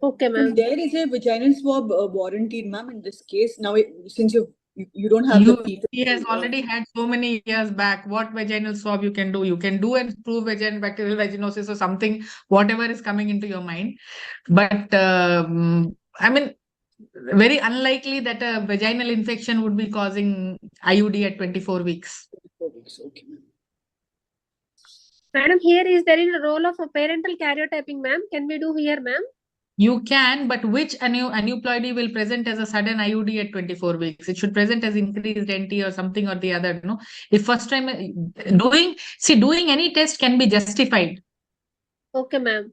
okay, ma'am. There is a vaginal swab warranted, ma'am, in this case. Now, since you don't have the fetal. He has already had so many years back. What vaginal swab you can do? You can do and prove bacterial vaginosis or something, whatever is coming into your mind. But I mean, very unlikely that a vaginal infection would be causing IUD at 24 weeks. 24 weeks, okay, ma'am. Madam, here is there is a role of a parental karyotyping, ma'am. Can we do here, ma'am? You can, but which aneuploidy will present as a sudden IUD at 24 weeks? It should present as increased NT or something or the other. No, if first time doing any test can be justified. Okay, ma'am.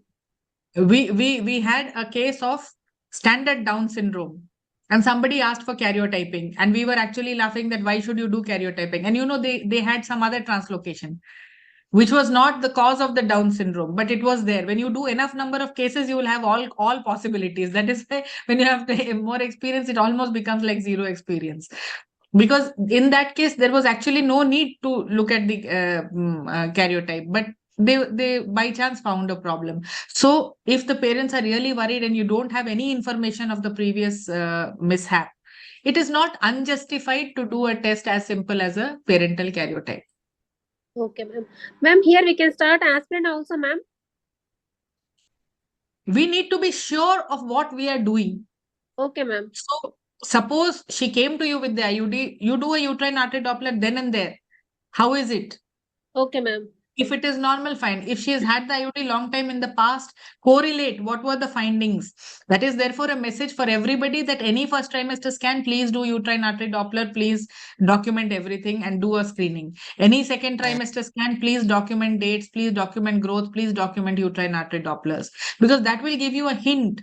We had a case of standard Down syndrome, and somebody asked for karyotyping, and we were actually laughing that why should you do karyotyping? And they had some other translocation, which was not the cause of the Down syndrome, but it was there. When you do enough number of cases, you will have all possibilities. That is why when you have more experience, it almost becomes like zero experience. Because in that case, there was actually no need to look at the karyotype, but they by chance found a problem. So if the parents are really worried and you don't have any information of the previous mishap, it is not unjustified to do a test as simple as a parental karyotype. Okay, ma'am. Ma'am, here we can start aspirin also, ma'am. We need to be sure of what we are doing. Okay, ma'am. So suppose she came to you with the IUD, you do a uterine artery Doppler then and there. How is it? Okay, ma'am. If it is normal, fine. If she has had the IUD long time in the past, correlate what were the findings. That is therefore a message for everybody that any first trimester scan, please do uterine artery Doppler, please document everything and do a screening. Any second trimester scan, please document dates, please document growth, please document uterine artery Dopplers. Because that will give you a hint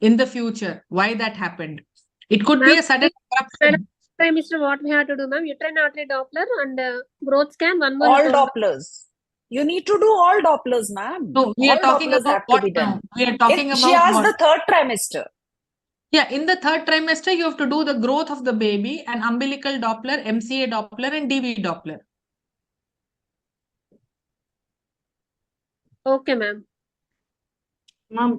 in the future why that happened. It could be a sudden eruption. Trimester, what we have to do, ma'am? Uterine artery Doppler and growth scan, one more. All Dopplers. You need to do all Dopplers, ma'am. No, we are talking about what now? We are talking about she has what? the third trimester. Yeah, in the third trimester, you have to do the growth of the baby and umbilical Doppler, MCA Doppler, and DV Doppler. Okay, ma'am. Ma'am,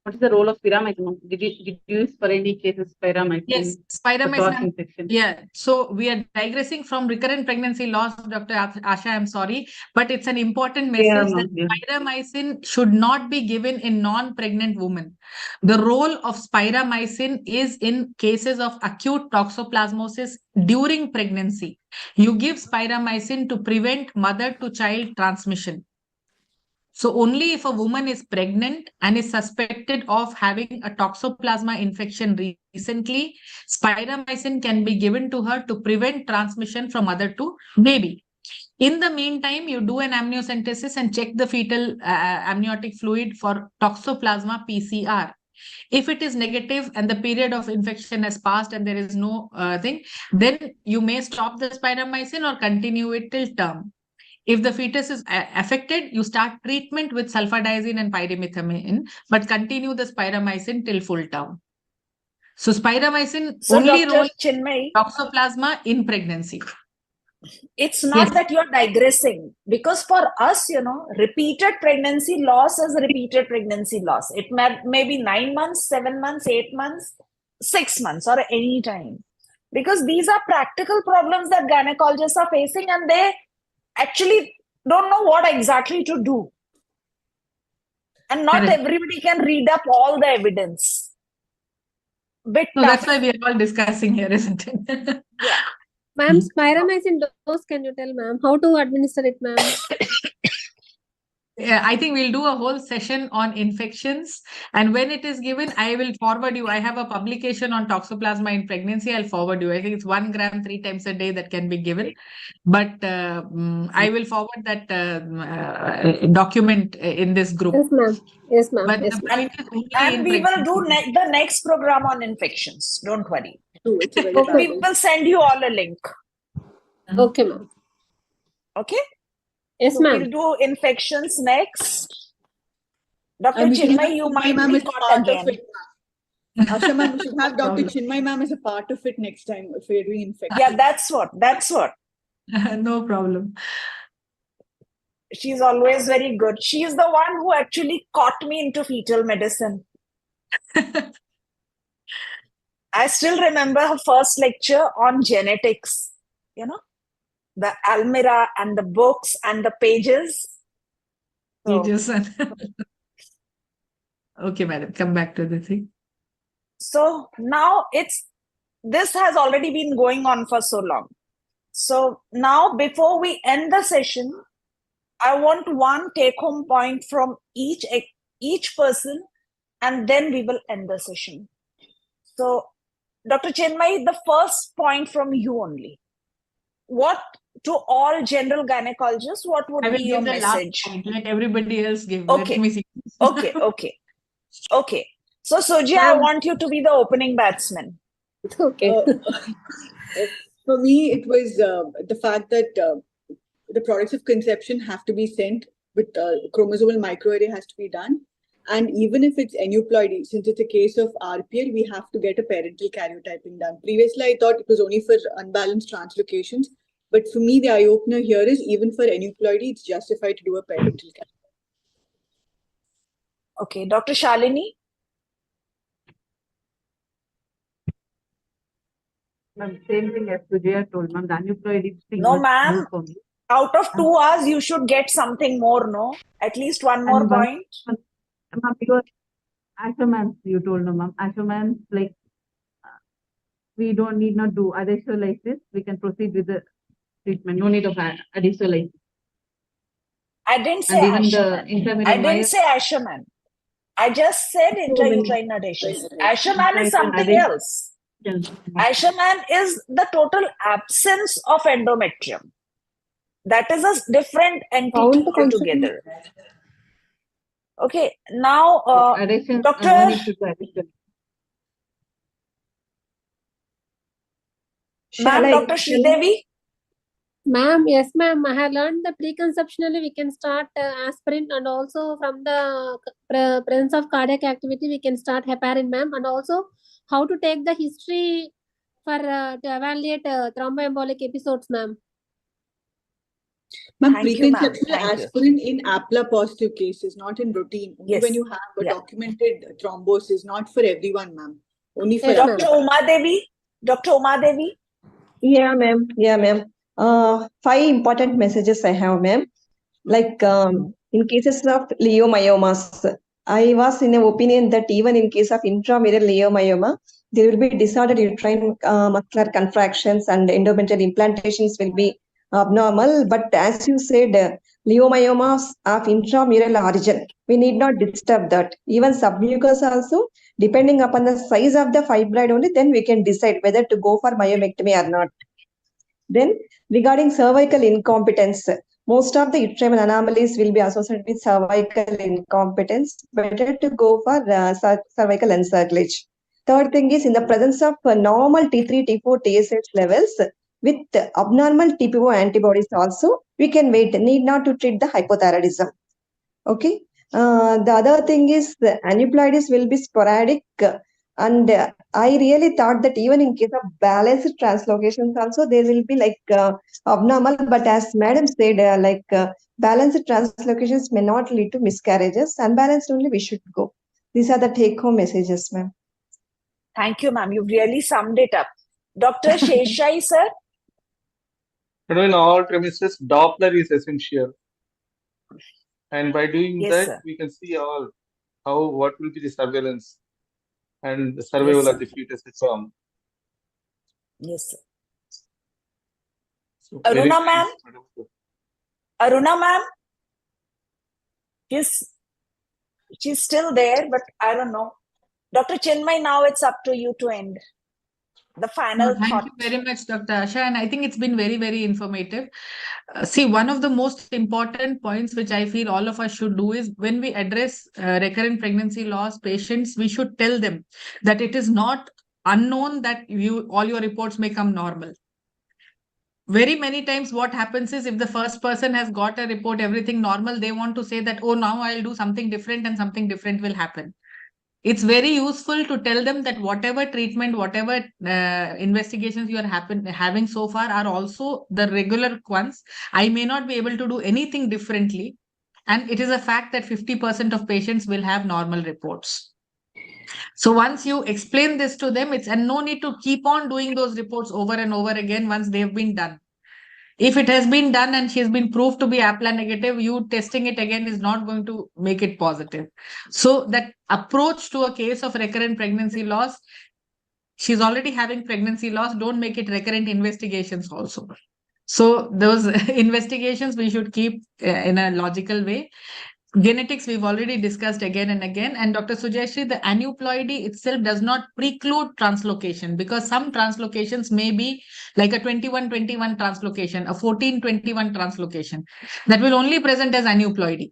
what is the role of pyramicin? Did you use for any cases pyramicin? Yes, infection. Yeah, so we are digressing from recurrent pregnancy loss, Dr. Asha, I'm sorry, but it's an important message that pyramicin should not be given in non-pregnant women. The role of pyramicin is in cases of acute toxoplasmosis during pregnancy. You give pyramicin to prevent mother-to-child transmission. So only if a woman is pregnant and is suspected of having a toxoplasma infection recently, pyramicin can be given to her to prevent transmission from mother to baby. In the meantime, you do an amniocentesis and check the fetal amniotic fluid for toxoplasma PCR. If it is negative and the period of infection has passed and there is no thing, then you may stop the pyramicin or continue it till term. If the fetus is affected, you start treatment with sulfadiazine and pyrimethamine, but continue the pyramicin till full term. So pyramicin only role toxoplasma in pregnancy. It's not that you're digressing, because for us, repeated pregnancy loss is repeated pregnancy loss. It may be 9 months, 7 months, 8 months, 6 months, or any time. Because these are practical problems that gynecologists are facing, and they actually don't know what exactly to do. And not everybody can read up all the evidence. That's why we are all discussing here, isn't it? Yeah. Ma'am, pyramicin dose, can you tell, ma'am? How to administer it, ma'am? Yeah, I think we'll do a whole session on infections. And when it is given, I will forward you. I have a publication on toxoplasma in pregnancy. I'll forward you. I think it's 1 gram 3 times a day that can be given. But I will forward that document in this group. Yes, ma'am. Yes, ma'am. But yes, and we will do the next program on infections. Don't worry. Okay. We will send you all a link. Okay, ma'am. Okay? Yes, so ma'am. We'll do infections next. Dr. Chinmay, you might be caught again. Asha ma'am, we should have Dr. problem. Chinmay ma'am as a part of it next time if we're doing infection. Yeah, that's what. No problem. She's always very good. She is the one who actually caught me into fetal medicine. I still remember her first lecture on genetics, you know, the almirah and the books and the pages. So, Pages and okay, madam, come back to the thing. so now this has already been going on for so long. So now before we end the session, I want one take-home point from each person, and then we will end the session. So, Dr. Chinmay, the first point from you only. What to all general gynecologists? What would I will be your give the last message? point. Let everybody else give. Okay. Let me see. Okay. So, Suji, I want you to be the opening batsman. Okay. For me, it was the fact that the products of conception have to be sent with chromosomal microarray has to be done. And even if it's aneuploidy, since it's a case of RPL, we have to get a parental karyotyping done. Previously, I thought it was only for unbalanced translocations. But for me, the eye-opener here is even for aneuploidy, it's justified to do a parental karyotype. Okay. Dr. Shalini? Ma'am, same thing as Sujaya told, ma'am. The aneuploidy thing No, was ma'am. new for me. Out of 2 hours, you should get something more, no? At least one more point. Ma'am, because Asha ma'am, you told no, ma'am. Asha ma'am, like, we need not do additional lysis. We can proceed with the treatment. No need of additional lysis. I didn't say And even Asha the man. intramural I didn't say Asha man. I just said intrauterine adhesion. Asha man is something else. Asha man is the total absence of endometrium. That is a different entity altogether. Okay, now Dr. Ma'am, Dr. Sridevi. Ma'am, yes, ma'am. I have learned the preconceptionally we can start aspirin, and also from the presence of cardiac activity we can start heparin, ma'am, and also how to take the history for to evaluate thromboembolic episodes, ma'am. Ma'am, preconceptional aspirin in APLA positive cases, not in routine. Only when you have a documented thrombosis, not for everyone, ma'am. Only for Dr. Umadevi. Dr. Umadevi. Yeah, ma'am. Yeah, ma'am. 5 important messages I have, ma'am. Like in cases of leiomyomas, I was in an opinion that even in case of intramural leiomyoma, there will be disordered uterine muscular contractions and endometrial implantations will be abnormal. But as you said, leiomyomas of intramural origin, we need not disturb that. Even submucous also, depending upon the size of the fibroid only, then we can decide whether to go for myomectomy or not. Then regarding cervical incompetence, most of the uterine anomalies will be associated with cervical incompetence. Better to go for cervical encirclage. Third thing is in the presence of normal T3, T4, TSH levels with abnormal TPO antibodies also, we can wait. Need not to treat the hypothyroidism. Okay. The other thing is the aneuploidies will be sporadic. And I really thought that even in case of balanced translocations also, there will be like abnormal. But as madam said, balanced translocations may not lead to miscarriages. Unbalanced only we should go. These are the take-home messages, ma'am. Thank you, ma'am. You've really summed it up. Dr. Seshasai, sir? In all premises, Doppler is essential. And by doing that, we can see what will be the surveillance and the survival of the fetus itself. Yes, sir. So Aruna, ma'am? Aruna, ma'am? She's still there, but I don't know. Dr. Chinmay, now it's up to you to end. The final thought. Thank you very much, Dr. Asha. And I think it's been very, very informative. See, one of the most important points which I feel all of us should do is when we address recurrent pregnancy loss patients, we should tell them that it is not unknown that all your reports may come normal. Very many times what happens is if the first person has got a report, everything normal, they want to say that, oh, now I'll do something different and something different will happen. it's very useful to tell them that whatever treatment, whatever investigations you are having so far are also the regular ones. I may not be able to do anything differently. And it is a fact that 50% of patients will have normal reports. So once you explain this to them, and no need to keep on doing those reports over and over again once they've been done. If it has been done and she has been proved to be APLA negative, you testing it again is not going to make it positive. So that approach to a case of recurrent pregnancy loss, she's already having pregnancy loss, don't make it recurrent investigations also. So those investigations we should keep in a logical way. Genetics, we've already discussed again and again. And Dr. Sujayasri, the aneuploidy itself does not preclude translocation, because some translocations may be like a 21-21 translocation, a 14-21 translocation that will only present as aneuploidy,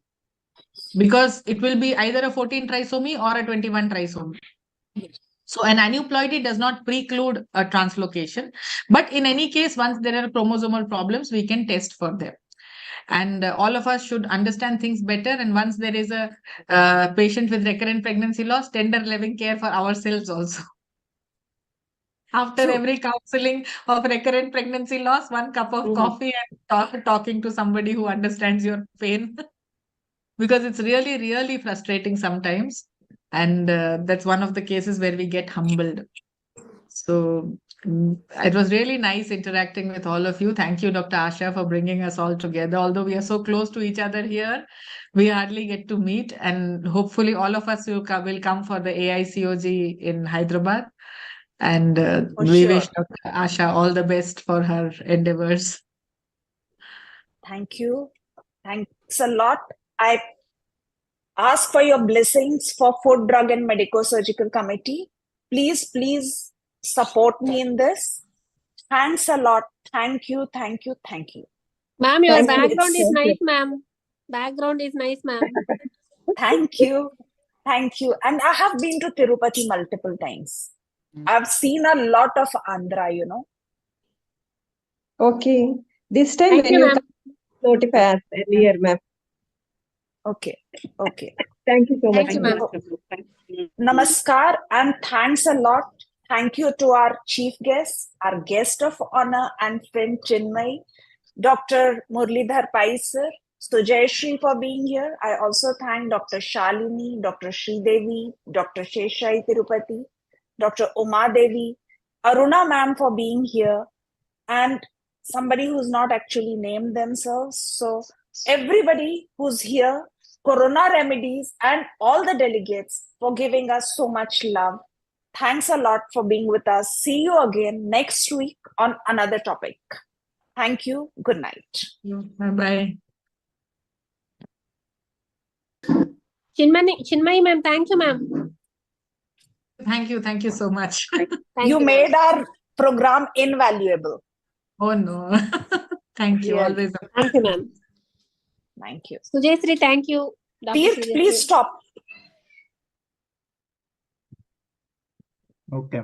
because it will be either a 14 trisomy or a 21 trisomy. So an aneuploidy does not preclude a translocation. But in any case, once there are chromosomal problems, we can test for them. And all of us should understand things better. And once there is a patient with recurrent pregnancy loss, tender loving care for ourselves also. After every counseling of recurrent pregnancy loss, 1 cup of coffee and talking to somebody who understands your pain. Because it's really, really frustrating sometimes. And that's one of the cases where we get humbled. So it was really nice interacting with all of you. Thank you, Dr. Asha, for bringing us all together. Although we are so close to each other here, we hardly get to meet. And hopefully all of us will come for the AICOG in Hyderabad. And we wish Dr. Asha all the best for her endeavors. Thank you. Thanks a lot. I ask for your blessings for Food, Drug and Medico-Surgical Committee. Please support me in this. Thanks a lot. Thank you. Ma'am, your background is nice, ma'am. Background is nice, ma'am. Thank you. And I have been to Tirupati multiple times. I've seen a lot of Andhra, Okay. This time Thank when you, you ma'am. come, notify us earlier, ma'am. Okay. Thank you so much. Thank you, ma'am. Namaskar and thanks a lot. Thank you to our chief guest, our guest of honor and friend Chinmay, Dr. Murlidhar Pai sir, Sujayasri for being here. I also thank Dr. Shalini, Dr. Sridevi, Dr. Seshasai Tirupati, Dr. Umadevi, Aruna ma'am for being here, and somebody who's not actually named themselves. So everybody who's here, Corona Remedies and all the delegates for giving us so much love. Thanks a lot for being with us. See you again next week on another topic. Thank you. Good night. Bye-bye. Chinmay, ma'am. Thank you, ma'am. Thank you so much. You made our program invaluable. Oh no. Thank you. Always. Thank you, ma'am. Thank you. Sujayasri, thank you. Please stop. Okay.